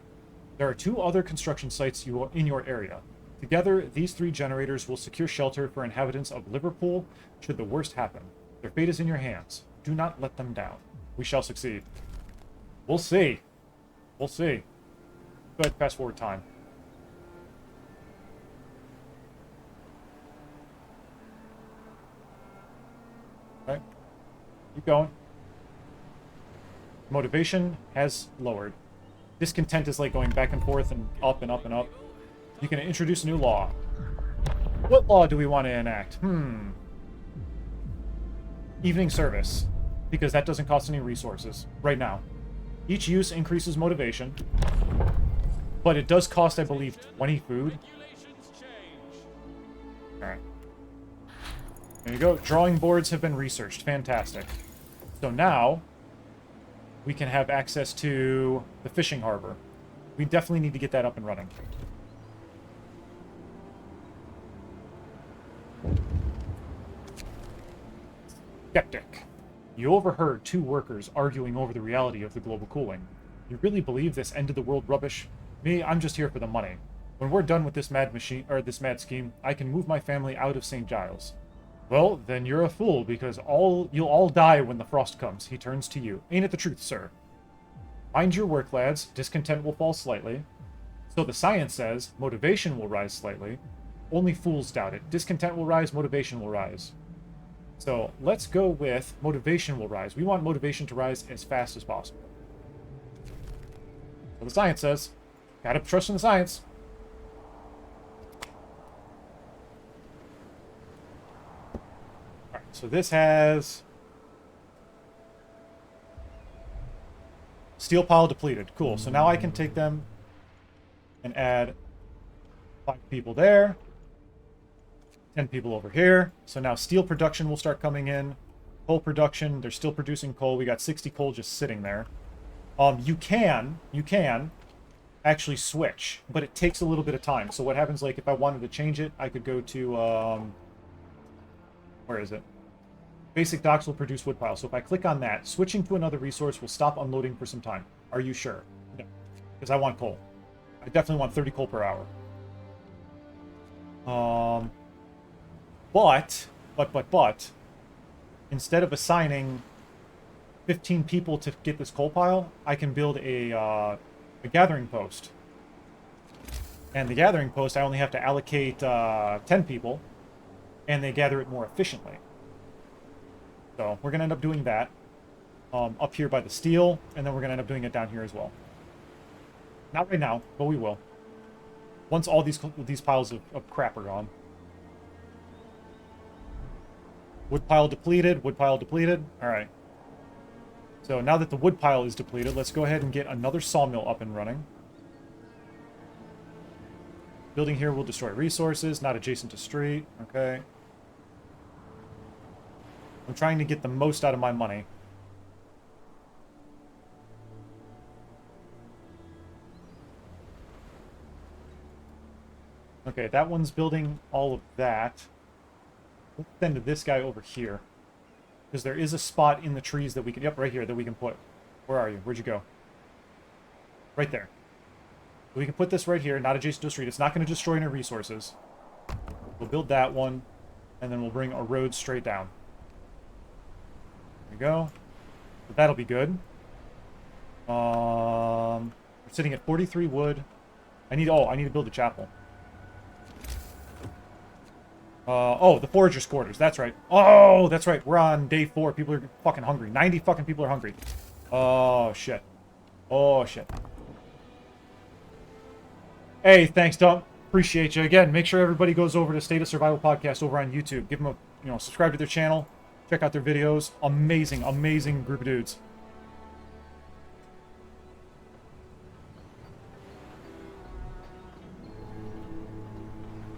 There are 2 other construction sites in your area. Together, these 3 generators will secure shelter for inhabitants of Liverpool should the worst happen. Their fate is in your hands. Do not let them down. We shall succeed. We'll see. We'll see. Go ahead, fast forward time. Okay. Keep going. Motivation has lowered. Discontent is like going back and forth and up and up and up. You can introduce a new law. What law do we want to enact? Evening service. Because that doesn't cost any resources right now. Each use increases motivation. But it does cost, I believe, 20 food. Alright. There you go. Drawing boards have been researched. Fantastic. So now, we can have access to the fishing harbor. We definitely need to get that up and running. Skeptic. You overheard 2 workers arguing over the reality of the global cooling. You really believe this end-of-the-world rubbish? Me, I'm just here for the money. When we're done with this mad mad scheme, I can move my family out of St. Giles. Well, then you're a fool, because you'll all die when the frost comes. He turns to you. Ain't it the truth, sir? Mind your work, lads. Discontent will fall slightly. So the science says motivation will rise slightly. Only fools doubt it. Discontent will rise, motivation will rise. So let's go with motivation will rise. We want motivation to rise as fast as possible. So the science says, gotta trust in the science. Alright, so this has Steel pile depleted. Cool. So now I can take them and add 5 people there. 10 people over here. So now steel production will start coming in. Coal production, they're still producing coal. We got 60 coal just sitting there. You can actually switch, but it takes a little bit of time. So what happens, like, if I wanted to change it, I could go to, where is it? Basic docks will produce wood pile. So if I click on that, switching to another resource will stop unloading for some time. Are you sure? No, because I want coal. I definitely want 30 coal per hour. But, instead of assigning 15 people to get this coal pile, I can build a gathering post. And the gathering post, I only have to allocate 10 people, and they gather it more efficiently. So we're going to end up doing that up here by the steel, and then we're going to end up doing it down here as well. Not right now, but we will. Once all these piles of crap are gone. Wood pile depleted, wood pile depleted. Alright. So now that the wood pile is depleted, let's go ahead and get another sawmill up and running. Building here will destroy resources, not adjacent to street. Okay. I'm trying to get the most out of my money. Okay, that one's building all of that. Let's send this guy over here. Because there is a spot in the trees that we can... Yep, right here that we can put. Where are you? Where'd you go? Right there. We can put this right here, not adjacent to the street. It's not going to destroy any resources. We'll build that one, and then we'll bring a road straight down. There we go. So that'll be good. We're sitting at 43 wood. I need to build a chapel. Oh, the foragers' quarters. That's right. Oh, that's right. We're on day 4. People are fucking hungry. 90 fucking people are hungry. Oh, shit. Oh, shit. Hey, thanks, Dump. Appreciate you. Again, make sure everybody goes over to State of Survival Podcast over on YouTube. Give them a, subscribe to their channel. Check out their videos. Amazing, amazing group of dudes.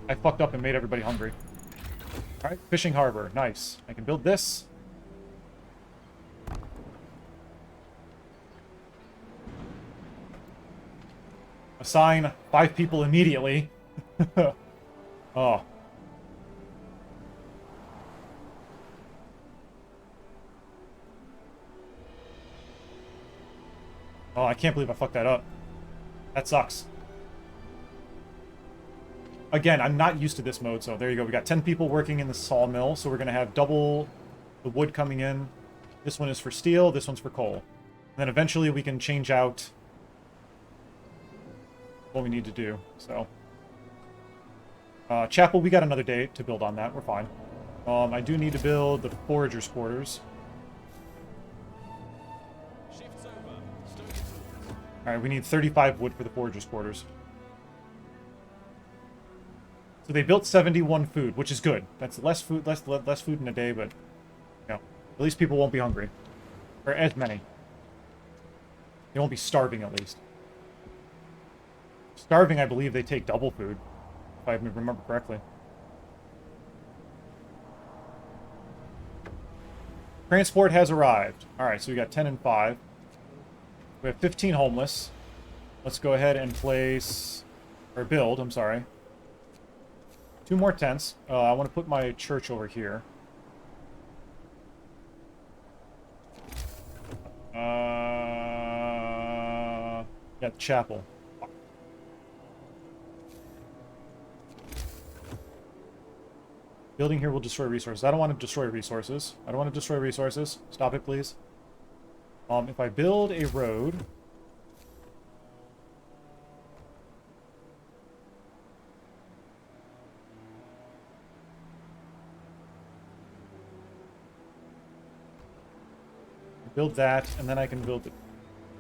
I fucked up and made everybody hungry. Alright, fishing harbor. Nice. I can build this. Assign 5 people immediately. Oh. Oh, I can't believe I fucked that up. That sucks. Again, I'm not used to this mode, so there you go. We got 10 people working in the sawmill, so we're going to have double the wood coming in. This one is for steel, this one's for coal. And then eventually we can change out what we need to do, so. Chapel, we got another day to build on that. We're fine. I do need to build the foragers' quarters. Alright, we need 35 wood for the foragers' quarters. So they built 71 food, which is good. That's less food in a day, but at least people won't be hungry. Or as many. They won't be starving, at least. Starving, I believe they take double food, if I remember correctly. Transport has arrived. Alright, so we got 10 and 5. We have 15 homeless. Let's go ahead and place... Or build, I'm sorry. 2 more tents. I want to put my church over here. Yeah, the chapel. Building here will destroy resources. I don't want to destroy resources. I don't want to destroy resources. Stop it, please. If I build a road... Build that, and then I can build it.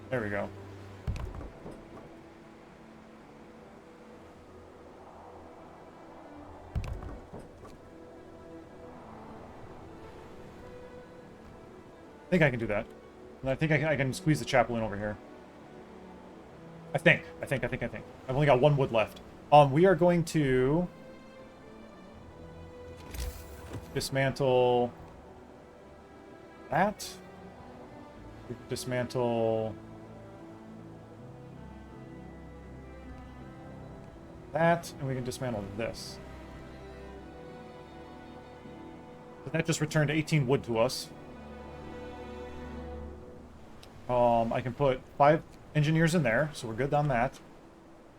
There we go. I think I can do that. And I think I can squeeze the chapel in over here. I think. I've only got one wood left. We are going to dismantle that. Dismantle that, and we can dismantle this. So that just returned 18 wood to us. I can put 5 engineers in there, so we're good on that.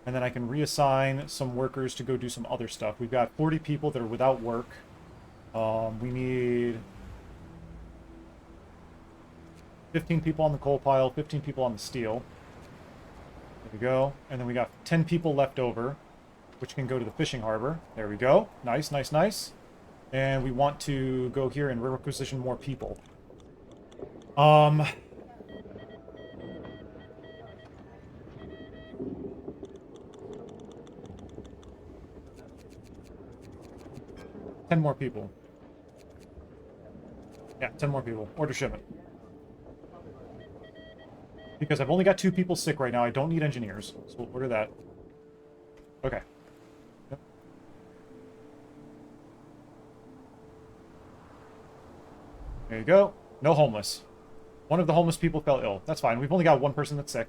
And then I can reassign some workers to go do some other stuff. We've got 40 people that are without work. We need 15 people on the coal pile, 15 people on the steel. There we go. And then we got 10 people left over, which can go to the fishing harbor. There we go. Nice, nice, nice. And we want to go here and requisition more people. 10 more people. Yeah, 10 more people. Order shipment. Because I've only got 2 people sick right now. I don't need engineers. So we'll order that. Okay. Yep. There you go. No homeless. One of the homeless people fell ill. That's fine. We've only got 1 person that's sick.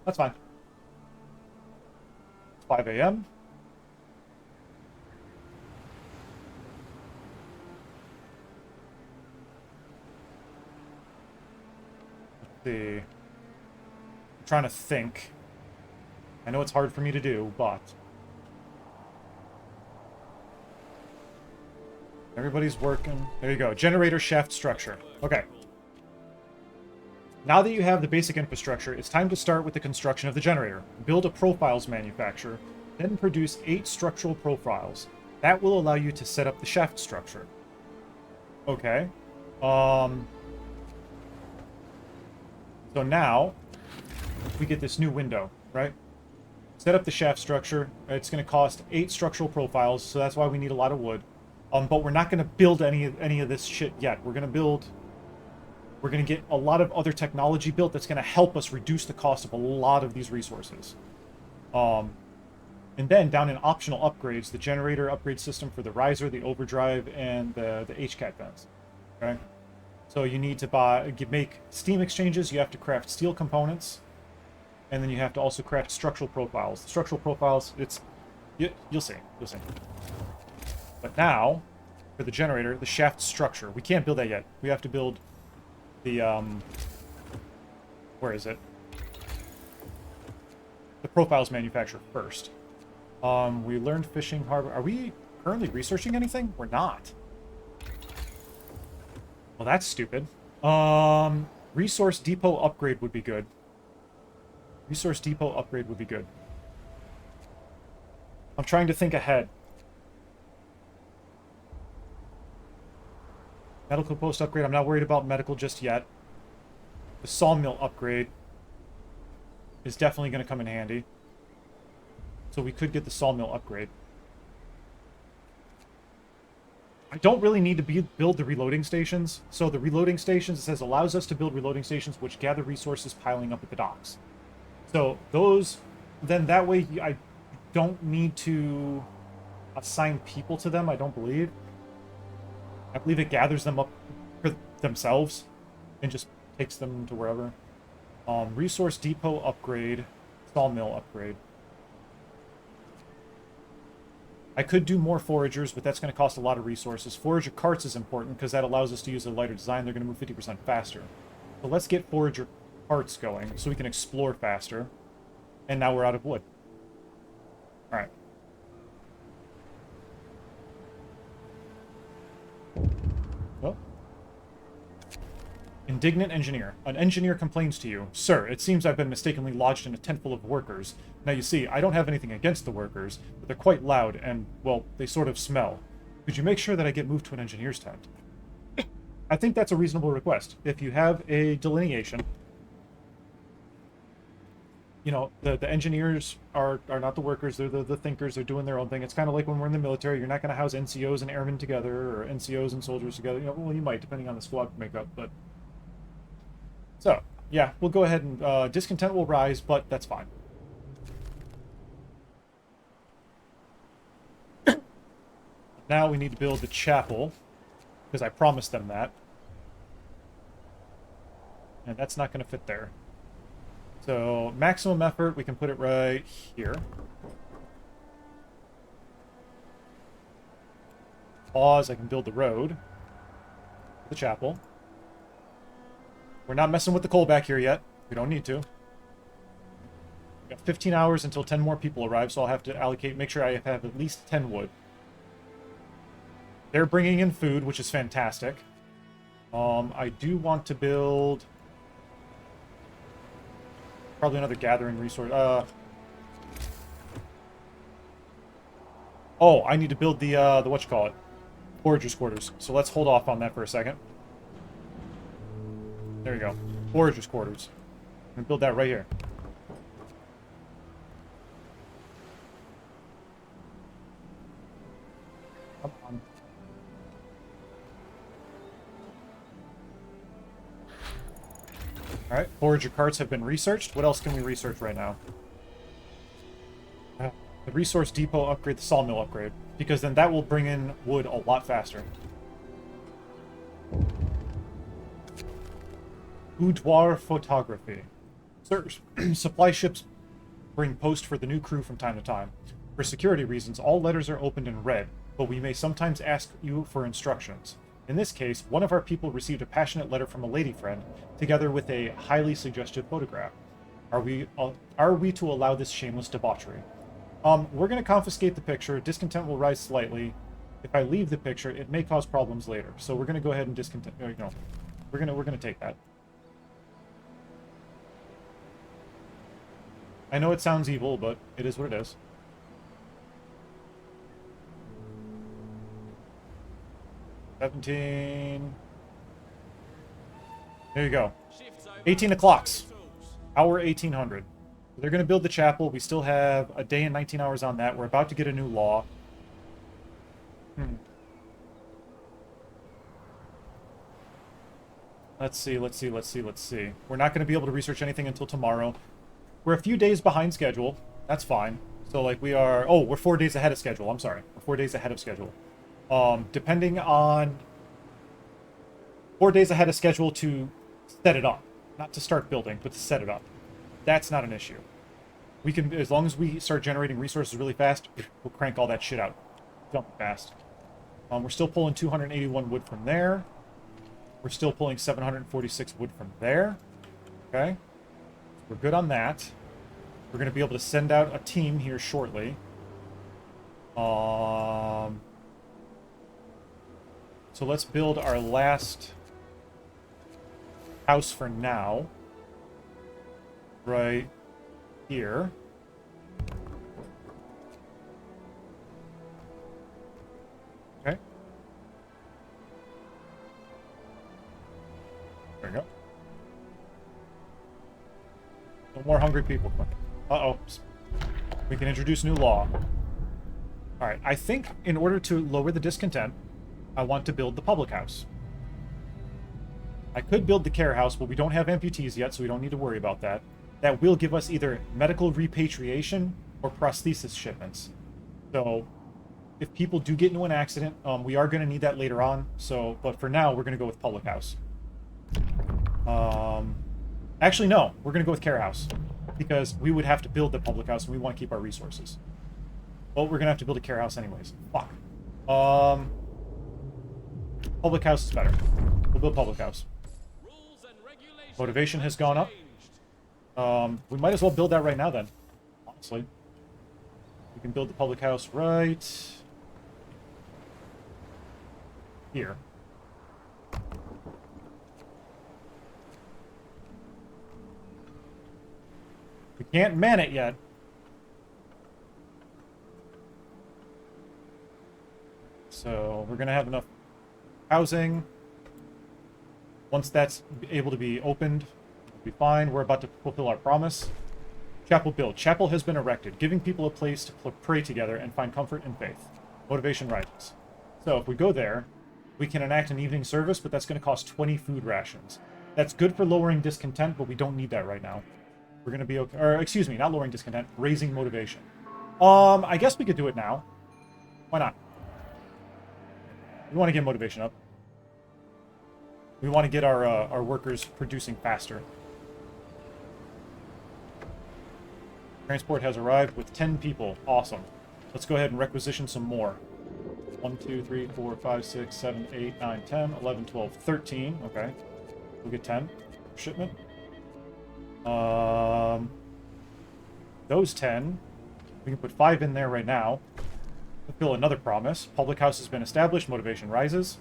That's fine. It's 5 a.m. See. I'm trying to think. I know it's hard for me to do, but everybody's working. There you go. Generator shaft structure. Okay. Now that you have the basic infrastructure, it's time to start with the construction of the generator. Build a profiles manufacturer, then produce 8 structural profiles. That will allow you to set up the shaft structure. Okay. So now, we get this new window, right? Set up the shaft structure. It's going to cost 8 structural profiles, so that's why we need a lot of wood. But we're not going to build any of this shit yet. We're going to get a lot of other technology built that's going to help us reduce the cost of a lot of these resources. And then, down in optional upgrades, the generator upgrade system for the riser, the overdrive, and the HCAT vents. Okay? So you need to make steam exchanges, you have to craft steel components, and then you have to also craft structural profiles. The structural profiles, you'll see. But now, for the generator, the shaft structure. We can't build that yet. We have to build the, where is it? The profiles manufacturer first. We learned fishing harbor. Are we currently researching anything? We're not. Well, that's stupid. Resource depot upgrade would be good. Resource depot upgrade would be good. I'm trying to think ahead. Medical post upgrade. I'm not worried about medical just yet. The sawmill upgrade is definitely going to come in handy. So we could get the sawmill upgrade. I don't really need to build the reloading stations. So the reloading stations, it says, allows us to build reloading stations which gather resources piling up at the docks. So those, then that way I don't need to assign people to them, I don't believe. I believe it gathers them up for themselves and just takes them to wherever. Resource depot upgrade, sawmill upgrade. I could do more foragers, but that's going to cost a lot of resources. Forager carts is important because that allows us to use a lighter design. They're going to move 50% faster. So let's get forager carts going so we can explore faster. And now we're out of wood. Alright. Well. Indignant engineer. An engineer complains to you. Sir, it seems I've been mistakenly lodged in a tent full of workers. Now you see, I don't have anything against the workers, but they're quite loud and, well, they sort of smell. Could you make sure that I get moved to an engineer's tent? I think that's a reasonable request. If you have a delineation, you know, the engineers are not the workers, they're the thinkers, they're doing their own thing. It's kind of like when we're in the military, you're not going to house NCOs and airmen together, or NCOs and soldiers together. You know, well, you might, depending on the squad makeup, but... So, yeah, we'll go ahead and discontent will rise, but that's fine. Now we need to build the chapel, because I promised them that. And that's not going to fit there. So, maximum effort, we can put it right here. Pause, I can build the road. The chapel. We're not messing with the coal back here yet. We don't need to. We got 15 hours until 10 more people arrive, so I'll have to allocate, make sure I have at least 10 wood. They're bringing in food, which is fantastic. I do want to build probably another gathering resource. Oh, I need to build the whatchamacallit, foragers' quarters. So let's hold off on that for a second. There you go, foragers' quarters. I'm gonna build that right here. Come on. Alright, forager carts have been researched. What else can we research right now? The resource depot upgrade, the sawmill upgrade. Because then that will bring in wood a lot faster. Boudoir photography. Supply ships bring post for the new crew from time to time. For security reasons, all letters are opened and read, but we may sometimes ask you for instructions. In this case, one of our people received a passionate letter from a lady friend, together with a highly suggestive photograph. Are we to allow this shameless debauchery? We're going to confiscate the picture. Discontent will rise slightly. If I leave the picture, it may cause problems later. So we're going to go ahead and discontent. No, we're going to take that. I know it sounds evil, but it is what it is. There you go. 18 o'clocks. Hour 1800. They're going to build the chapel. We still have a day and 19 hours on that. We're about to get a new law. Let's see. We're not going to be able to research anything until tomorrow. We're a few days behind schedule. That's fine. So, like, we are... Oh, we're 4 days ahead of schedule. I'm sorry. We're 4 days ahead of schedule. Depending on... 4 days ahead of schedule to set it up. Not to start building, but to set it up. That's not an issue. We can, as long as we start generating resources really fast, we'll crank all that shit out. Dump fast. We're still pulling 281 wood from there. We're still pulling 746 wood from there. Okay. We're good on that. We're going to be able to send out a team here shortly. So let's build our last house for now. Right here. Okay. There we go. No more hungry people. Uh-oh. We can introduce new law. Alright, I think in order to lower the discontent, I want to build the public house. I could build the care house, but we don't have amputees yet, so we don't need to worry about that. That will give us either medical repatriation or prosthesis shipments. So, if people do get into an accident, we are going to need that later on. So, but for now, we're going to go with public house. Actually, no. We're going to go with care house. Because we would have to build the public house, and we want to keep our resources. Well, we're going to have to build a care house anyways. Fuck. Public house is better. We'll build public house. Motivation has gone up. We might as well build that right now then, honestly. We can build the public house right here. We can't man it yet. So we're going to have enough housing. Once that's able to be opened, we'll be fine. We're about to fulfill our promise. Chapel build. Chapel has been erected, giving people a place to pray together and find comfort in faith. Motivation rises. So if we go there, we can enact an evening service, but that's going to cost 20 food rations. That's good for lowering discontent, but we don't need that right now. We're going to be okay. Or, excuse me, not lowering discontent, raising motivation. I guess we could do it now. Why not? We want to get motivation up. We want to get our workers producing faster. Transport has arrived with 10 people. Awesome. Let's go ahead and requisition some more. 1, 2, 3, 4, 5, 6, 7, 8, 9, 10, 11, 12, 13. Okay. We'll get 10. Shipment. Those 10. We can put 5 in there right now. Fulfill another promise. Public house has been established. Motivation rises.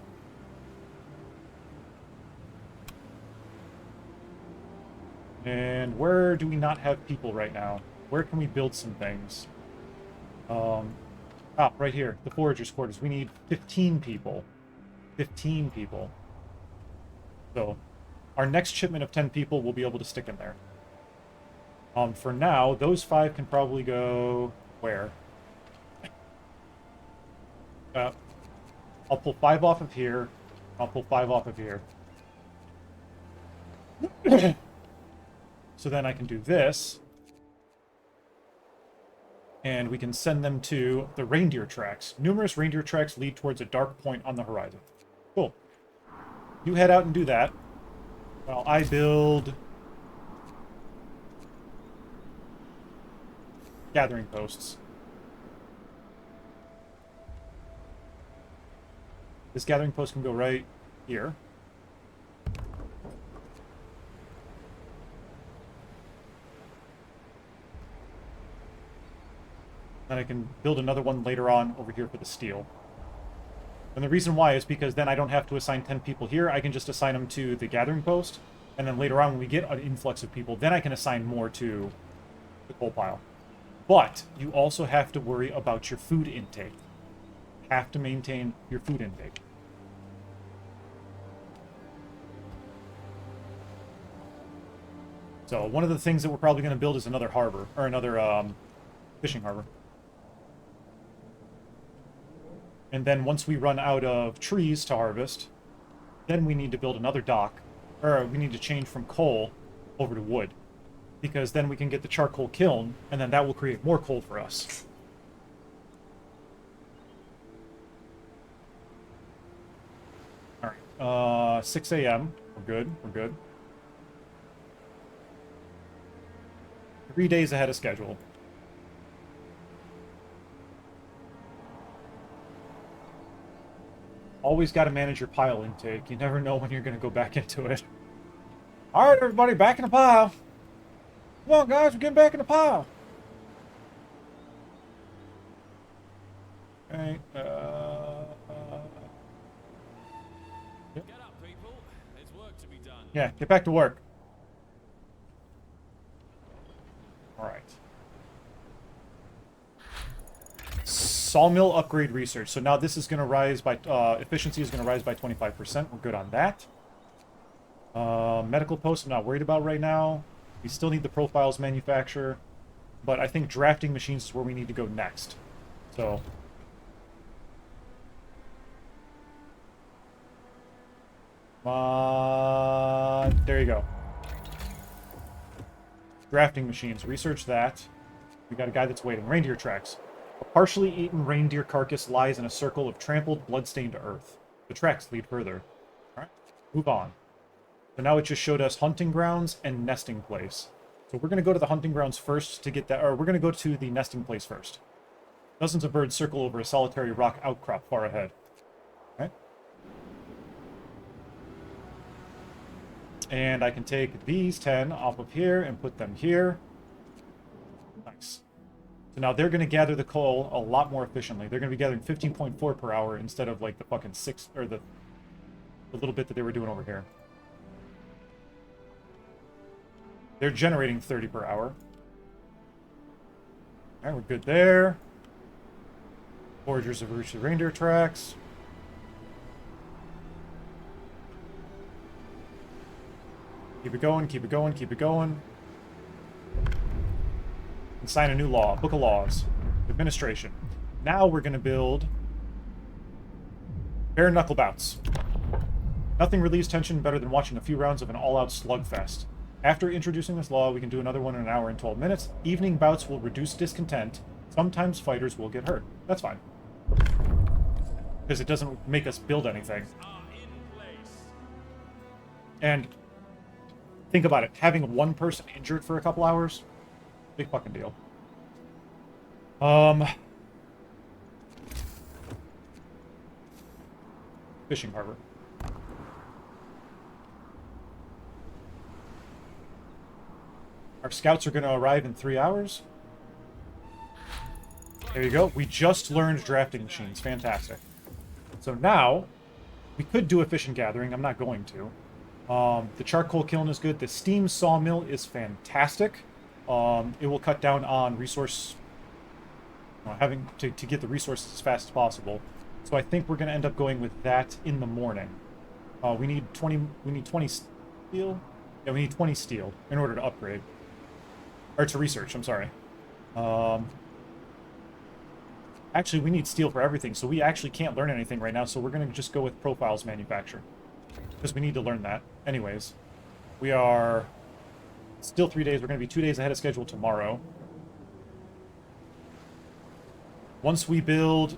And where do we not have people right now? Where can we build some things? Right here. The foragers' quarters. We need 15 people. 15 people. So, our next shipment of 10 people will be able to stick in there. For now, those 5 can probably go... where? I'll pull 5 off of here. I'll pull 5 off of here. So then I can do this. And we can send them to the reindeer tracks. Numerous reindeer tracks lead towards a dark point on the horizon. Cool. You head out and do that. While I build... gathering posts. This gathering post can go right here. Then I can build another one later on over here for the steel. And the reason why is because then I don't have to assign 10 people here. I can just assign them to the gathering post. And then later on when we get an influx of people, then I can assign more to the coal pile. But you also have to worry about your food intake. Have to maintain your food intake. So one of the things that we're probably going to build is another harbor, or another fishing harbor. And then once we run out of trees to harvest, then we need to build another dock, or we need to change from coal over to wood. Because then we can get the charcoal kiln, and then that will create more coal for us. Alright, 6 a.m. We're good, we're good. 3 days ahead of schedule. Always got to manage your pile intake. You never know when you're going to go back into it. Alright, everybody, back in the pile. Come on, guys, we're getting back in the pile. Okay, Get up, people. There's work to be done. yeah, get back to work. Alright. Sawmill upgrade research. So now this is going to rise by... efficiency is going to rise by 25%. We're good on that. Medical post I'm not worried about right now. We still need the profiles manufacturer. But I think drafting machines is where we need to go next. So... there you go. Drafting machines. Research that. We got a guy that's waiting. Reindeer tracks. A partially eaten reindeer carcass lies in a circle of trampled, blood-stained earth. The tracks lead further. Alright, move on. So now it just showed us hunting grounds and nesting place. So we're going to go to the hunting grounds first to get that, or we're going to go to the nesting place first. Dozens of birds circle over a solitary rock outcrop far ahead. Okay. And I can take these 10 off of here and put them here. Nice. So now they're going to gather the coal a lot more efficiently. They're going to be gathering 15.4 per hour instead of like the fucking 6, or the little bit that they were doing over here. They're generating 30 per hour. Alright, we're good there. Foragers have reached the reindeer tracks. Keep it going, keep it going, keep it going. And sign a new law. Book of Laws. Administration. Now we're going to build bare knuckle bouts. Nothing relieves tension better than watching a few rounds of an all-out slugfest. After introducing this law, we can do another one in an hour and 12 minutes. Evening bouts will reduce discontent. Sometimes fighters will get hurt. That's fine. because it doesn't make us build anything. And think about it. Having one person injured for a couple hours, big fucking deal. Fishing harbor. Our scouts are going to arrive in 3 hours. There you go. We just learned drafting machines. Fantastic. So now, we could do a fishing gathering. I'm not going to. The charcoal kiln is good. The steam sawmill is fantastic. It will cut down on resource... having to get the resources as fast as possible. So I think we're going to end up going with that in the morning. We need 20 steel? Yeah, we need 20 steel in order to upgrade. Or to research, I'm sorry. Actually, we need steel for everything, so we actually can't learn anything right now, so we're going to just go with profiles manufacture. Because we need to learn that. Anyways, we are still 3 days. We're going to be 2 days ahead of schedule tomorrow. Once we build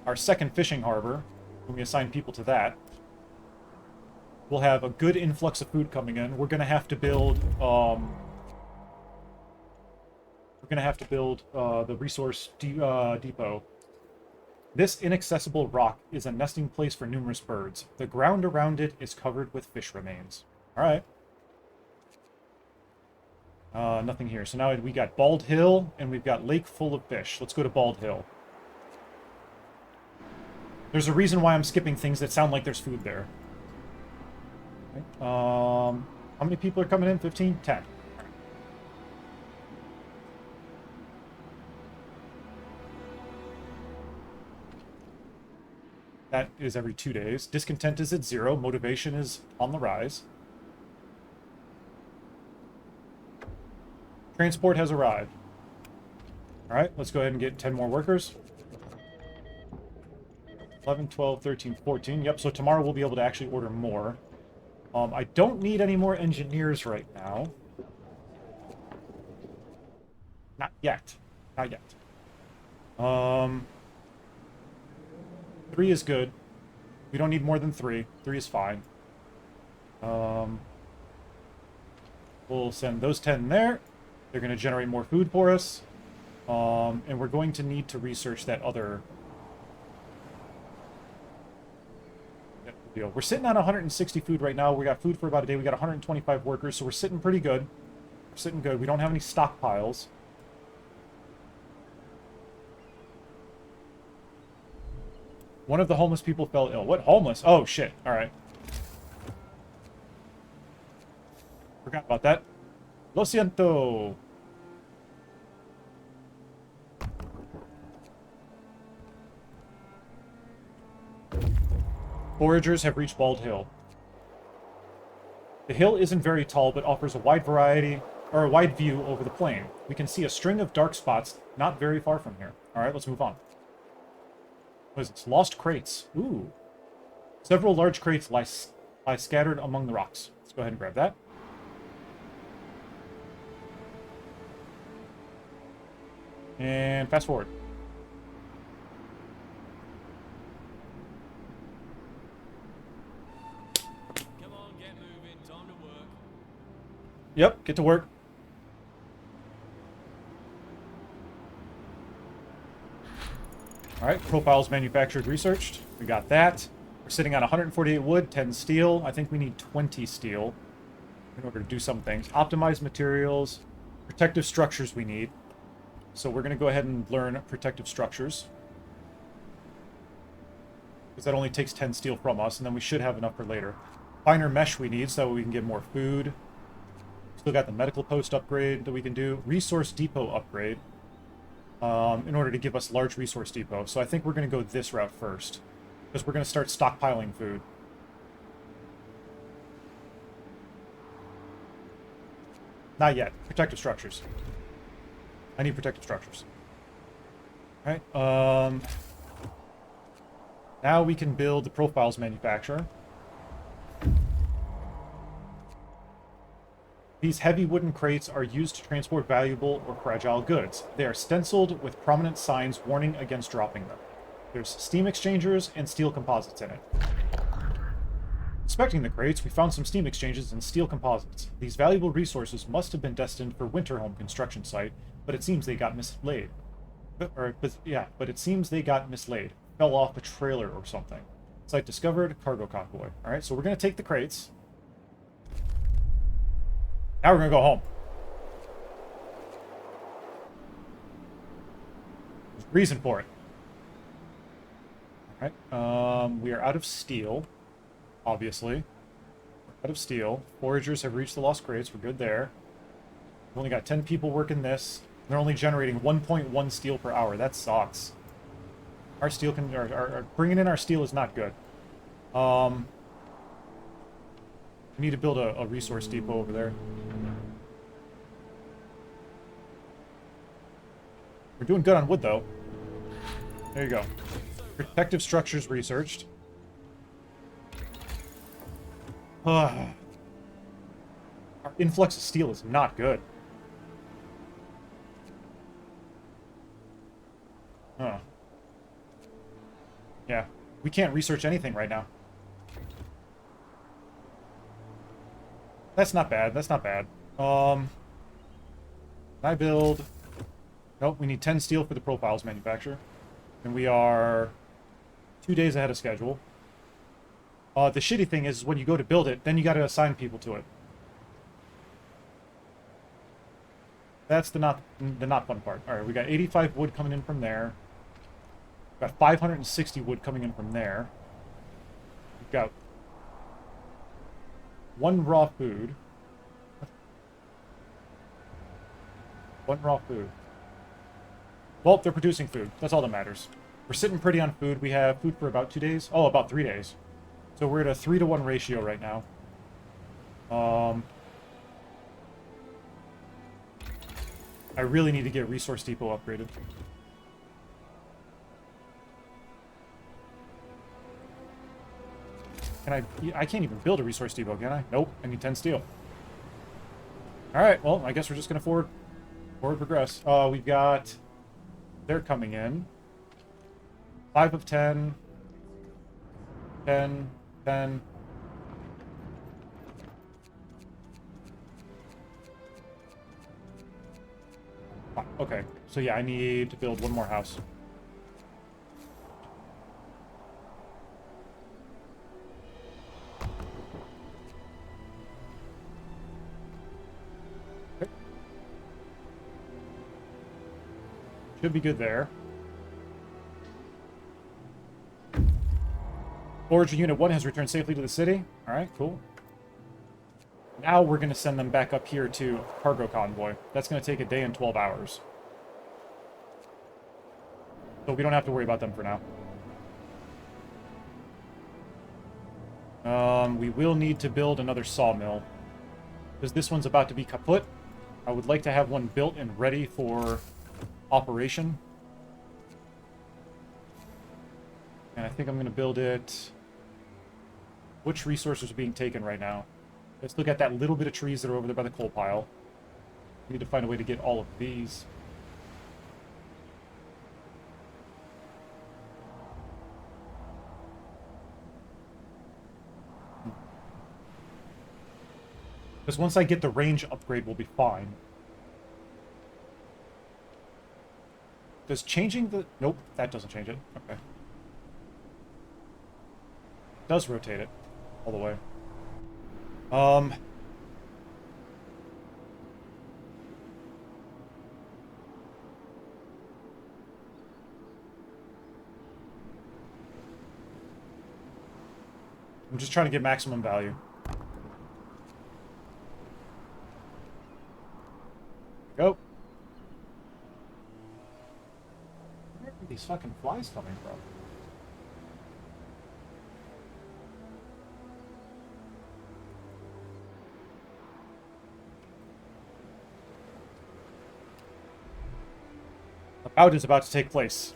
our second fishing harbor, when we assign people to that, we'll have a good influx of food coming in. We're going to have to build... the resource depot. This inaccessible rock is a nesting place for numerous birds. The ground around it is covered with fish remains. Alright. Nothing here. So now we got Bald Hill, and we've got Lake full of fish. Let's go to Bald Hill. There's a reason why I'm skipping things that sound like there's food there. Okay. How many people are coming in? 15? 10. That is every 2 days. Discontent is at 0. Motivation is on the rise. Transport has arrived. Alright, let's go ahead and get 10 more workers. 11, 12, 13, 14. Yep, so tomorrow we'll be able to actually order more. I don't need any more engineers right now. Not yet. Not yet. 3 is good. We don't need more than 3. 3 is fine. We'll send those 10 there. They're going to generate more food for us. And we're going to need to research that other... deal. We're sitting on 160 food right now. We got food for about a day. We got 125 workers, so we're sitting pretty good. We're sitting good. We don't have any stockpiles. One of the homeless people fell ill. What homeless? Oh, shit. Alright. Forgot about that. Lo siento. Foragers have reached Bald Hill. The hill isn't very tall, but offers a wide variety, or a wide view over the plain. We can see a string of dark spots not very far from here. Alright, let's move on. What is this? Lost crates. Ooh. Several large crates lie scattered among the rocks. Let's go ahead and grab that. And fast forward. Come on, get moving. Time to work. Yep, get to work. Alright, profiles manufactured, researched. We got that. We're sitting on 148 wood, 10 steel. I think we need 20 steel in order to do some things. Optimized materials. Protective structures we need. So we're going to go ahead and learn protective structures. Because that only takes 10 steel from us, and then we should have enough for later. Finer mesh we need so that we can get more food. Still got the medical post upgrade that we can do. Resource depot upgrade. In order to give us large resource depot. So I think we're going to go this route first. Because we're going to start stockpiling food. Not yet. Protective structures. I need protective structures. Alright, now we can build the profiles manufacturer. These heavy wooden crates are used to transport valuable or fragile goods. They are stenciled with prominent signs warning against dropping them. There's steam exchangers and steel composites in it. Inspecting the crates, we found some steam exchanges and steel composites. These valuable resources must have been destined for Winterhome construction site, but it seems they got mislaid. But it seems they got mislaid. Fell off a trailer or something. Site discovered, cargo convoy. Alright, so we're going to take the crates. Now we're going to go home. There's reason for it. Alright, we are out of steel. Obviously. We're out of steel. Foragers have reached the lost crates. We're good there. We've only got 10 people working this. They're only generating 1.1 steel per hour. That sucks. Our steel bringing in our steel is not good. We need to build a resource depot over there. We're doing good on wood, though. There you go. Protective structures researched. Our influx of steel is not good. Huh. Yeah, we can't research anything right now. That's not bad, that's not bad. Can I build... Nope, we need 10 steel for the profiles manufacture. And we are 2 days ahead of schedule. The shitty thing is when you go to build it, then you gotta assign people to it. That's the not fun part. Alright, we got 85 wood coming in from there. We've got 560 wood coming in from there. We've got 1 raw food. 1 raw food. Well, they're producing food. That's all that matters. We're sitting pretty on food. We have food for about 2 days. Oh, about 3 days. So we're at a 3-to-1 ratio right now. I really need to get Resource Depot upgraded. I can't even build a Resource Depot, can I? Nope, I need 10 steel. Alright, well, I guess we're just gonna forward progress. We've got... They're coming in. 5 of 10. 10. 10. Okay, so yeah, I need to build 1 more house. Okay. Should be good there. Forager Unit 1 has returned safely to the city. Alright, cool. Now we're going to send them back up here to cargo convoy. That's going to take a day and 12 hours. So we don't have to worry about them for now. We will need to build another sawmill. Because this one's about to be kaput. I would like to have one built and ready for operation. And I think I'm going to build it... Which resources are being taken right now? Let's look at that little bit of trees that are over there by the coal pile. We need to find a way to get all of these. Because once I get the range upgrade, we'll be fine. Does changing the... Nope, that doesn't change it. Okay. Does rotate it all the way. I'm just trying to get maximum value. Go. Where are these fucking flies coming from? A bout is about to take place.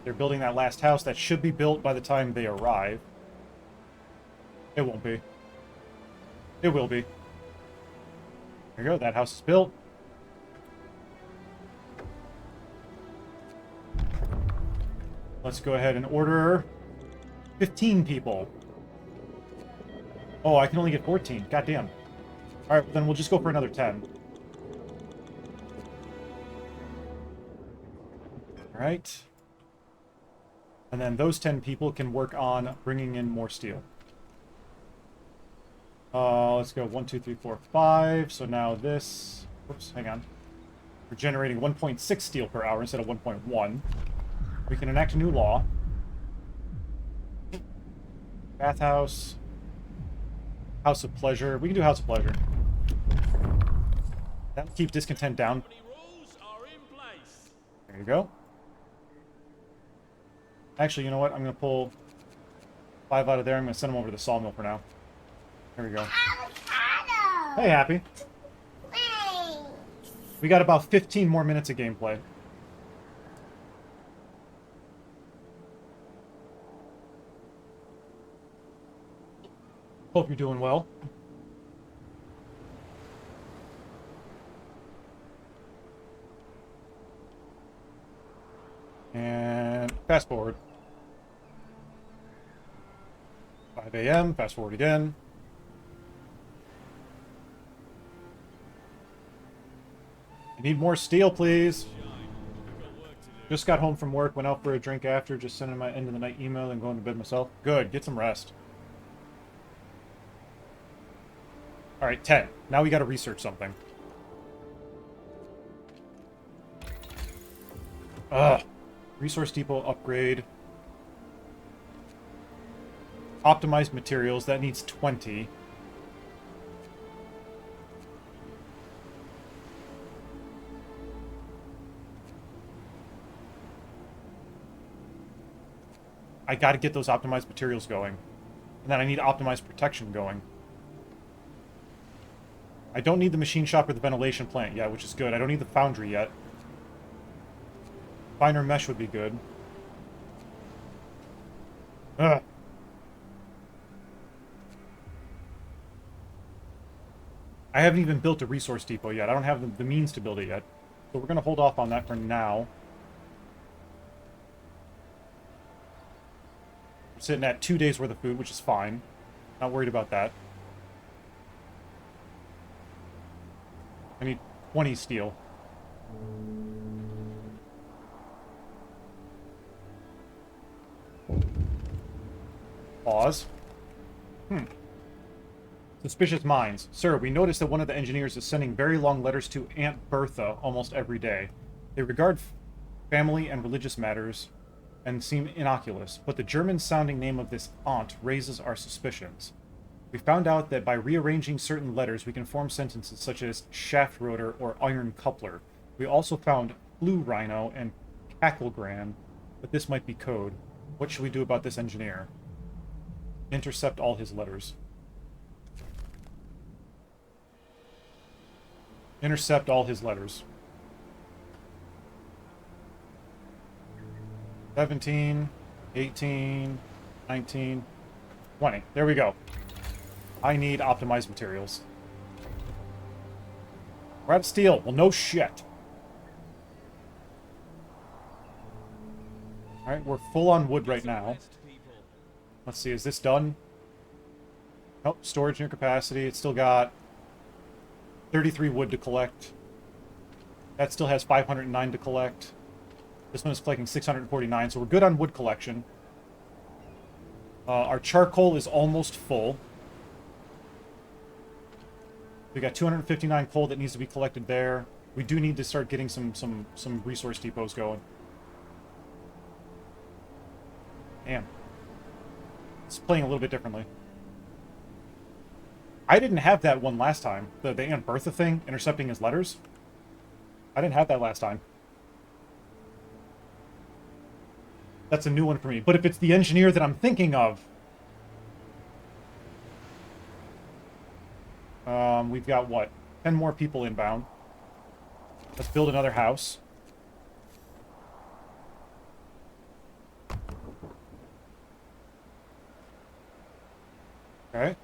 They're building that last house that should be built by the time they arrive. It won't be. It will be. There you go. That house is built. Let's go ahead and order 15 people. Oh, I can only get 14. Goddamn. All right, then we'll just go for another 10. All right. And then those 10 people can work on bringing in more steel. Let's go 1, 2, 3, 4, 5. So now this... Whoops, hang on. We're generating 1.6 steel per hour instead of 1.1. We can enact a new law. Bathhouse. House of Pleasure. We can do House of Pleasure. That'll keep discontent down. There you go. Actually, you know what? I'm going to pull 5 out of there. I'm going to send them over to the sawmill for now. There we go. Avocado! Hey, Happy. Thanks. We got about 15 more minutes of gameplay. Hope you're doing well. And fast forward. 5 a.m. Fast forward again. I need more steel, please. Just got home from work, went out for a drink after, just sending my end of the night email and going to bed myself. Good, get some rest. Alright, 10. Now we gotta research something. Ugh. Resource depot upgrade. Optimized materials, that needs 20. I gotta get those optimized materials going. And then I need optimized protection going. I don't need the machine shop or the ventilation plant yet, which is good. I don't need the foundry yet. Finer mesh would be good. Ugh. I haven't even built a resource depot yet. I don't have the means to build it yet. So we're going to hold off on that for now. We're sitting at 2 days worth of food, which is fine. Not worried about that. I need 20 steel. Pause. Suspicious minds. Sir, we noticed that one of the engineers is sending very long letters to Aunt Bertha almost every day. They regard family and religious matters and seem innocuous, but the German-sounding name of this aunt raises our suspicions. We found out that by rearranging certain letters, we can form sentences such as shaft rotor or iron coupler. We also found flue rhino and cacklegran, but this might be code. What should we do about this engineer? Intercept all his letters. Intercept all his letters. 17, 18, 19, 20. There we go. I need optimized materials. We're out of steel. Well, no shit. Alright, we're full on wood right now. Let's see, is this done? Nope, storage near capacity. It's still got 33 wood to collect. That still has 509 to collect. This one is collecting 649, so we're good on wood collection. Our charcoal is almost full. We got 259 coal that needs to be collected there. We do need to start getting some resource depots going. Damn. It's playing a little bit differently. I didn't have that one last time. The Aunt Bertha thing, intercepting his letters. I didn't have that last time. That's a new one for me. But if it's the engineer that I'm thinking of... we've got, what? 10 more people inbound. Let's build another house. Okay.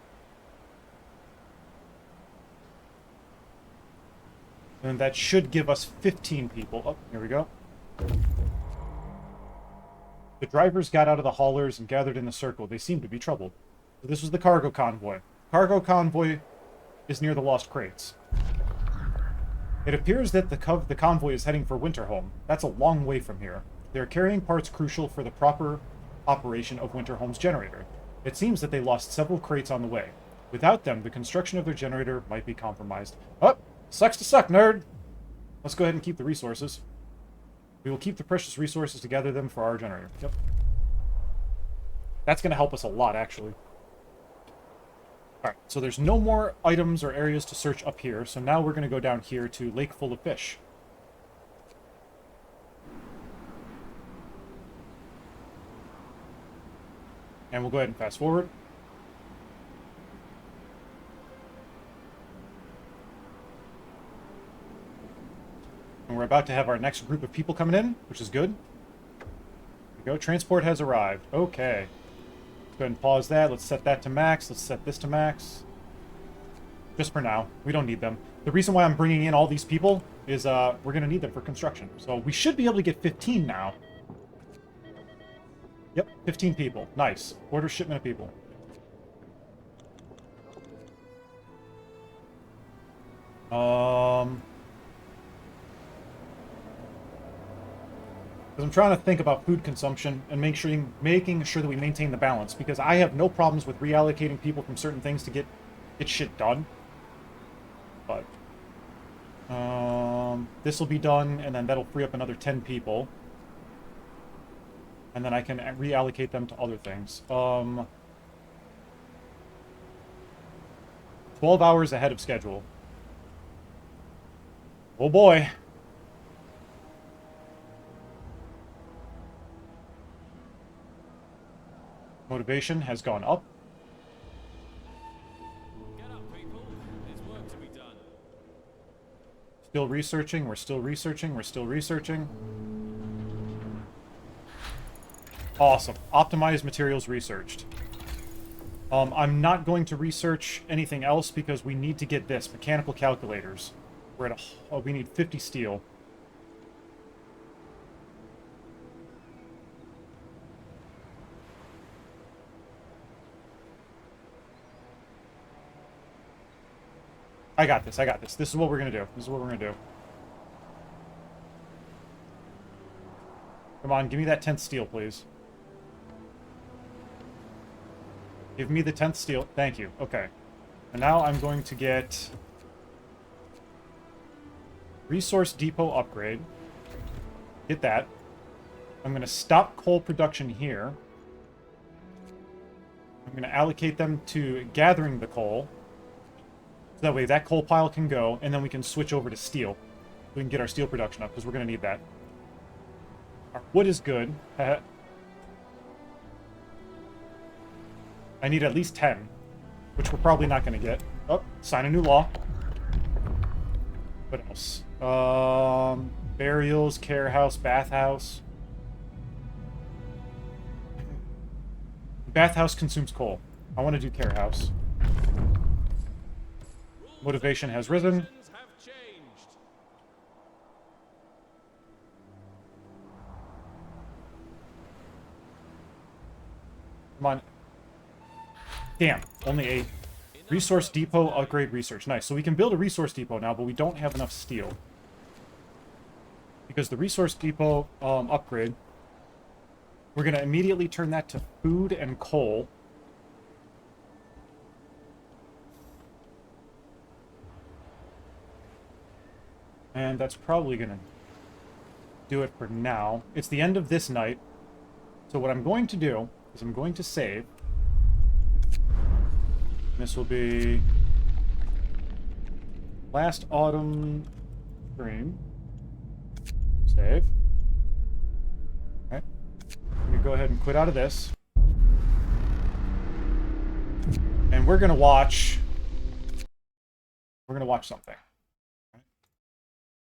And that should give us 15 people. Oh, here we go. The drivers got out of the haulers and gathered in a circle. They seemed to be troubled. So this was the cargo convoy. Cargo convoy is near the lost crates. It appears that the convoy is heading for Winterholm. That's a long way from here. They are carrying parts crucial for the proper operation of Winterholm's generator. It seems that they lost several crates on the way. Without them, the construction of their generator might be compromised. Oh, sucks to suck, nerd! Let's go ahead and keep the resources. We will keep the precious resources to gather them for our generator. Yep. That's going to help us a lot, actually. Alright, so there's no more items or areas to search up here, so now we're going to go down here to Lake Full of Fish. And we'll go ahead and fast forward. And we're about to have our next group of people coming in, which is good. There we go. Transport has arrived. Okay. Let's go ahead and pause that. Let's set that to max. Let's set this to max. Just for now. We don't need them. The reason why I'm bringing in all these people is we're going to need them for construction. So we should be able to get 15 now. Yep, 15 people. Nice. Order shipment of people. Because I'm trying to think about food consumption and making sure that we maintain the balance. Because I have no problems with reallocating people from certain things to get shit done. But this will be done, and then that'll free up another 10 people. And then I can reallocate them to other things. 12 hours ahead of schedule. Oh boy. Motivation has gone up. Get up, people. There's work to be done. Still researching, we're still researching, we're still researching. Awesome. Optimized materials researched. I'm not going to research anything else because we need to get this. Mechanical calculators. We're at we need 50 steel. I got this, I got this. This is what we're going to do. This is what we're going to do. Come on, give me that 10th steel, please. Give me the 10th steel. Thank you. Okay. And now I'm going to get Resource Depot upgrade. Get that. I'm going to stop coal production here. I'm going to allocate them to gathering the coal. So that way that coal pile can go, and then we can switch over to steel. We can get our steel production up, because we're going to need that. Our wood is good. I need at least 10, which we're probably not going to get. Oh, sign a new law. What else? Burials, care house, bathhouse. Bathhouse consumes coal. I want to do care house. Motivation has risen. Have changed. Come on. Damn, only 8. Resource Depot, upgrade research. Nice. So we can build a Resource Depot now, but we don't have enough steel. Because the Resource Depot upgrade, we're going to immediately turn that to food and coal. And that's probably going to do it for now. It's the end of this night. So what I'm going to do is I'm going to save. This will be last autumn stream. Save. Okay. I'm going to go ahead and quit out of this. And we're going to watch... We're going to watch something.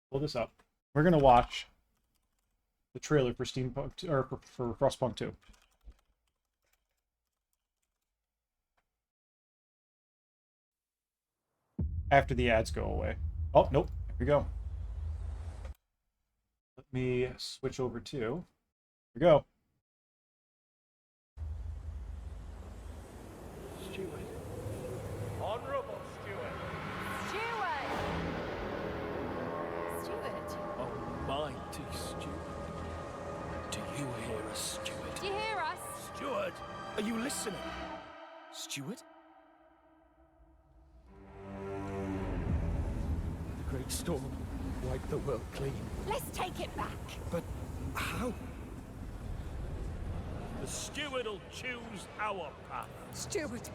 Pull this up. We're going to watch the trailer for Steampunk, or for Frostpunk 2. After the ads go away. Oh, nope. Here we go. me switch over to. Here we go. Steward. Honorable Steward. Steward! Almighty Steward. Do you hear us, Steward? Do you hear us? Steward, are you listening? Steward? The great storm wiped the world clean. Let's take it back. But how? The steward'll choose our path. Steward,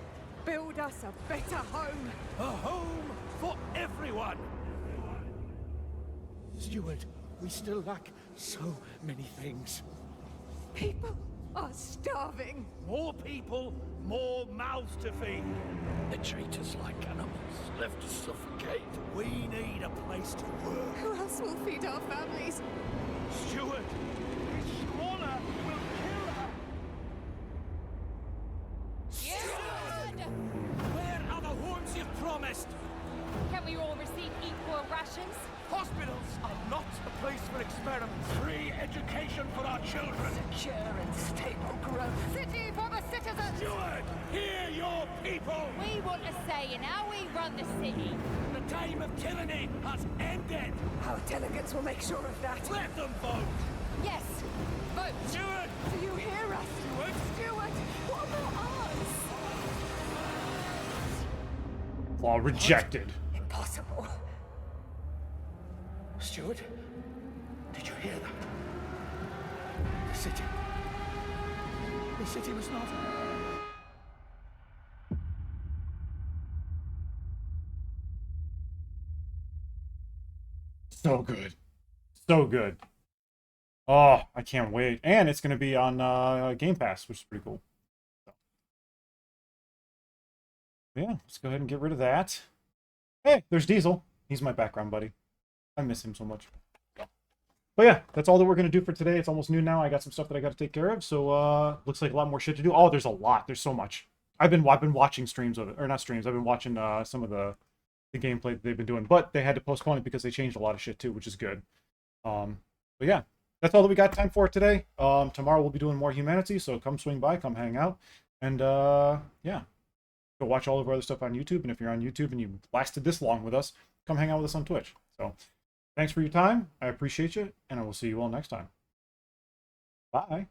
build us a better home. A home for everyone. Steward, we still lack so many things. People are starving. More people, more mouths to feed. They treat us like animals, left to suffocate. We need a place to work. Who else will feed our families? Steward, this squalor will kill us. Steward! Where are the homes you've promised? Can we all receive equal rations? Hospitals are not a place for experiments. Free education for our children. Secure and stable growth. City for the citizens. Steward, hear your people. We want a say in how we run the city. The time of tyranny has ended. Our delegates will make sure of that. Let them vote. Yes, vote. Steward, Do you hear us? Steward. Steward, what about us? Law rejected. Impossible. Steward, did you hear that? The city. The city was not. So good. So good. Oh, I can't wait. And it's going to be on Game Pass, which is pretty cool. So. Yeah, let's go ahead and get rid of that. Hey, there's Diesel. He's my background buddy. I miss him so much. But yeah, that's all that we're going to do for today. It's almost noon now. I got some stuff that I got to take care of. So looks like a lot more shit to do. Oh, there's a lot. There's so much. I've been watching streams of it. Or not streams. I've been watching some of the gameplay that they've been doing. But they had to postpone it because they changed a lot of shit too, which is good. But yeah, that's all that we got time for today. Tomorrow we'll be doing more Humanity. So come swing by. Come hang out. And yeah. Go watch all of our other stuff on YouTube. And if you're on YouTube and you lasted this long with us, come hang out with us on Twitch. So thanks for your time. I appreciate you, and I will see you all next time. Bye.